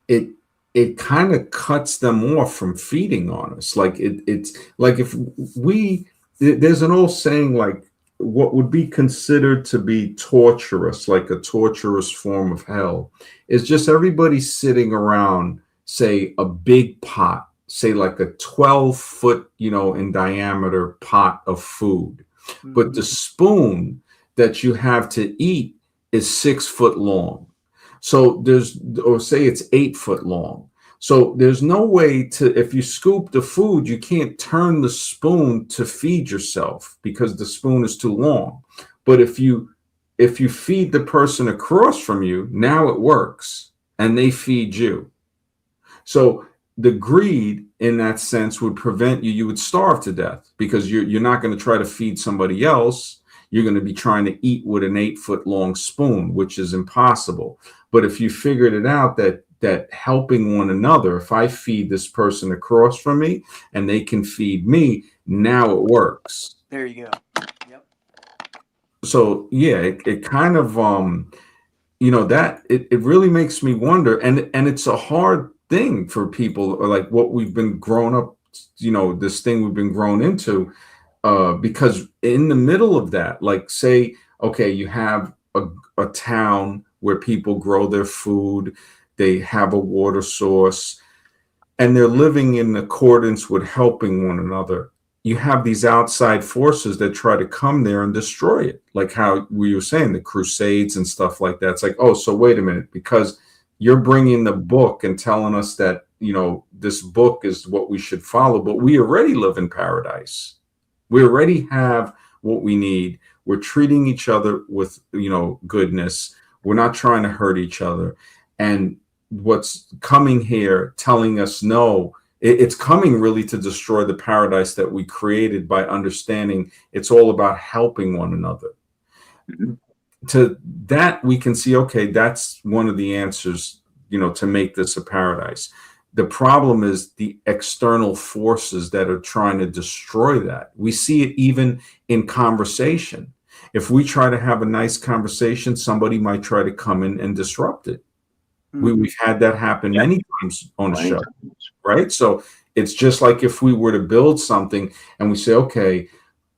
it it kind of cuts them off from feeding on us. Like it's like if there's an old saying, like what would be considered to be torturous, like a torturous form of hell, is just everybody sitting around, say a big pot, say like a 12-foot, you know, in diameter pot of food, but Mm-hmm. the spoon that you have to eat is 6 foot long. So there's, or say it's 8 foot long. So there's no way to, if you scoop the food, you can't turn the spoon to feed yourself because the spoon is too long. But if you feed the person across from you, now it works and they feed you. So the greed in that sense would prevent you would starve to death because you're not going to try to feed somebody else. You're going to be trying to eat with an 8 foot long spoon, which is impossible. But if you figured it out that helping one another, if I feed this person across from me and they can feed me, now it works. There you go. Yep. So yeah, it kind of you know, that it really makes me wonder, and it's a hard thing for people, or like what we've been grown up, you know, this thing we've been grown into, because in the middle of that, like say, okay, you have a town where people grow their food, they have a water source, and they're living in accordance with helping one another, you have these outside forces that try to come there and destroy it. Like how we were saying, the Crusades and stuff like that. It's like, oh, so wait a minute, because you're bringing the book and telling us that, this book is what we should follow, but we already live in paradise. We already have what we need. We're treating each other with, goodness. We're not trying to hurt each other. And what's coming here telling us no, it's coming really to destroy the paradise that we created by understanding it's all about helping one another. Mhm. To that, we can see, okay, that's one of the answers, to make this a paradise. The problem is the external forces that are trying to destroy that. We see it even in conversation. If we try to have a nice conversation, somebody might try to come in and disrupt it. We've had that happen Yeah, many times on the plenty show, times. right? So it's just like if we were to build something and we say, okay,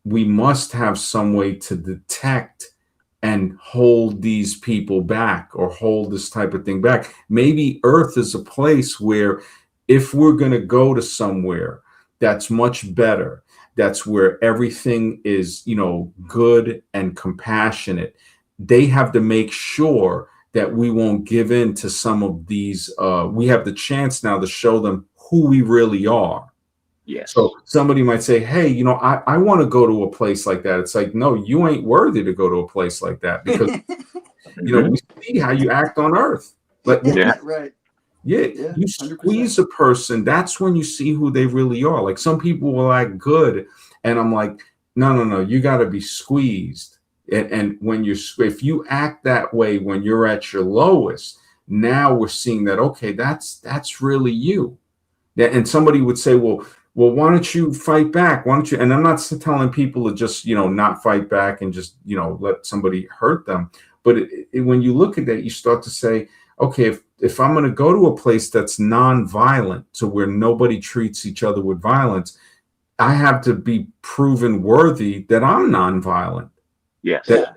we must have some way to detect and hold these people back or hold this type of thing back. Maybe Earth is a place where if we're going to go to somewhere that's much better, that's where everything is, good and compassionate, they have to make sure that we won't give in to some of these. We have the chance now to show them who we really are. Yes. So somebody might say, hey, I want to go to a place like that. It's like, no, you ain't worthy to go to a place like that because, Hmm. we see how you act on earth. But Yeah. Right. yeah, Yeah. you 100%. squeeze a person, that's when you see who they really are. Like some people will act good. And I'm like, no, no, no, you got to be squeezed. And when if you act that way when you're at your lowest, now we're seeing that, okay, that's really you. Yeah, and somebody would say, well, why don't you fight back? Why don't you? And I'm not telling people to just, not fight back and just, let somebody hurt them. But when you look at that, you start to say, okay, if I'm going to go to a place that's non-violent, to where nobody treats each other with violence, I have to be proven worthy that I'm non-violent. Yes. That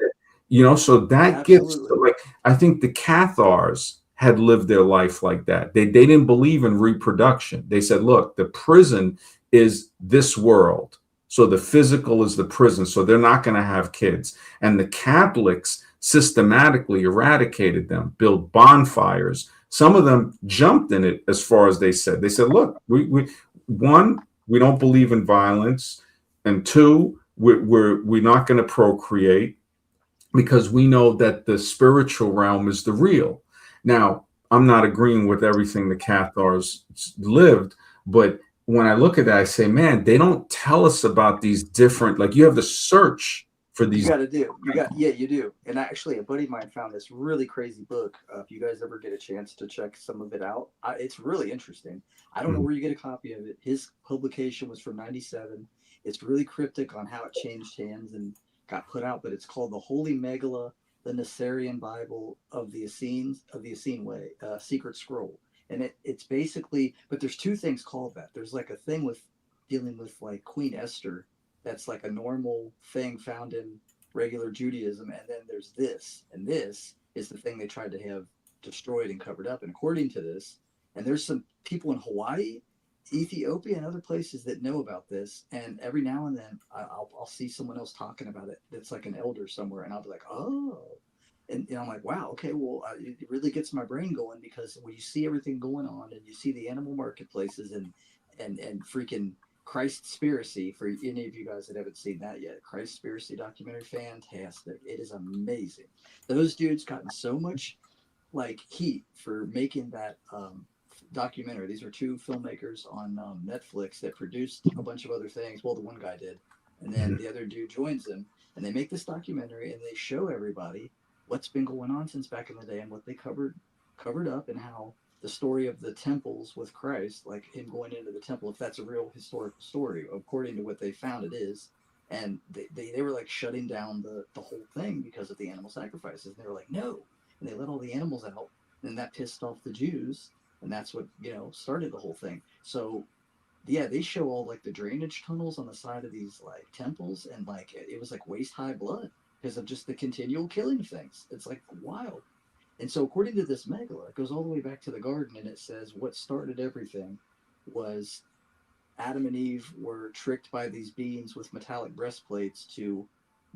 Yeah. so that gives, Absolutely. like, I think the Cathars had lived their life like that. They didn't believe in reproduction. They said, look, the prison is this world. So the physical is the prison. So they're not going to have kids. And the Catholics systematically eradicated them, built bonfires. Some of them jumped in it, as far as they said. They said, look, one, we don't believe in violence. And two, we're not going to procreate, because we know that the spiritual realm is the real. Now, I'm not agreeing with everything the Cathars lived, but when I look at that, I say, man, they don't tell us about these different, like you have to search for You these. got to do. Yeah, you do. And actually, a buddy of mine found this really crazy book. If you guys ever get a chance to check some of it out, it's really interesting. I don't know where you get a copy of it. His publication was from '97. It's really cryptic on how it changed hands and got put out, but it's called the Holy Megillah, the Nasarian Bible of the Essene Way, Secret Scroll. And it's basically, but there's two things called that. There's like a thing with dealing with like Queen Esther, that's like a normal thing found in regular Judaism, and then there's this, and this is the thing they tried to have destroyed and covered up. And according to this, and there's some people in Hawaii, Ethiopia, and other places that know about this, and every now and then I'll see someone else talking about it that's like an elder somewhere, and I'll be like, oh. And I'm like, wow, okay, well, it really gets my brain going, because when you see everything going on and you see the animal marketplaces and freaking Christspiracy, for any of you guys that haven't seen that yet, Christspiracy documentary, fantastic. It is amazing. Those dudes gotten so much like heat for making that documentary. These are two filmmakers on Netflix that produced a bunch of other things. Well, the one guy did, and then the other dude joins them, and they make this documentary and they show everybody what's been going on since back in the day and what they covered up, and how the story of the temples with Christ, like him going into the temple, if that's a real historical story, according to what they found, it is. And they were like shutting down the whole thing because of the animal sacrifices. And they were like, no. And they let all the animals out. And that pissed off the Jews. And that's what, started the whole thing. So, yeah, they show all like the drainage tunnels on the side of these like temples. And like it was like waist high blood because of just the continual killing of things. It's like wild. And so, according to this megillah, it goes all the way back to the garden, and it says what started everything was Adam and Eve were tricked by these beings with metallic breastplates to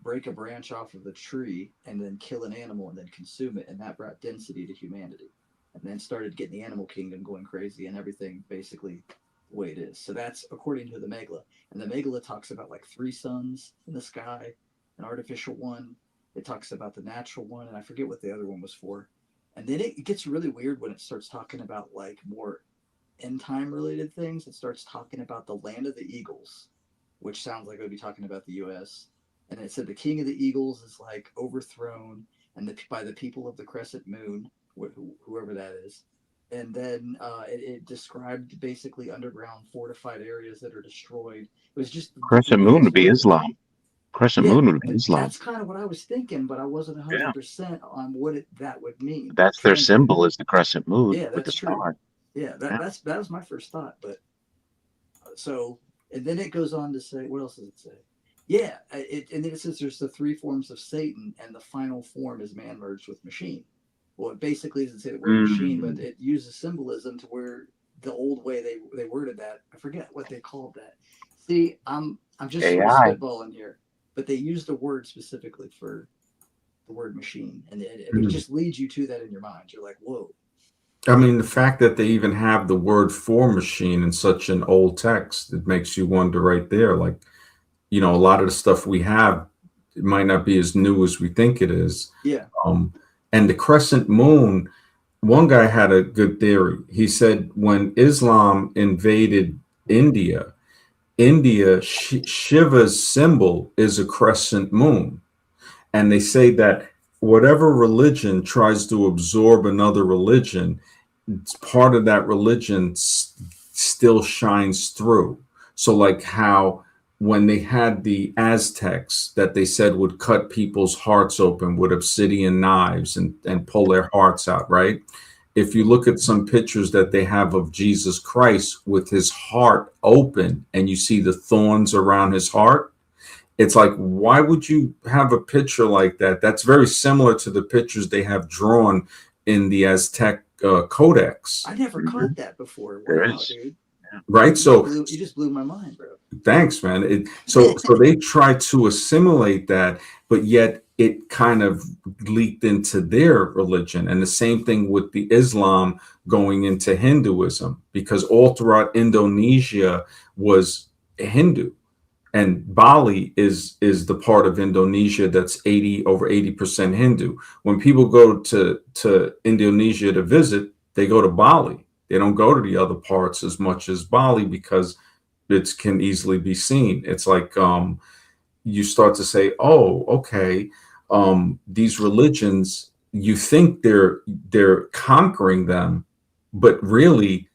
break a branch off of the tree and then kill an animal and then consume it, and that brought density to humanity, and then started getting the animal kingdom going crazy and everything basically the way it is. So that's according to the Megillah, and the Megillah talks about like three suns in the sky, an artificial one. It talks about the natural one, and I forget what the other one was for. And then it gets really weird when it starts talking about like more end time related things. It starts talking about the land of the eagles, which sounds like it would be talking about the U.S. And it said the king of the eagles is like overthrown and by the people of the crescent moon, whoever that is. And then it described basically underground fortified areas that are destroyed. It was just the Crescent moon weirdest would be wording. Islam. Crescent Yeah, moon would be Islam. that's kind of what I was thinking, but I wasn't Yeah. 100% on what that would mean. That's their Translated. symbol is the crescent moon Yeah, with the that's true. star. Yeah, Yeah. that was my first thought, but so, and then it goes on to say, what else does it say? Yeah, and then it says there's the three forms of Satan, and the final form is man merged with machine. Well, it basically doesn't say the word machine, but Mm. it uses symbolism to where the old way they worded that, I forget what they called that. See, I'm just sort of AI. spitballing here, but they used a word specifically for the word machine, and it Mm. just leads you to that in your mind. You're like, whoa. I mean, the fact that they even have the word for machine in such an old text, it makes you wonder right there. Like, a lot of the stuff we have, it might not be as new as we think it is. Yeah. Um, and the crescent moon, one guy had a good theory. He said when Islam invaded India, Shiva's symbol is a crescent moon. And they say that whatever religion tries to absorb another religion, it's part of that religion still shines through. So, like how when they had the Aztecs that they said would cut people's hearts open with obsidian knives and pull their hearts out, right? If you look at some pictures that they have of Jesus Christ with his heart open and you see the thorns around his heart, it's like, why would you have a picture like that? That's very similar to the pictures they have drawn in the Aztec codex, I never Mhm. caught that before. There Wow, is. dude. Yeah. right? So You just blew my mind, bro. thanks, man. So they try to assimilate that, but yet it kind of leaked into their religion. And the same thing with the Islam going into Hinduism, because all throughout Indonesia was Hindu. And Bali is the part of Indonesia that's 80% Hindu. When people go to Indonesia to visit, they go to Bali. They don't go to the other parts as much as Bali because it can easily be seen. It's like you start to say, oh, okay, these religions, you think they're conquering them, but really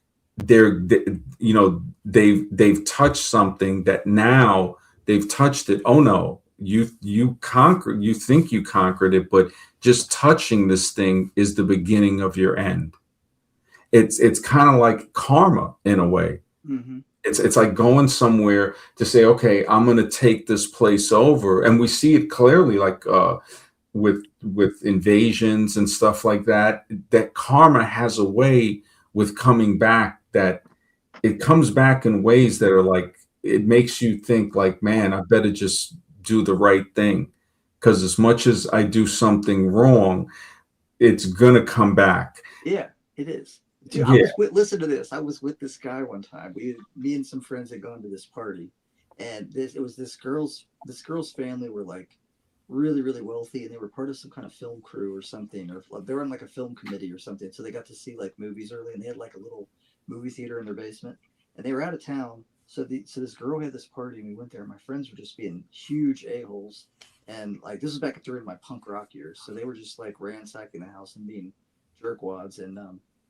they've touched something that now they've touched it. Oh no, you think you conquered it, but just touching this thing is the beginning of your end. It's kind of like karma in a way. Mm-hmm. It's like going somewhere to say, okay, I'm going to take this place over, and we see it clearly, like with invasions and stuff like that. That karma has a way with coming back. That it comes back in ways that are like it makes you think, like, man, I better just do the right thing, because as much as I do something wrong, it's gonna come back. Yeah, it is. Dude, I Yeah. was with. Listen to this. I was with this guy one time. Me and some friends had gone to this party, and it was this girl's family were like really really wealthy, and they were part of some kind of film crew or something, or they were on like a film committee or something. So they got to see like movies early, and they had like a little movie theater in their basement, and they were out of town. So this girl had this party, and we went there. And my friends were just being huge a holes, and like this was back during my punk rock years, so they were just like ransacking the house and being jerkwads. And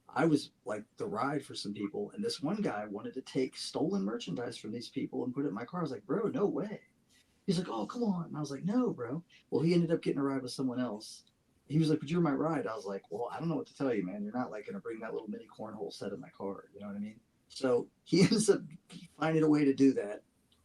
I was like the ride for some people, and this one guy wanted to take stolen merchandise from these people and put it in my car. I was like, bro, no way. He's like, oh, come on. And I was like, no, bro. Well, he ended up getting a ride with someone else. He was like, but you're my ride. I was like, well, I don't know what to tell you, man. You're not like going to bring that little mini cornhole set in my car. You know what I mean? So he ends up finding a way to do that.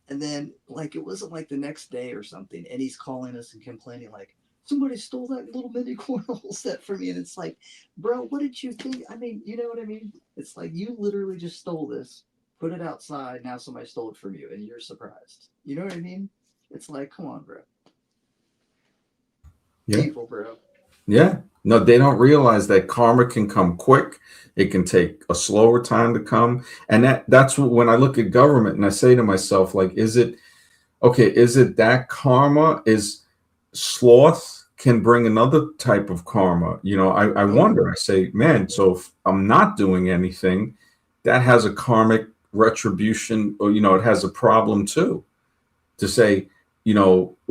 And then, like, it wasn't like the next day or something. And he's calling us and complaining, like, somebody stole that little mini cornhole set from me. And it's like, bro, what did you think? I mean, you know what I mean? It's like you literally just stole this put it outside. Now somebody stole it from you, and you're surprised. You know what I mean? It's like, come on, bro. Yeah. Evil, bro. Yeah. No, they don't realize that karma can come quick. It can take a slower time to come. And that's when I look at government and I say to myself, like, is it okay, is it that karma is sloth can bring another type of karma? I Oh yeah. wonder, I say, man, so if I'm not doing anything, that has a karmic retribution, or it has a problem too. To say,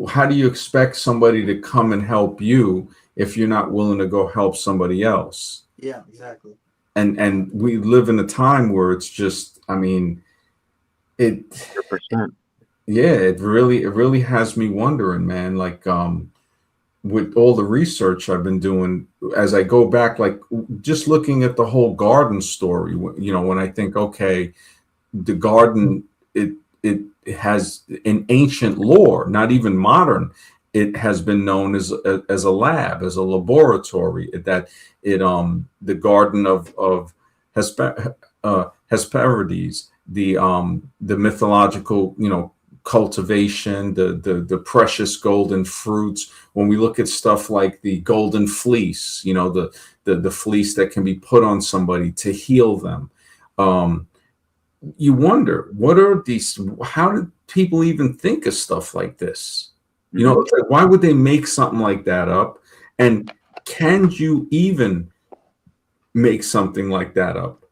how do you expect somebody to come and help you if you're not willing to go help somebody else? Yeah, exactly. And we live in a time where it's just, I mean, it 100%. yeah, it really has me wondering, man, like with all the research I've been doing, as I go back, like just looking at the whole garden story, when I think, okay, the garden, it has in ancient lore, not even modern, it has been known as a lab, as a laboratory. That the garden of Hesperides, the mythological, cultivation, the precious golden fruits. When we look at stuff like the golden fleece, the fleece that can be put on somebody to heal them. You wonder, what are these, how did people even think of stuff like this? Hmm. It's like, why would they make something like that up? And can you even make something like that up?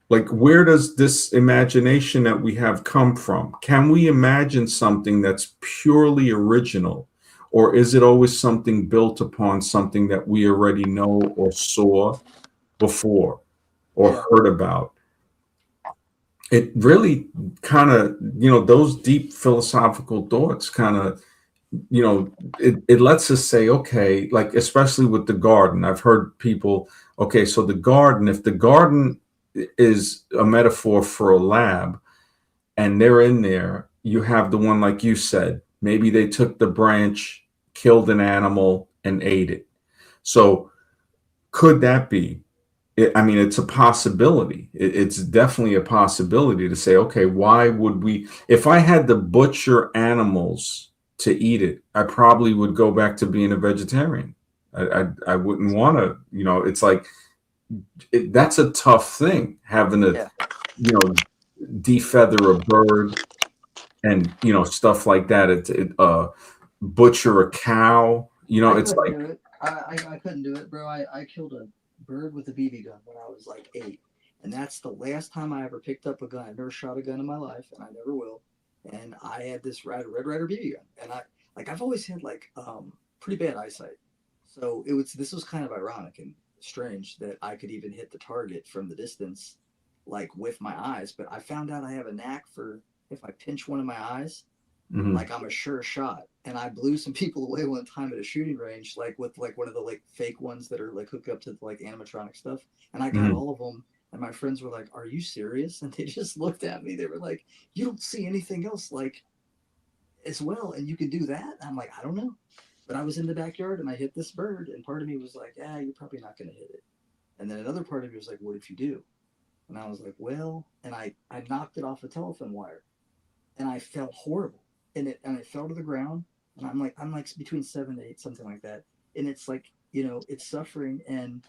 Like, where does this imagination that we have come from? Can we imagine something that's purely original? Or is it always something built upon something that we already know or saw before or Yeah. heard about? It really kind of, those deep philosophical thoughts kind of, it lets us say, okay, like, especially with the garden, I've heard people, okay, so the garden, if the garden is a metaphor for a lab and they're in there, you have the one, like you said, maybe they took the branch, killed an animal and ate it. So could that be? I mean, it's a possibility. It's definitely a possibility to say, okay, why would we? If I had to butcher animals to eat it, I probably would go back to being a vegetarian. I wouldn't want to. It's like that's a tough thing, having to, Yeah. you know, defeather a bird and stuff like that. Butcher a cow. I It's couldn't like, do it. I couldn't do it, bro. I killed a bird with a BB gun when I was like 8. And that's the last time I ever picked up a gun. I've never shot a gun in my life, and I never will. And I had this Red Ryder BB gun. And I've always had like pretty bad eyesight. So this was kind of ironic and strange that I could even hit the target from the distance, like with my eyes. But I found out I have a knack for, if I pinch one of my eyes, mhm, like I'm a sure shot. And I blew some people away one time at a shooting range, like with like one of the like fake ones that are like hooked up to like animatronic stuff. And I got mhm, all of them. And my friends were like, "Are you serious?" And they just looked at me. They were like, "You don't see anything else like as well, and you can do that?" And I'm like, "I don't know." But I was in the backyard and I hit this bird, and part of me was like, "Yeah, you're probably not going to hit it." And then another part of me was like, "What if you do?" And I was like, "Well," and I knocked it off a telephone wire, and I felt horrible, and it fell to the ground, and I'm like between 7 to 8, something like that, and it's like, it's suffering, and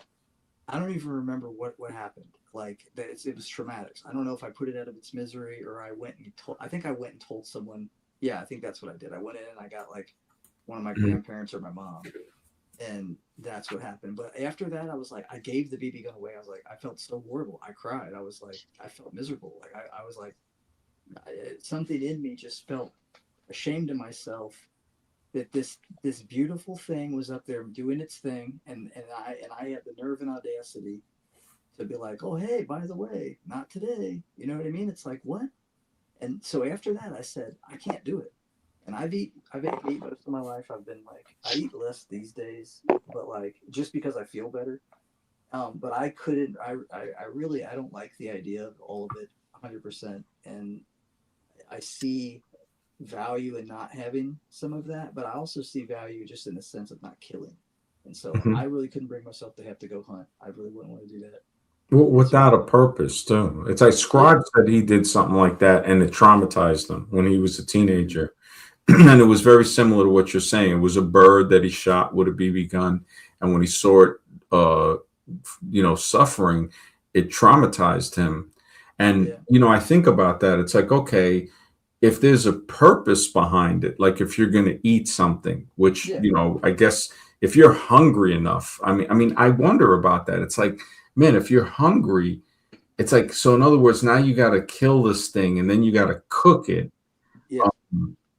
I don't even remember what happened. Like it was traumatic. I don't know if I put it out of its misery or I went and told. I think I went and told someone. Yeah, I think that's what I did. I went in and I got like one of my mhm, grandparents or my mom, and that's what happened. But after that, I was like, I gave the BB gun away. I was like, I felt so horrible. I cried. I was like, I felt miserable. Like I was like, something in me just felt ashamed of myself that this beautiful thing was up there doing its thing, and I had the nerve and audacity to be like, oh hey, by the way, not today. You know what I mean? It's like, what? And so after that, I said, I can't do it. And I've ate meat most of my life. I've been like, I eat less these days, but like just because I feel better. But I couldn't. I really I don't like the idea of all of it 100%. And I see value in not having some of that, but I also see value just in the sense of not killing. And so I mhm. really couldn't bring myself to have to go hunt. I really wouldn't want to do that. Well, without a purpose, too. It's like Yeah, Scribe said he did something like that and it traumatized him when he was a teenager. And it was very similar to what you're saying. It was a bird that he shot with a BB gun. And when he saw it, uh, suffering, it traumatized him. And, yeah, I think about that. It's like, okay, if there's a purpose behind it, like if you're going to eat something, which, yeah, I guess if you're hungry enough, I wonder about that. It's like, man, if you're hungry, it's like, so in other words, now you got to kill this thing and then you got to cook it. yeah.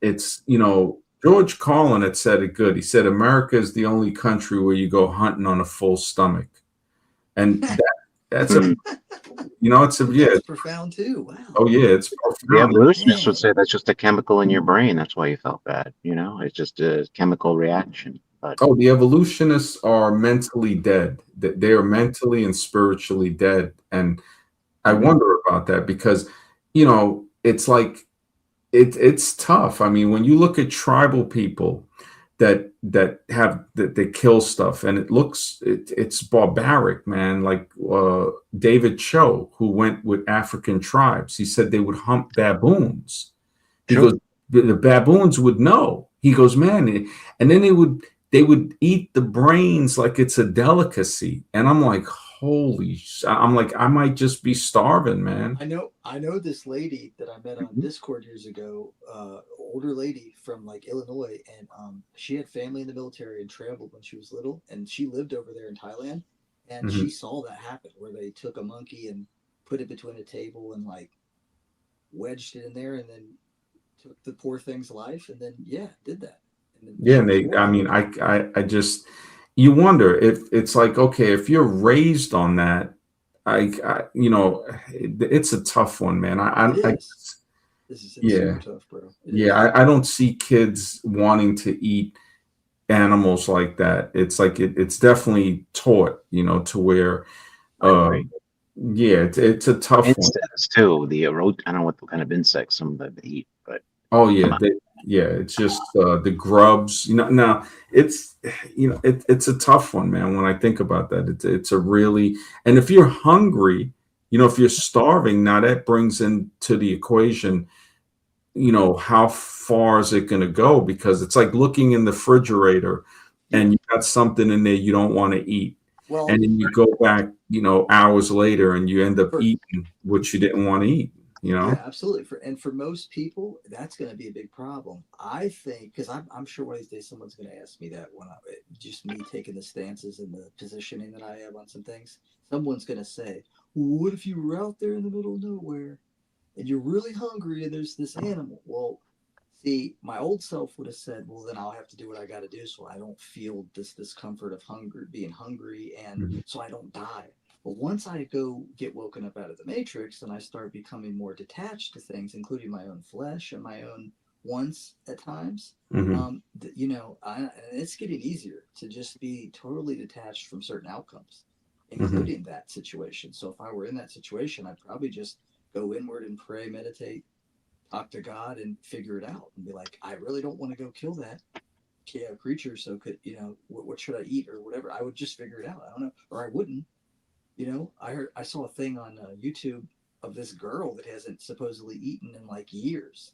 It's, George Carlin had said it good. He said, America is the only country where you go hunting on a full stomach. And that's a, Hmm. it's a, Well, yeah. that's profound too. Wow. Oh yeah. It's The profound. evolutionists would Dang. say that's just a chemical in your brain. That's why you felt bad. It's just a chemical reaction. But Oh, the evolutionists are mentally dead. They are mentally and spiritually dead. And I mhm. wonder about that because, it's like it's tough. I mean, when you look at tribal people that they kill stuff, and it's barbaric, man. Like David Cho, who went with African tribes, he said they would hunt baboons. He Sure. goes, the baboons would know. He goes, man, and then they would eat the brains like it's a delicacy. And I'm like, I'm like, I might just be starving, man. I know this lady that I met on Mhm. Discord years ago, older lady from like Illinois, and she had family in the military and traveled when she was little, and she lived over there in Thailand, and she Mhm. saw that happen where they took a monkey and put it between a table and like wedged it in there, and then took the poor thing's life, and then yeah, did that, and then Yeah, she and was I horrified. mean, I just, you wonder if it's like, okay, if you're raised on that, it's a tough one, man. It is. It's Yeah, super tough, bro. It yeah, is. I don't see kids wanting to eat animals like that. It's like it's definitely taught, to where, I uh, agree. yeah, it's a tough one. Insects too. I don't know what kind of insects some of them eat, but Oh come yeah, on. yeah. It's just the grubs. Now it's it's a tough one, man. When I think about that, it's a really, and if you're hungry, if you're starving, now that brings into the equation, how far is it going to go? Because it's like looking in the refrigerator, Yeah. and you got something in there you don't want to eat, Well, and then you go back, hours later, and you end up for eating what you didn't want to eat. yeah, absolutely. For most people, that's going to be a big problem. I think because I'm sure one of these days someone's going to ask me that when just me taking the stances and the positioning that I have on some things. Someone's going to say, well, "What if you were out there in the middle of nowhere and you're really hungry and there's this animal?" Well, see, my old self would have said, "Well, then I'll have to do what I got to do so I don't feel this discomfort of hunger, being hungry, and Mhm. so I don't die." But once I go get woken up out of the matrix and I start becoming more detached to things, including my own flesh and my own wants at times, Mhm. it's getting easier to just be totally detached from certain outcomes, Mhm. including that situation. So if I were in that situation, I'd probably just go inward and pray, meditate, talk to God, and figure it out, and be like, I really don't want to go kill that creature. So what should I eat or whatever? I would just figure it out. I don't know, or I wouldn't. I saw a thing on YouTube of this girl that hasn't supposedly eaten in like years,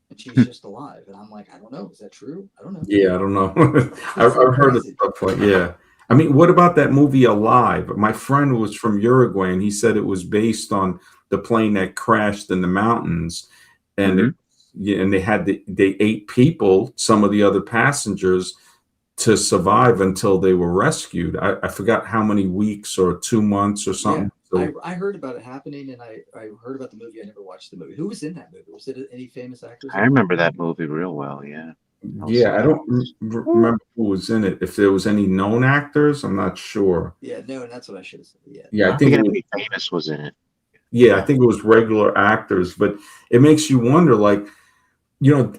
and she's just alive. And I'm like, I don't know. Is that true? I don't know. Yeah, I don't know. It's so I've heard of crazy. stuff like, yeah. I mean, what about that movie Alive? My friend was from Uruguay, and he said it was based on the plane that crashed in the mountains, and Hmm. yeah, and they ate people, some of the other passengers, to survive until they were rescued. I forgot how many weeks or 2 months or Yeah, something. I So I heard about it happening, and I heard about the movie. I never watched the movie. Who was in that movie? Was it any famous actors I in it? remember that movie real well. Yeah, I was yeah, I don't Woo. remember who was in it. If there was any known actors, I'm not sure. Yeah, no, and that's what I should have said. Yeah, Yeah, I I think it forget was. anybody famous was in it. Yeah, I think it was regular actors, but it makes you wonder, like, you know,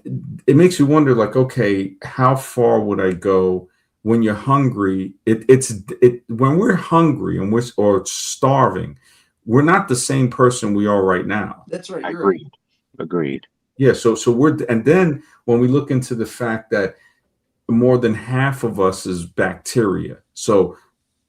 it makes you wonder, like, okay, how far would I go when you're hungry? It when we're hungry and or starving, we're not the same person we are right now. that's right. You're right. Agreed. Agreed. Yeah, so and then when we look into the fact that more than half of us is bacteria, so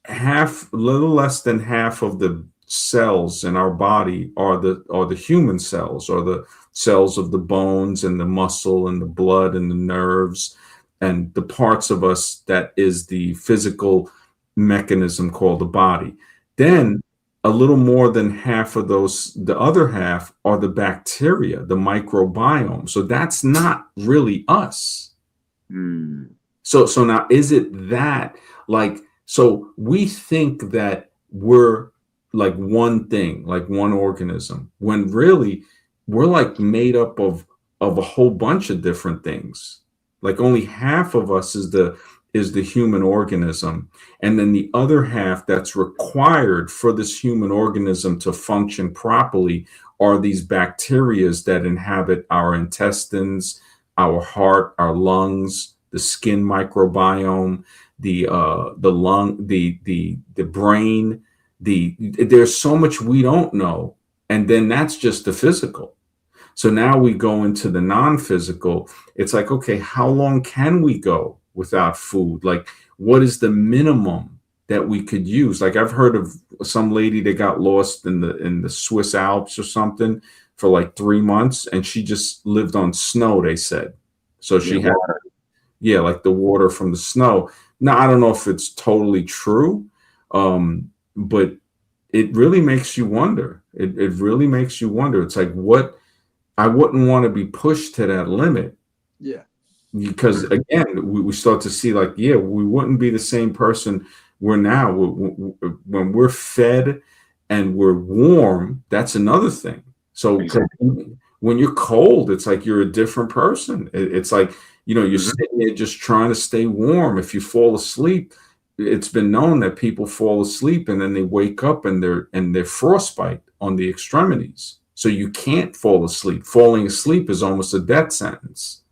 a little less than half of the cells in our body are the human cells, or the cells of the bones and the muscle and the blood and the nerves and the parts of us that is the physical mechanism called the body. Then a little more than half of those, the other half, are the bacteria, the microbiome. So that's not really us. Hmm. So now, is it that, like, so we think that we're like one thing, like one organism, when really we're like made up of a whole bunch of different things. Like only half of us is the human organism, and then the other half that's required for this human organism to function properly are these bacterias that inhabit our intestines, our heart, our lungs, the skin microbiome, the lung, the brain. There's so much we don't know, and then that's just the physical. So now we go into the non-physical. It's like, okay, how long can we go without food? Like, what is the minimum that we could use? Like, I've heard of some lady that got lost in the Swiss Alps or something for like 3 months, and she just lived on snow, they said. So Yeah, she had, water. yeah, like the water from the snow. Now, I don't know if it's totally true, but it really makes you wonder. It really makes you wonder. It's like, what, I wouldn't want to be pushed to that limit, Yeah. because again, we start to see like, yeah, we wouldn't be the same person we're now. When we're fed and we're warm, that's another thing. So 'cause Exactly. when you're cold, it's like you're a different person. It's like, you're Hmm. sitting there just trying to stay warm. If you fall asleep, it's been known that people fall asleep and then they wake up and they're frostbite on the extremities. So you can't fall asleep. Falling asleep is almost a death sentence.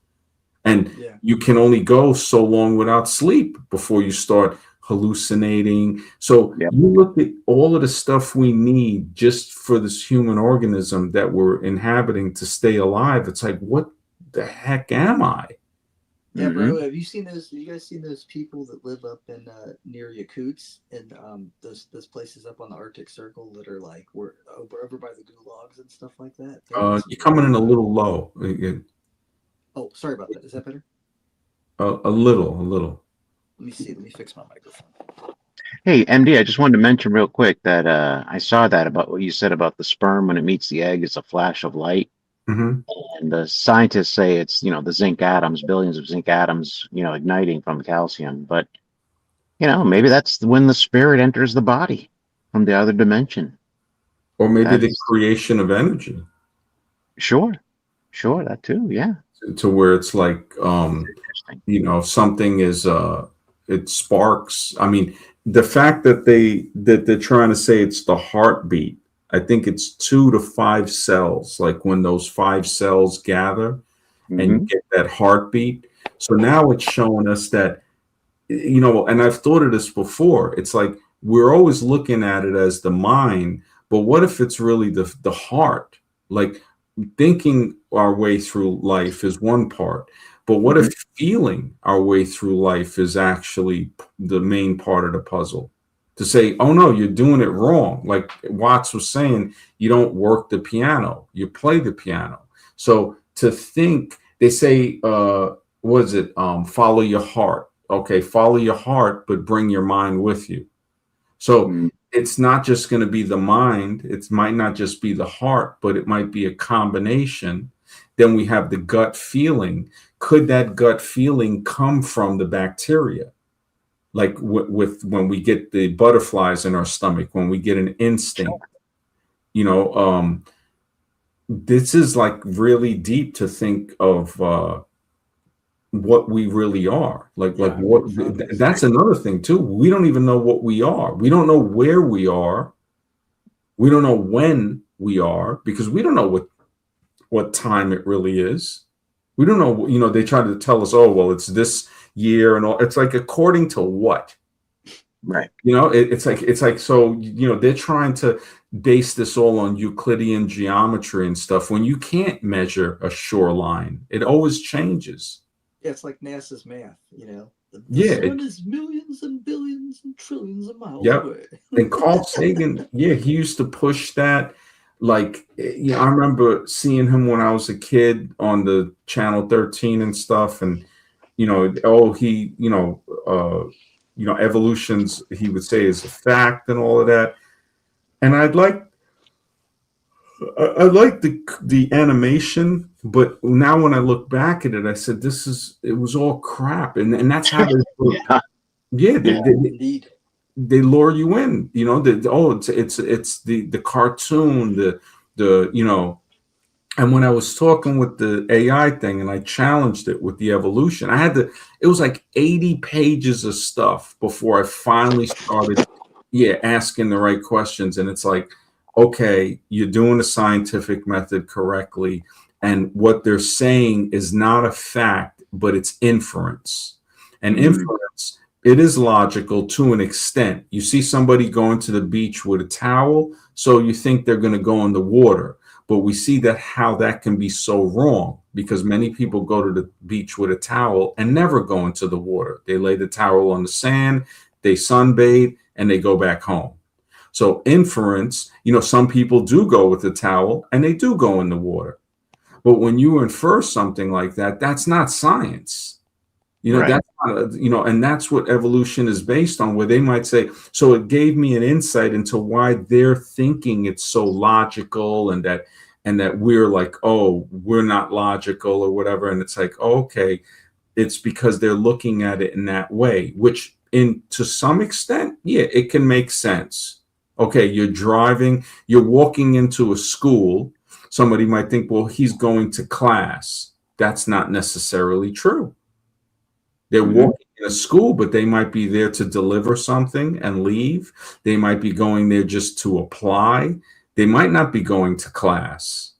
And Yeah. you can only go so long without sleep before you start hallucinating. So Yep. you look at all of the stuff we need just for this human organism that we're inhabiting to stay alive. It's like, what the heck am I? Yeah, Hmm. bro. Have you seen those? Have you guys seen those people that live up in near Yakutsk and those places up on the Arctic Circle that are like we're over by the gulags and stuff like that? They're in some You're coming in a remote. little low. Oh, sorry about that. Is that better? A little, a little. Let me see. Let me fix my microphone. Hey, MD, I just wanted to mention real quick that I saw that about what you said about the sperm when it meets the egg, it's a flash of light. Hmm. And the scientists say it's, the zinc atoms, billions of zinc atoms, igniting from calcium. But, maybe that's when the spirit enters the body from the other dimension. Or maybe the That's creation of energy, sure. Sure, that too. Yeah. to where it's like, Interesting. if something is it sparks. I mean, the fact that they're trying to say it's the heartbeat, I think it's 2 to 5 cells, like when those 5 cells gather and you Hmm. get that heartbeat. So now it's showing us that, and I've thought of this before, it's like we're always looking at it as the mind, but what if it's really the heart? Like, thinking our way through life is one part, but what Hmm. if feeling our way through life is actually the main part of the puzzle? To say, oh no, you're doing it wrong. Like Watts was saying, you don't work the piano, you play the piano. So to think, they say, what is it? Follow your heart. Okay, follow your heart, but bring your mind with you. So it's not just going to be the mind. It might not just be the heart, but it might be a combination. Then we have the gut feeling. Could that gut feeling come from the bacteria? Like with when we get the butterflies in our stomach, when we get an instinct, you know, this is like really deep to think of what we really are. Like Yeah, I what, never thought of this. that's another thing too. We don't even know what we are. We don't know where we are. We don't know when we are, because we don't know what time it really is. We don't know, they try to tell us, oh, well, it's this year and all. It's like, according to what? Right. It's like, so, they're trying to base this all on Euclidean geometry and stuff when you can't measure a shoreline. It always changes. Yeah, it's like NASA's math. The Yeah, sun is millions and billions and trillions of miles yep. away. And Carl Sagan, yeah, he used to push that. Like, I remember seeing him when I was a kid on the Channel 13 and stuff, and oh, he, evolutions, he would say is a fact and all of that. And I like the animation, but now when I look back at it, I said it was all crap, and that's how they Yeah. yeah, Yeah. Indeed. they lure you in. It's the cartoon, the. And when I was talking with the AI thing, and I challenged it with the evolution, it was like 80 pages of stuff before I finally started, yeah, asking the right questions. And it's like, okay, you're doing the scientific method correctly, and what they're saying is not a fact, but it's inference. And inference, it is logical to an extent. You see somebody going to the beach with a towel, so you think they're going to go in the water. But we see that how that can be so wrong, because many people go to the beach with a towel and never go into the water. They lay the towel on the sand, they sunbathe, and they go back home. So inference, some people do go with the towel and they do go in the water. But when you infer something like that, that's not science. Right. That's not and that's what evolution is based on, where they might say, so it gave me an insight into why they're thinking it's so logical, and that we're like, oh, we're not logical or whatever. And it's like, oh, okay, it's because they're looking at it in that way, which to some extent, yeah, it can make sense. Okay, you're walking into a school. Somebody might think, well, he's going to class. That's not necessarily true. They're walking in a school, but they might be there to deliver something and leave. They might be going there just to apply. They might not be going to class.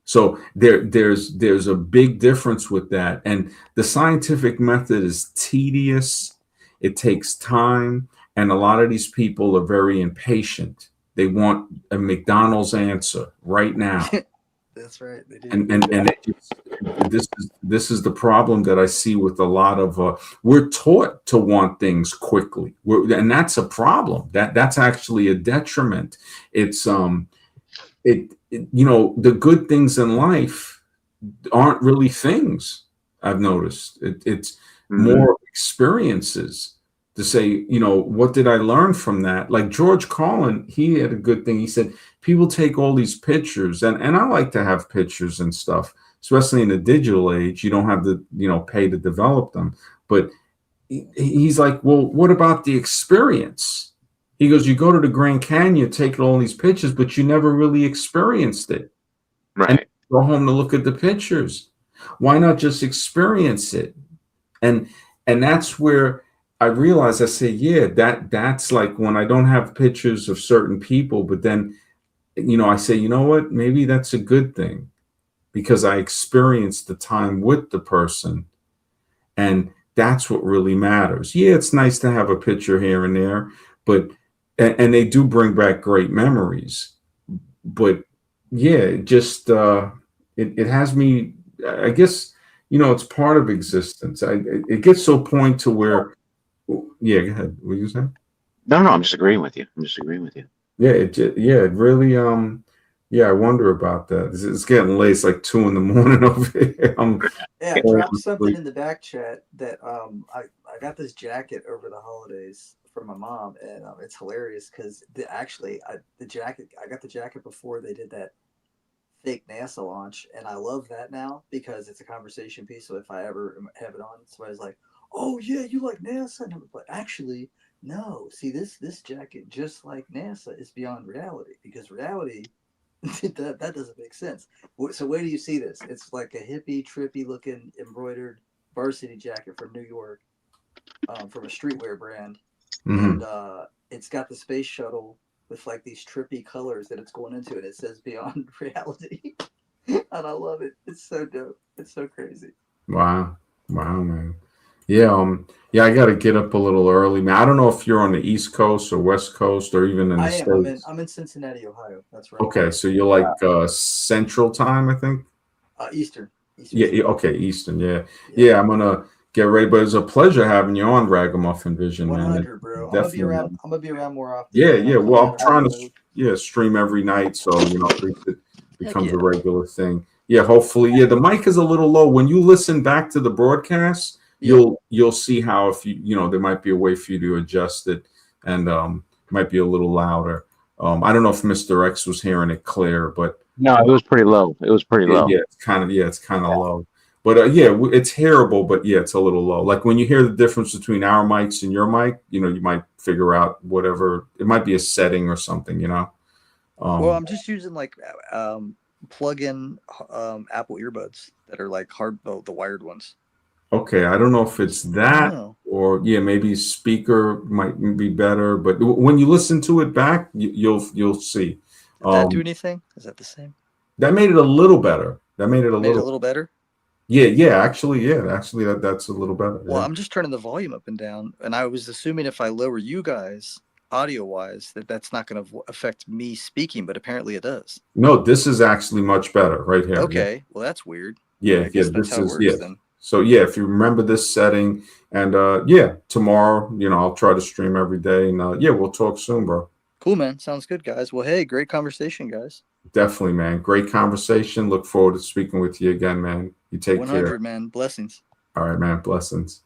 So there's a big difference with that. And the scientific method is tedious. It takes time. And a lot of these people are very impatient. They want a McDonald's answer right now. That's right. They do. And this is the problem that I see with a lot of we're taught to want things quickly, and that's a problem. That's actually a detriment. It's the good things in life aren't really things. I've noticed it's more experiences. To say, what did I learn from that? Like George Carlin, he had a good thing. He said, people take all these pictures, and I like to have pictures and stuff, especially in the digital age. You don't have to, pay to develop them. But he's like, well, what about the experience? He goes, you go to the Grand Canyon, taking all these pictures, but you never really experienced it. And Right. go home to look at the pictures. Why not just experience it? And that's where I realized, I say, yeah, that's like when I don't have pictures of certain people, but then, I say, you know what, maybe that's a good thing, because I experienced the time with the person, and that's what really matters. Yeah, it's nice to have a picture here and there, but and they do bring back great memories. But yeah, it has me, I guess, it's part of existence. It gets to a point to where, yeah, go ahead. What you saying? No, I'm just agreeing with you. I'm just agreeing with you. Yeah, it really, yeah, I wonder about that. It's getting late. It's like 2 a.m. over here. Yeah, I dropped something in the back chat that I got this jacket over the holidays from my mom, and it's hilarious because the jacket I got the jacket before they did that fake NASA launch, and I love that now because it's a conversation piece. So if I ever have it on, somebody's like, "Oh yeah, you like NASA?" But actually, no. See, this jacket, just like NASA, is beyond reality, because reality that doesn't make sense. So where do you see this? It's like a hippie, trippy looking embroidered varsity jacket from New York, from a streetwear brand, and it's got the space shuttle with like these trippy colors that it's going into, and it says beyond reality. And I love it. It's so dope. It's so crazy. Wow, man. Yeah, I got to get up a little early, man. I don't know if you're on the East Coast or West Coast or even in the I am. States. I'm in Cincinnati, Ohio. That's right. Okay, so you're like Central Time, I think. Eastern. Yeah, Standard. okay, Eastern. Yeah. I'm gonna get ready. But it's a pleasure having you on Ragamuffin Vision, man. 100, bro. Definitely. I'm gonna be around more often. Yeah, Man. yeah. I'm Well, coming I'm in a trying lot to mode. stream every night, so at least it Heck becomes yeah. a regular thing. Yeah, hopefully. Yeah, the mic is a little low. When you listen back to the broadcast, Yeah. you'll see how if there might be a way for you to adjust it, and might be a little louder. I don't know if Mr. X was hearing it clear, but No, it was pretty low. It was pretty low. yeah, it's kind of low. But it's hearable, but yeah, it's a little low. Like when you hear the difference between our mics and your mic, you might figure out whatever. It might be a setting or something, Well, Um, I'm just using like plug-in Apple earbuds that are like the wired ones. okay, I don't know if it's I don't that know. or maybe speaker might be better. But when you listen to it back, you'll see. Did that do Um, anything? Is that the same? that made it a little better. That made it a Made it a little. little better. Yeah. Actually, that's a little better. Well, Yeah. I'm just turning the volume up and down, and I was assuming if I lower you guys audio wise that's not going to affect me speaking, but apparently it does. No, this is actually much better right here. Okay, well that's weird. Yeah, I guess that's this how it is works then. So if you remember this setting, and tomorrow, I'll try to stream every day, and we'll talk soon, bro. Cool, man. Sounds good, guys. Well, hey, great conversation, guys. Definitely, man. Great conversation. Look forward to speaking with you again, man. You take 100, care. man. Blessings. All right, man. Blessings.